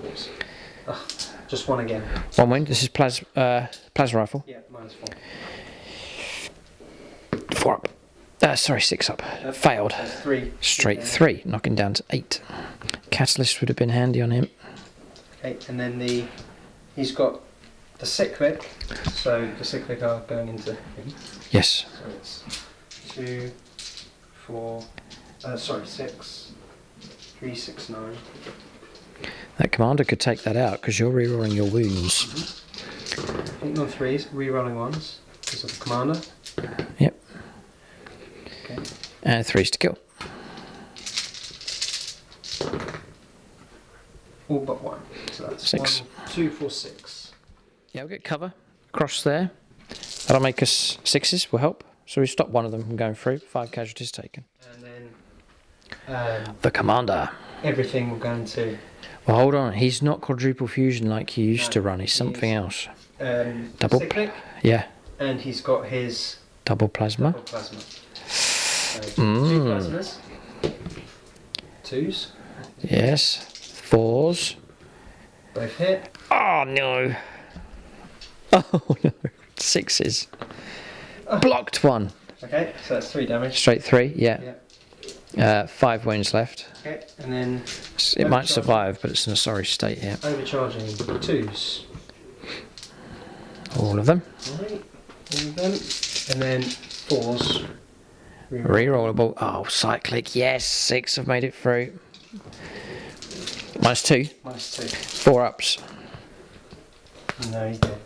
Just 1 again. 1 wound. This is plasma rifle. Yeah, -4. 4 up. Sorry, 6 up. Failed. 3. Straight 3, knocking down to 8. Catalyst would have been handy on him. Okay, and then he's got the cyclic, so the cyclic are going into him. Yes. So it's 2, 4, 6, 3, 6, 9. That commander could take that out because you're rerolling your wounds. Hitting on 3s, rerolling 1s because of the commander. Yep. Okay. And 3s to kill. All but 1. So that's 6. 1, 2, 4, 6. Yeah, we'll get cover across there. That'll make us 6s, will help. So we stop one of them from going through. 5 casualties taken. And then the commander. everything will go into... Well, hold on. He's not quadruple fusion like he used to run. He's something else. Double. Cyclic, Yeah. and he's got his Double plasma. double plasma. So 2 plasmas. 2s. Yes. 4s. Both hit. Oh no. Oh no. 6s. Blocked 1. Okay, so that's 3 damage. Straight 3. Yeah. 5 wounds left. Okay, and then It might survive, but it's in a sorry state here. overcharging 2s. All of them. Right, all of them. And then 4s. Rerollable. Oh, cyclic. Yes, 6 have made it through. -2. -2. 4 ups. No, he's dead.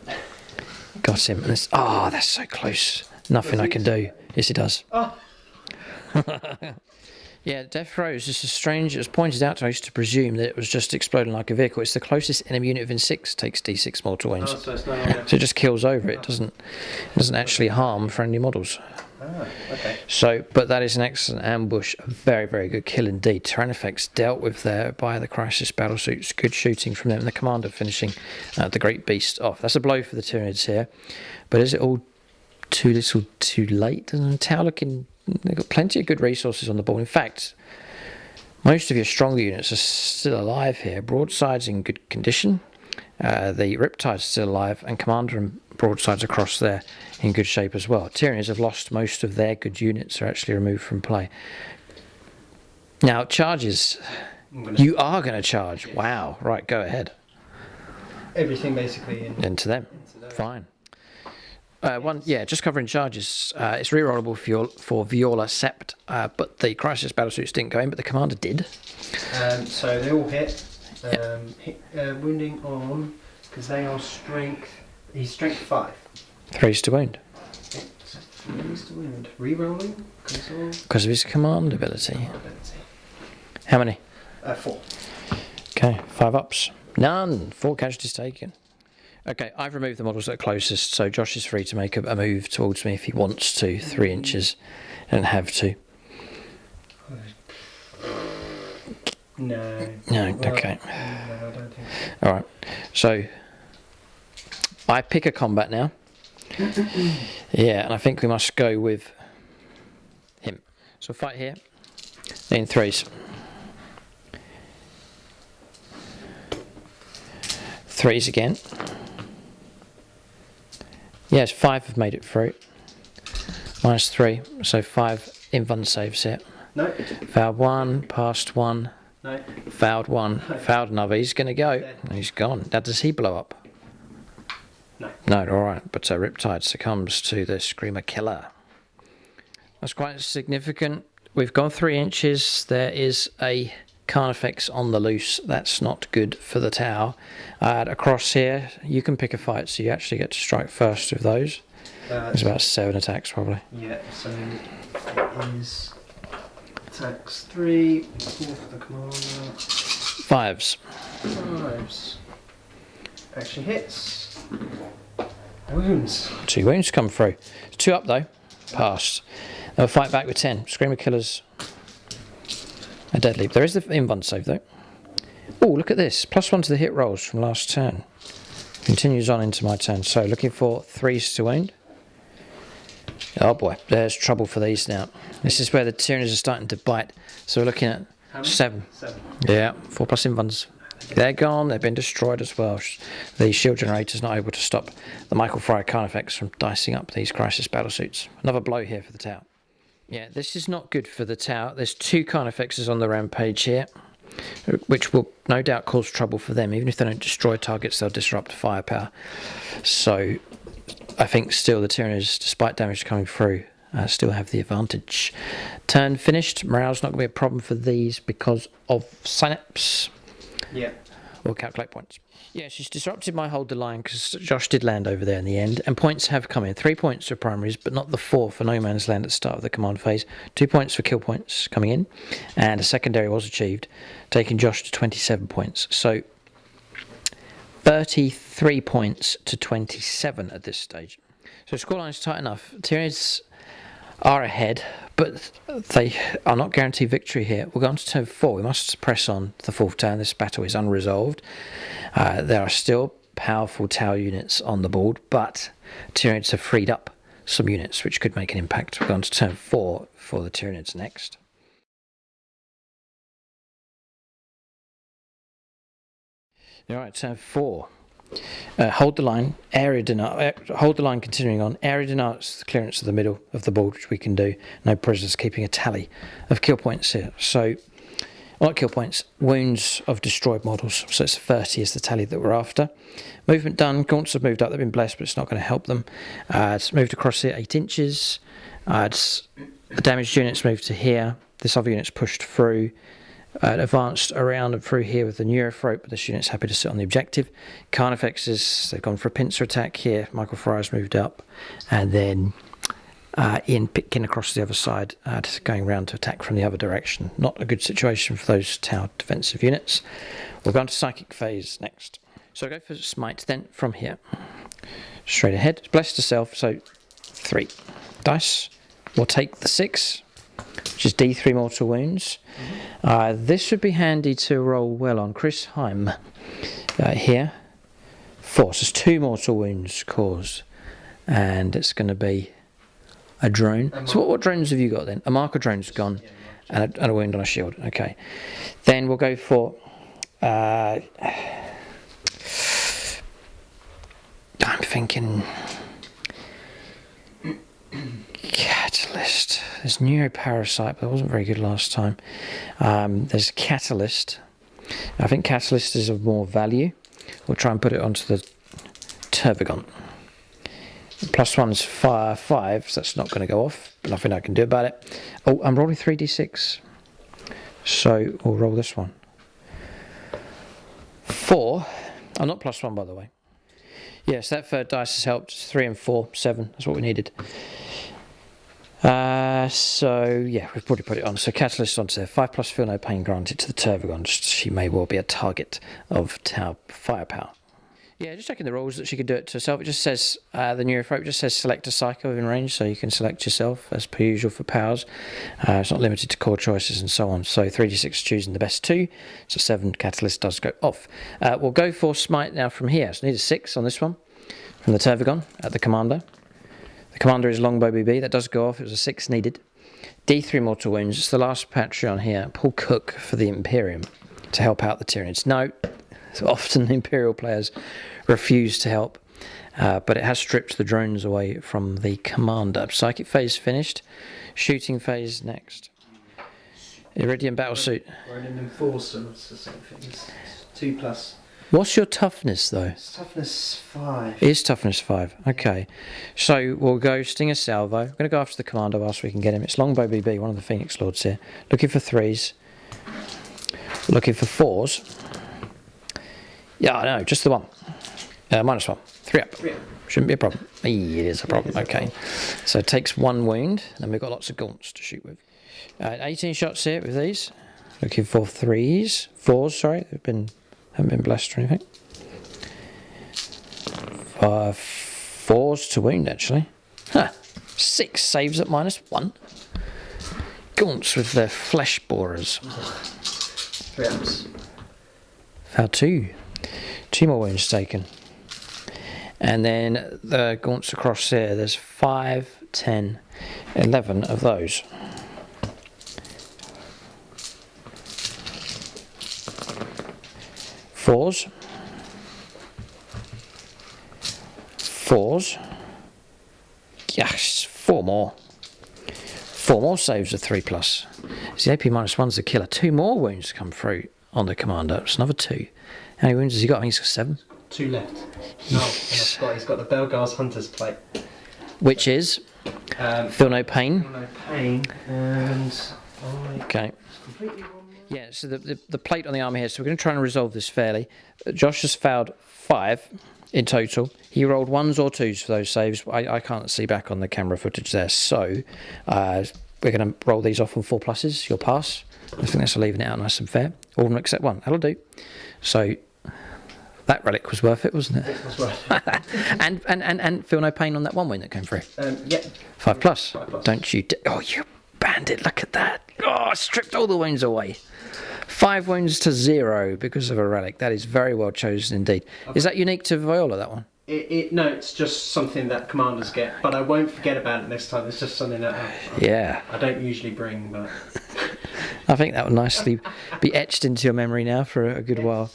Got him. And this, oh, that's so close. Nothing I can do. Yes, it does. Oh! Yeah, death row is just as strange. It was pointed out to us to presume that it was just exploding like a vehicle. It's the closest enemy unit within 6 takes D6 mortal wounds. Oh, so it's no longer... So it just kills over. It doesn't actually harm friendly models. Ah, okay. So, but that is an excellent ambush. A very, very good kill indeed. Terrain effects dealt with there by the Crisis battlesuits. Good shooting from them. And the commander finishing the Great Beast off. That's a blow for the Tyranids here. But is it all too little too late? Doesn't Tau looking... They've got plenty of good resources on the board. In fact, most of your stronger units are still alive here. Broadside's in good condition. The Riptide's still alive. And Commander and Broadside's across there in good shape as well. Tyranids have lost most of their good units. Are actually removed from play. Now, charges. You are going to charge. Wow. Right, go ahead. Everything basically into them. Fine. Just covering charges. It's rerollable for Viola Sept, but the Crisis battlesuits didn't go in, but the commander did. So they all hit. Wounding on, because they are strength. He's strength 5. 3s to wound. Okay, so 3s to wound. Rerolling because of his command ability. How many? 4. Okay, 5 ups. None. 4 casualties taken. Okay, I've removed the models that are closest, so Josh is free to make a move towards me if he wants to, 3 inches, and have to. No. No, okay. No, I don't think so. Alright, so I pick a combat now. Yeah, and I think we must go with him. So fight here, in 3s. 3s again. Yes, 5 have made it through. -3, so 5 invuln saves here. No. Fouled one, passed one, No. fouled one, fouled another. He's going to go. Dead. He's gone. Now, does he blow up? No. No, alright. But Riptide succumbs to the Screamer Killer. That's quite significant. We've gone 3 inches. There is a Carnifex on the loose. That's not good for the tower. Across here, you can pick a fight, so you actually get to strike first with those. There's about 7 attacks, probably. Yeah, so it is attacks 3, 4 for the commander. 5s. 5s. Actually hits. Wounds. 2 wounds come through. 2 up, though. Passed. They'll fight back with 10. Screamer Killers. A dead leap. There is the invuln save, though. Oh, look at this. +1 to the hit rolls from last turn. Continues on into my turn. So, looking for 3s to wound. Oh boy, there's trouble for these now. This is where the Tyranids are starting to bite. So we're looking at 7. 7. Yeah, 4+ invuns. They're gone. They've been destroyed as well. The shield generator's not able to stop the Michael Fryer Carnifex from dicing up these crisis battle suits. Another blow here for the tower. Yeah, this is not good for the tower. There's 2 Carnifexes on the rampage here, which will no doubt cause trouble for them. Even if they don't destroy targets, they'll disrupt firepower. So I think still the Tyranids, despite damage coming through, still have the advantage. Turn finished. Morale's not going to be a problem for these because of Synapse. Yeah. Or calculate points. Yeah, she's disrupted my hold the line because Josh did land over there in the end, and points have come in. 3 points for primaries, but not the 4 for no man's land at the start of the command phase. 2 points for kill points coming in, and a secondary was achieved, taking Josh to 27 points. So 33 points to 27 at this stage. So scoreline's tight enough. Tyranids are ahead, but they are not guaranteed victory here. We're going to turn 4. We must press on to the 4th turn. This battle is unresolved. There are still powerful tower units on the board, but Tyranids have freed up some units which could make an impact. We're going to turn 4 for the Tyranids next. Alright, turn 4. Hold the line, hold the line continuing on. Area denotes the clearance of the middle of the board, which we can do. No prisoners, keeping a tally of kill points here. So, not kill points, wounds of destroyed models. So it's 30 is the tally that we're after. Movement done. Gaunts have moved up. They've been blessed, but it's not going to help them. It's moved across here 8 inches. The damaged units moved to here. This other unit's pushed through. Advanced around and through here with the Neurothrope, but this unit's happy to sit on the objective. Carnifexes, they've gone for a pincer attack here. Michael Fryer's moved up, and then Ian Pitkin across the other side, going round to attack from the other direction. Not a good situation for those tower defensive units. We'll go on to Psychic Phase next. So I'll go for Smite then from here. Straight ahead. Blessed herself, so 3 dice. We'll take the 6. Which is D3 mortal wounds. This would be handy to roll well on. Chris Heim here. 4. So it's 2 mortal wounds caused. And it's going to be a drone. So what drones have you got then? A marker drone's gone. And a wound on a shield. Okay. Then we'll go for... I'm thinking... Catalyst. There's Neuroparasite, but that wasn't very good last time. There's Catalyst. I think Catalyst is of more value. We'll try and put it onto the Tervagon. +1's fire 5, so that's not going to go off. But nothing I can do about it. Oh, I'm rolling 3d6. So we'll roll this one. 4. I'm not +1, by the way. Yes, that third dice has helped. 3 and 4, 7. That's what we needed. So yeah, we've probably put it on. So Catalyst onto there. 5+ feel no pain granted to the Tervagon. She may well be a target of tower firepower. Yeah, just checking the rules that she could do it to herself. It just says, the Neurothrope just says select a psycho within range, so you can select yourself as per usual for powers. It's not limited to core choices and so on. So 3d6 choosing the best 2. So 7 Catalyst does go off. We'll go for Smite now from here. So need a 6 on this one from the Tervagon at the Commander. The Commander is Longbow BB. That does go off. It was a 6 needed. D3 mortal wounds. It's the last Patreon here. Paul Cook for the Imperium to help out the Tyranids. No. So often the Imperial players refuse to help, but it has stripped the drones away from the Commander. Psychic phase finished. Shooting phase next. Iridium battlesuit. Riding in 4, so it's the same thing. It's 2+. What's your toughness though? It's toughness 5. It is toughness 5. Okay. So we'll go Stinger Salvo. I'm going to go after the commander whilst we can get him. It's Longbow BB, one of the Phoenix Lords here. Looking for 3s. Looking for 4s. Yeah, no, just the one. -1. 3 up. 3 up. Shouldn't be a problem. It is a problem. Okay. So it takes 1 wound. Then we've got lots of gaunts to shoot with. 18 shots here with these. Looking for 3s. 4s, sorry. Haven't been blessed or anything. 4s to wound, actually. Huh. 6 saves at -1. Gaunts with their flesh borers. 3 ups. Foul 2. 2 more wounds taken. And then the gaunts across here, there's 5, 10, 11 of those. Fours. 4s. Yes, 4 more. 4 more saves of 3+. It's the AP -1's the killer. 2 more wounds come through on the commander. It's another 2. How many wounds has he got? I think he's got 7. 2 left. Yes. Oh, and he's got the Belgar's Hunter's Plate. Which is? Feel no pain. Feel no pain. And okay. Completely wrong. Yeah, so the plate on the armour here, so we're going to try and resolve this fairly. Josh has failed 5 in total. He rolled 1s or 2s for those saves. I can't see back on the camera footage there, so we're going to roll these off on 4+. You'll pass. I think that's leaving it out nice and fair. All of them except 1. That'll do. So that relic was worth it, wasn't it? It was worth it. and feel no pain on that 1 win that came through. Yeah. 5+. 5+. Don't you? Oh, you bandit! Look at that. Oh, stripped all the wounds away. 5 wounds to 0 because of a relic. That is very well chosen indeed. Is that unique to Viola, that one? No, it's just something that commanders get, but I won't forget about it next time. It's just something that I don't usually bring, but I think that will nicely be etched into your memory now for a good while.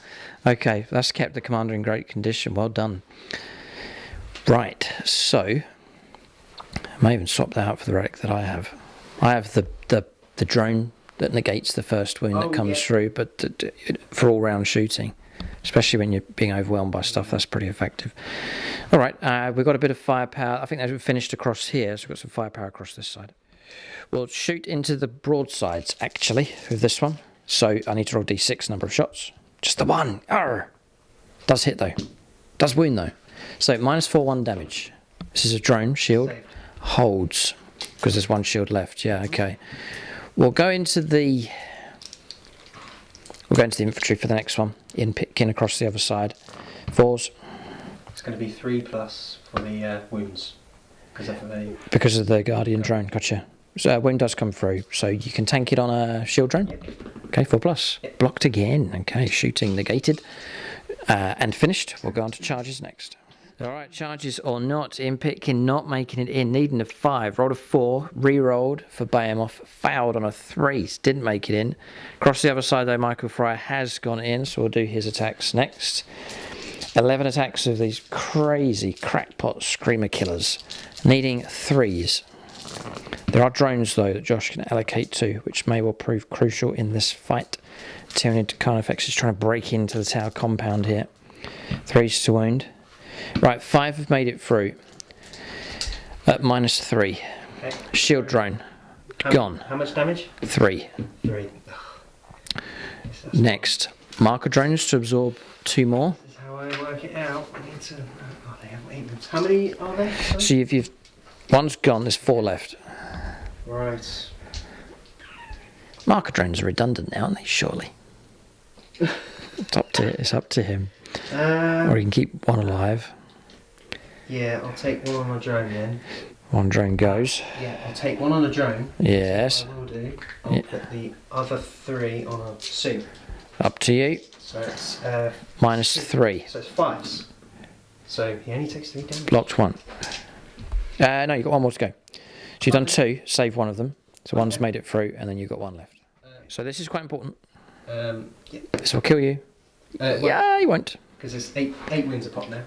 Okay, that's kept the commander in great condition. Well done. Right, so I may even swap that out for the relic that I have. I have the drone that negates the first wound that comes through, but for all-round shooting, especially when you're being overwhelmed by stuff, that's pretty effective. All right, we've got a bit of firepower. I think they've finished across here, so we've got some firepower across this side. We'll shoot into the broadsides, actually, with this one. So I need to roll d6 number of shots. Just the 1. Arr! Does hit, though. Does wound, though. So -4, 1 damage. This is a drone shield. Saved. Holds, because there's 1 shield left. Yeah, okay. We'll go into the infantry for the next one. In across the other side. 4s. It's going to be 3+ for the wounds because of the Guardian drone. Gotcha. So wound does come through, so you can tank it on a shield drone. Yep. Okay, 4+. Yep. Blocked again. Okay, shooting negated and finished. We'll go on to charges next. All right, charges or not. Impitkin not making it in, needing a 5. Rolled a 4, re-rolled for Behemoth, failed on a 3, didn't make it in. Across the other side though, Michael Fryer has gone in, so we'll do his attacks next. 11 attacks of these crazy crackpot screamer killers, needing 3s. There are drones though that Josh can allocate to, which may well prove crucial in this fight. Tyranid Carnifex is trying to break into the tower compound here. 3s to wound. Right, 5 have made it through. At -3. Okay. Shield drone. Gone. How much damage? 3. 3. Next. Marker drones to absorb 2 more. This is how I work it out. I need to. Oh, they have 8 moves. How many are there? Sorry? So you've 1's gone, there's 4 left. Right. Marker drones are redundant now, aren't they? Surely. It's up to him. Or he can keep 1 alive. Yeah, I'll take 1 on a drone then. 1 drone goes. Yeah, I'll take 1 on a drone. Yes. I will do. I'll put the other 3 on a suit. Up to you. So it's -3. So it's 5s. So he only takes 3 damage. Blocked 1. No, you've got 1 more to go. So you've done 2, save 1 of them. So 1's made it through, and then you've got 1 left. So this is quite important. Yeah. This will kill you. Well, Yeah, you won't. Because there's 8 wounds a pop now.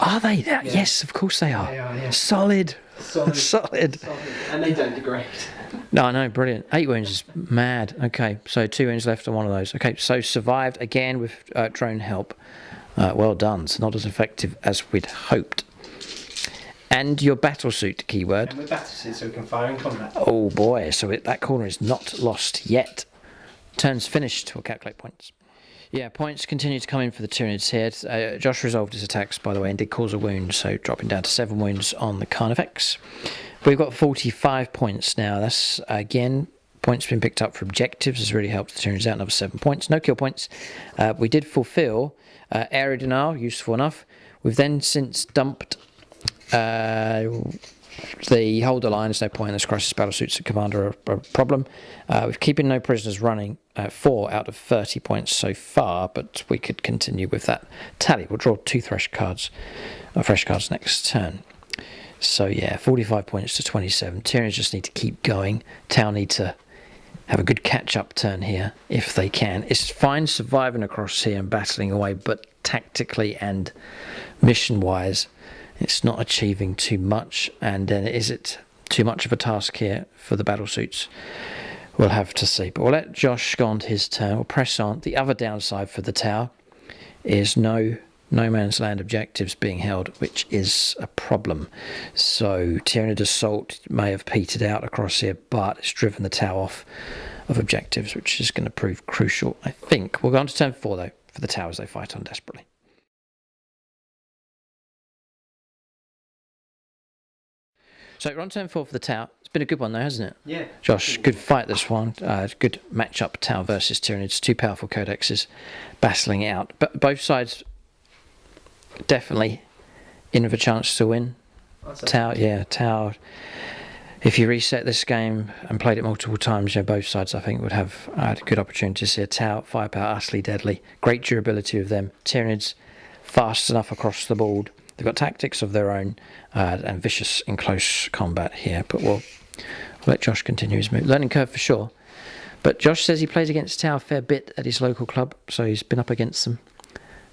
Are they? Yeah. Yes, of course they are. They are, yeah. Solid. Solid. Solid. And they don't degrade. No, brilliant. 8 wounds is mad. Okay, so 2 wounds left on one of those. Okay, so survived again with drone help. Well done. It's not as effective as we'd hoped. And your battle suit keyword. And we're battle suit, so we can fire in combat. Oh boy, so that corner is not lost yet. Turn's finished. We'll calculate points. Yeah, points continue to come in for the Tyranids here. Josh resolved his attacks, by the way, and did cause a wound, so dropping down to 7 wounds on the Carnifex. We've got 45 points now. That's, again, points been picked up for objectives. Has really helped the Tyranids out. Another 7 points. No kill points. We did fulfill area denial, useful enough. We've then since dumped the holder line. There's no point in this crisis battle suits at commander are a problem. We're keeping no prisoners running, 4 out of 30 points so far, but we could continue with that tally. We'll draw 2 fresh cards next turn. So yeah, 45 points to 27. Tyranids just need to keep going. Tau need to have a good catch-up turn here if they can. It's fine surviving across here and battling away, but tactically and mission-wise, it's not achieving too much. And then is it too much of a task here for the battle suits? We'll have to see. But we'll let Josh go on to his turn. We'll press on. The other downside for the tower is no man's land objectives being held, which is a problem. So Tyranid Assault may have petered out across here, but it's driven the tower off of objectives, which is going to prove crucial, I think. We'll go on to turn 4, though, for the towers they fight on desperately. So we're on turn 4 for the tower. It's been a good one though, hasn't it? Yeah. Josh, good fight this one. Good match-up, tower versus Tyranids. 2 powerful codexes battling it out. But both sides definitely in with a chance to win. Tower, yeah, tower. If you reset this game and played it multiple times, both sides I think would have good opportunities here. Tower, firepower, utterly deadly. Great durability of them. Tyranids, fast enough across the board. They've got tactics of their own and vicious in close combat here. But we'll let Josh continue his move. Learning curve for sure. But Josh says he plays against Tower a fair bit at his local club, so he's been up against them.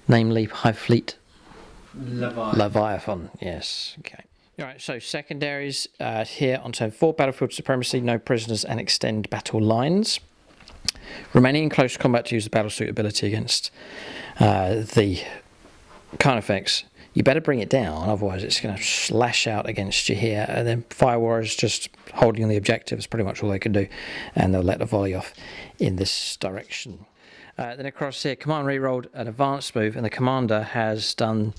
Namely, High Fleet. Leviathan, yes. Okay. Alright, so secondaries here on turn 4. Battlefield Supremacy, no prisoners and extend battle lines. Remaining in close combat to use the battle suit ability against the Carnifex. You better bring it down, otherwise it's going to slash out against you here. And then Fire Warriors just holding the objective is pretty much all they can do, and they'll let the volley off in this direction. Then across here, Command re-rolled an advanced move, and the Commander has done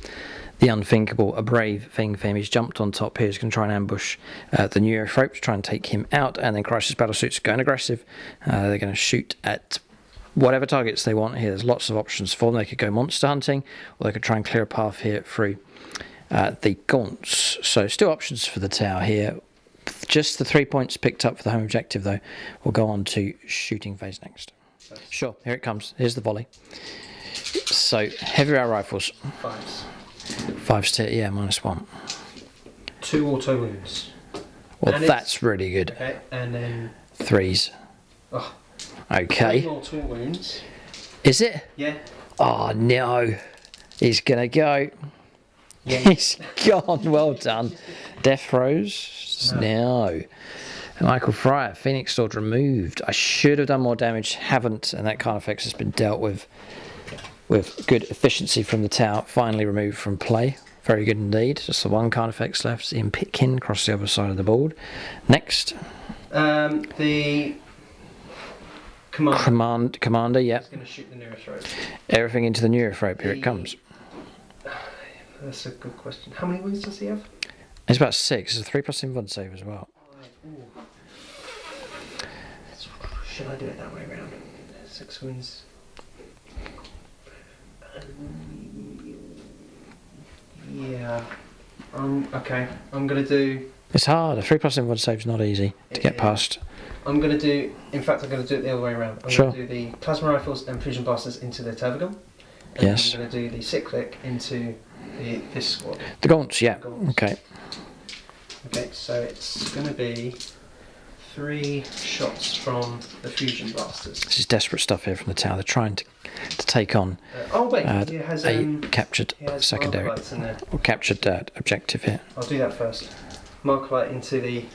the unthinkable, a brave thing for him. He's jumped on top here. He's going to try and ambush the New Europe to try and take him out, and then Crisis Battle Suits going aggressive. They're going to shoot at whatever targets they want here. There's lots of options for them. They could go monster hunting, or they could try and clear a path here through the gaunts. So still options for the tower here. Just the 3 points picked up for the home objective, though. We'll go on to shooting phase next. Sure, here it comes. Here's the volley. So heavy rail rifles. 5s. 5s to, yeah, -1. 2 auto wounds. Well, and that's really good. Okay, and then 3s. Oh. Okay. 3 auto wounds. Is it? Yeah. Oh no, he's gonna go. Yeah. He's gone. Well done. Death throws. No. Michael Fryer, Phoenix Sword removed. I should have done more damage, haven't, and that Carnifex has been dealt with good efficiency from the tower. Finally removed from play. Very good indeed. Just the one Carnifex left. Ian Pitkin across the other side of the board. Next. The Commander, yeah. He's going to shoot the Neurothrope. Everything into the Neurothrope. Here it comes. That's a good question. How many wounds does he have? It's about 6. It's a 3+ invuln save as well. Should I do it that way around? 6 wounds. Yeah. Okay. I'm going to do... It's hard. A 3+ invuln save is not easy to get past. I'm going to do... In fact, I'm going to do it the other way around. I'm going to do the plasma rifles and fusion blasters into the Tervagon. And yes. I'm going to do the cyclic into this squad. The gaunts, yeah. Okay. Okay, so it's going to be 3 shots from the fusion blasters. This is desperate stuff here from the tower. They're trying to take on he has, a captured secondary or captured objective here. I'll do that first. Mark light into the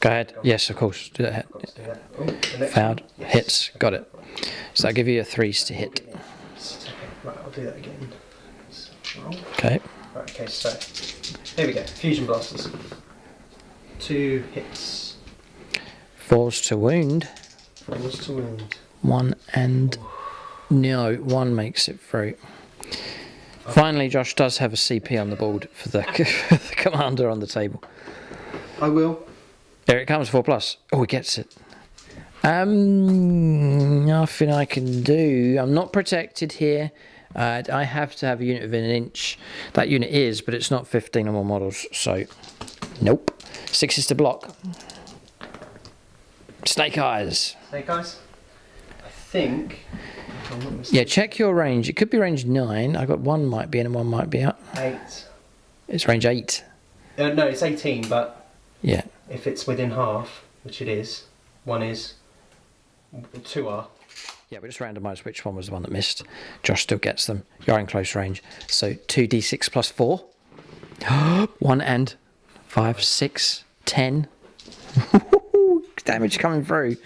Go ahead. Yes, of course. Do that. Got to do that. Oh, the next Found. one. Yes. Hits. Got it. So that'll give you a 3s to hit. Right, I'll do that again. So, roll. Okay. Right, okay, so here we go. Fusion blasters. 2 hits. 4s to wound. 4s to wound. 1 and no, 1 makes it through. Finally, Josh does have a CP on the board for the, for the commander on the table. I will. There it comes, 4+. Oh, he gets it. Nothing I can do. I'm not protected here. I have to have a unit within an inch. That unit is, but it's not 15 or more models, so nope. 6 is to block. Snake eyes. Snake eyes. I think. If I'm not Yeah, mistaken, check your range. It could be range 9. I got 1 might be in and 1 might be out. 8. It's range 8. No, it's 18, but Yeah. if it's within half, which it is, 1 is, 2 are. Yeah, we just randomised which one was the one that missed. Josh still gets them. You're in close range. So 2d6 plus 4. 1 and 5, 6, 10. Damage coming through.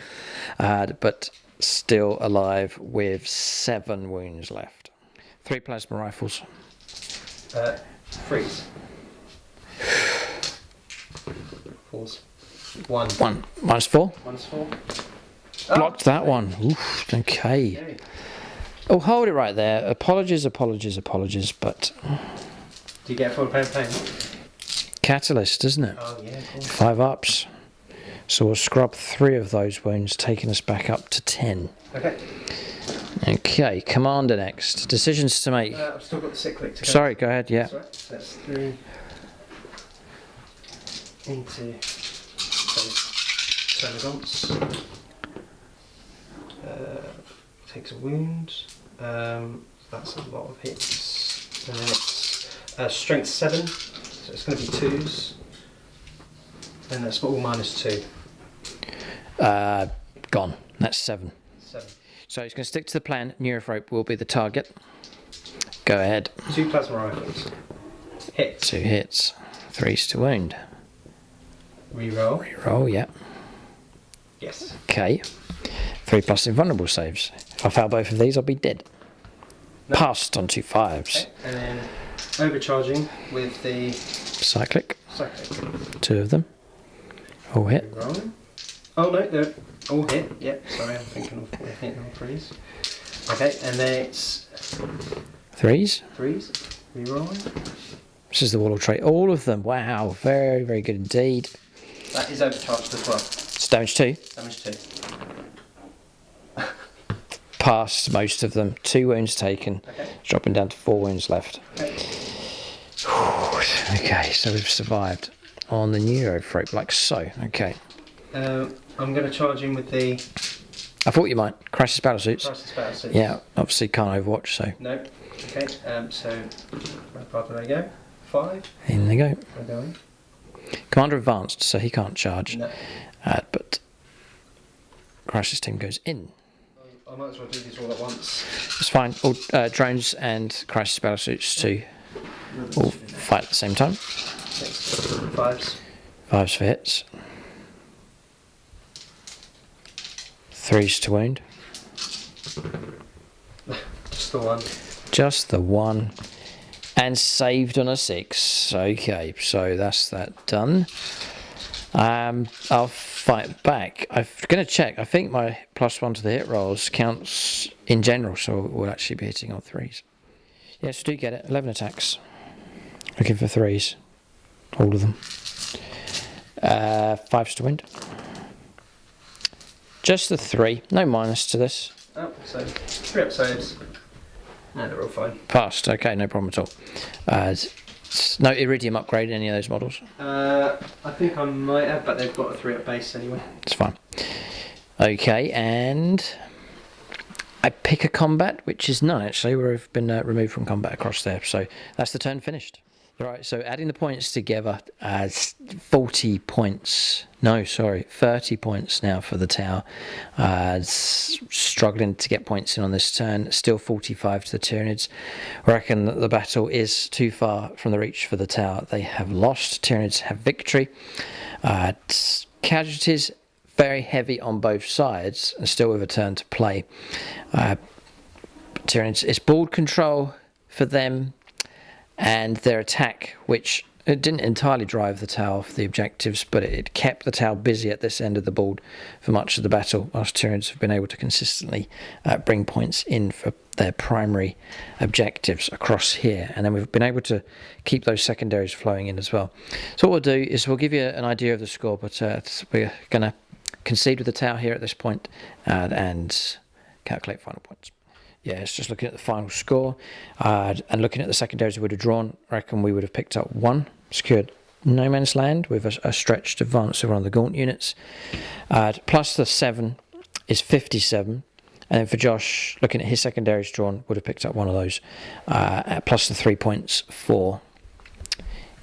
But still alive with 7 wounds left. 3 plasma rifles. Freeze. 4s. 1. 1 minus 4. 1's 4. Blocked that one. Oof, okay. Okay. Oh, hold it right there. Apologies, but Do you get a full pain? catalyst, isn't it? Oh, yeah, cool. 5 ups. So we'll scrub 3 of those wounds, taking us back up to 10. Okay. Okay, commander next. Decisions to make. I've still got the cyclic to go. Sorry, go ahead, yeah. That's right. So that's 3 into those Tyranids. Takes a wound. That's a lot of hits. It's strength 7, so it's going to be 2s. And that's all -2. Gone. That's 7. 7. So he's going to stick to the plan. Neurothrope will be the target. Go ahead. 2 plasma rifles. Hit. 2 hits. 3s to wound. Reroll. Reroll, yeah. Yes. Okay. 3+ invulnerable saves. If I fail both of these, I'll be dead. No. Passed on 2 5s. Okay. And then overcharging with the Cyclic. cyclic. 2 of them. All hit. Rerolling. Oh no, they're all hit. Yep, sorry, I'm thinking of hitting all 3s. Okay, and then it's 3s. 3s. Rerolling. This is the Warlord trait. All of them. Wow. Very, very good indeed. That is overcharged as well. It's damage 2. Damage 2. Passed most of them. 2 wounds taken. Okay. Dropping down to 4 wounds left. Okay. Okay, so we've survived on the Neurothrope like so. Okay. I'm going to charge in with the I thought you might. Crisis battle suits. crisis battle suits. Yeah, obviously can't overwatch, so No. Okay. So where did I go? 5. in they go. We're going. Commander advanced, so he can't charge. No. But Crisis team goes in. I might as well do these all at once. It's fine. All drones and Crisis battle suits too all fight at the same time. 5s. 5s for hits. 3s to wound. Just the 1. Just the 1. And saved on a 6. Okay, so that's that done. I'll fight back. I'm going to check. I think my +1 to the hit rolls counts in general, so we'll actually be hitting on 3s. Yes, do get it. 11 attacks. Looking for 3s. All of them. 5s to wound. Just the 3. No minus to this. Oh, so 3 episodes. No, they're all fine. Passed. Okay, no problem at all. No Iridium upgrade in any of those models. I think I might have, but they've got a 3 at base anyway. It's fine. Okay, and I pick a combat, which is none actually, where I've been removed from combat across there. So that's the turn finished. Right, so adding the points together, 40 points. No, sorry, 30 points now for the tower. Struggling to get points in on this turn. Still 45 to the Tyranids. I reckon that the battle is too far from the reach for the tower. They have lost. Tyranids have victory. Casualties very heavy on both sides, and still with a turn to play. Tyranids, it's board control for them, and their attack, which it didn't entirely drive the Tau off the objectives, but it kept the Tau busy at this end of the board for much of the battle, whilst Tyranids have been able to consistently bring points in for their primary objectives across here, and then we've been able to keep those secondaries flowing in as well. So what we'll do is we'll give you an idea of the score, but we're going to concede with the Tau here at this point and calculate final points. Yeah, it's just looking at the final score and looking at the secondaries we would have drawn. I reckon we would have picked up 1, secured no man's land with a stretched advance of one of the gaunt units. Plus the 7 is 57. And then for Josh, looking at his secondaries drawn, would have picked up one of those. Plus the 3 points for...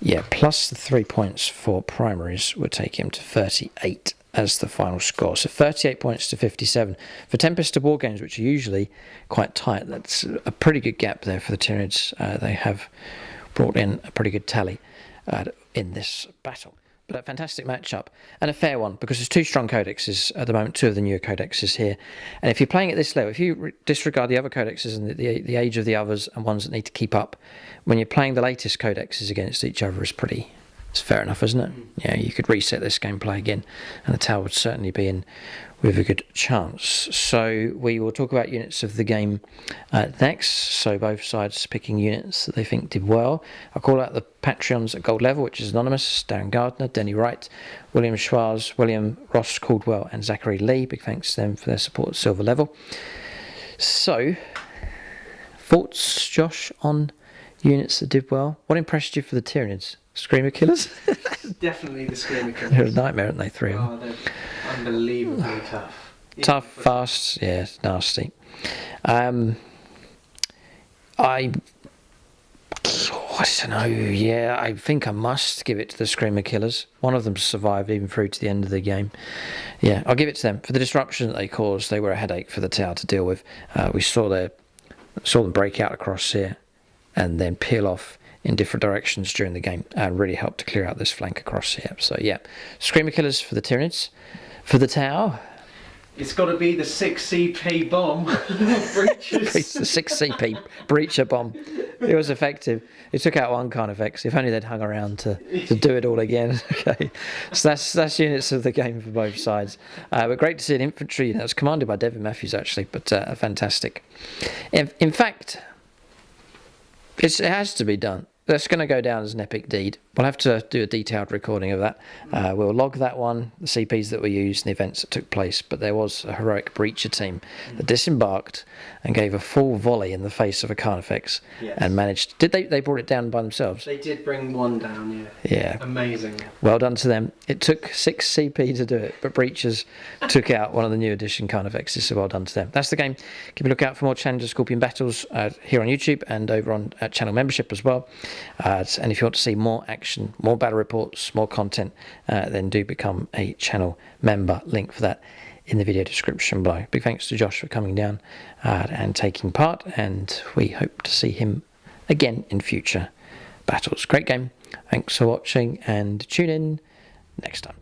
Yeah, plus the 3 points for primaries would take him to 38 as the final score. So 38 points to 57. For Tempest to War Games, which are usually quite tight, that's a pretty good gap there for the Tyranids. They have brought in a pretty good tally in this battle. But a fantastic matchup, and a fair one, because there's 2 strong codexes at the moment, 2 of the newer codexes here. And if you're playing at this level, if you disregard the other codexes and the age of the others and ones that need to keep up, when you're playing the latest codexes against each other is pretty... It's fair enough, isn't it? Yeah, you could reset this gameplay again, and the Tau would certainly be in with a good chance. So we will talk about units of the game next. So both sides picking units that they think did well. I'll call out the Patreons at gold level, which is anonymous: Darren Gardner, Denny Wright, William Schwarz, William Ross Caldwell, and Zachary Lee. Big thanks to them for their support at silver level. So, thoughts, Josh, on units that did well? What impressed you for the Tyranids? Screamer Killers? Definitely the Screamer Killers. They're a nightmare, aren't they? 3 of them. Oh, they're unbelievably tough. Tough, fast, yeah, nasty. I don't know, yeah, I think I must give it to the Screamer Killers. One of them survived even through to the end of the game. Yeah, I'll give it to them. For the disruption that they caused, they were a headache for the Tau to deal with. We saw them break out across here and then peel off in different directions during the game, and really helped to clear out this flank across here. So yeah, Screamer Killers for the Tyranids. For the Tau, it's got to be the 6CP bomb. Breaches. It's the 6CP breacher bomb. It was effective. It took out one Carnifex. If only they'd hung around to do it all again. Okay, so that's units of the game for both sides. But great to see an infantry that was commanded by Devin Matthews actually, but fantastic. In fact, it has to be done. That's going to go down as an epic deed. We'll have to do a detailed recording of that. We'll log that one, the CPs that were used, and the events that took place. But there was a heroic breacher team that disembarked and gave a full volley in the face of a Carnifex, and managed... Did they brought it down by themselves? They did bring one down, yeah. Yeah. Amazing. Well done to them. It took 6 CP to do it, but breachers took out one of the new edition Carnifexes, so well done to them. That's the game. Keep a look out for more Challenger Scorpion battles here on YouTube and over on channel membership as well. And if you want to see more action, more battle reports, more content, then do become a channel member. Link for that in the video description below. Big thanks to Josh for coming down and taking part, and we hope to see him again in future battles. Great game. Thanks for watching, and tune in next time.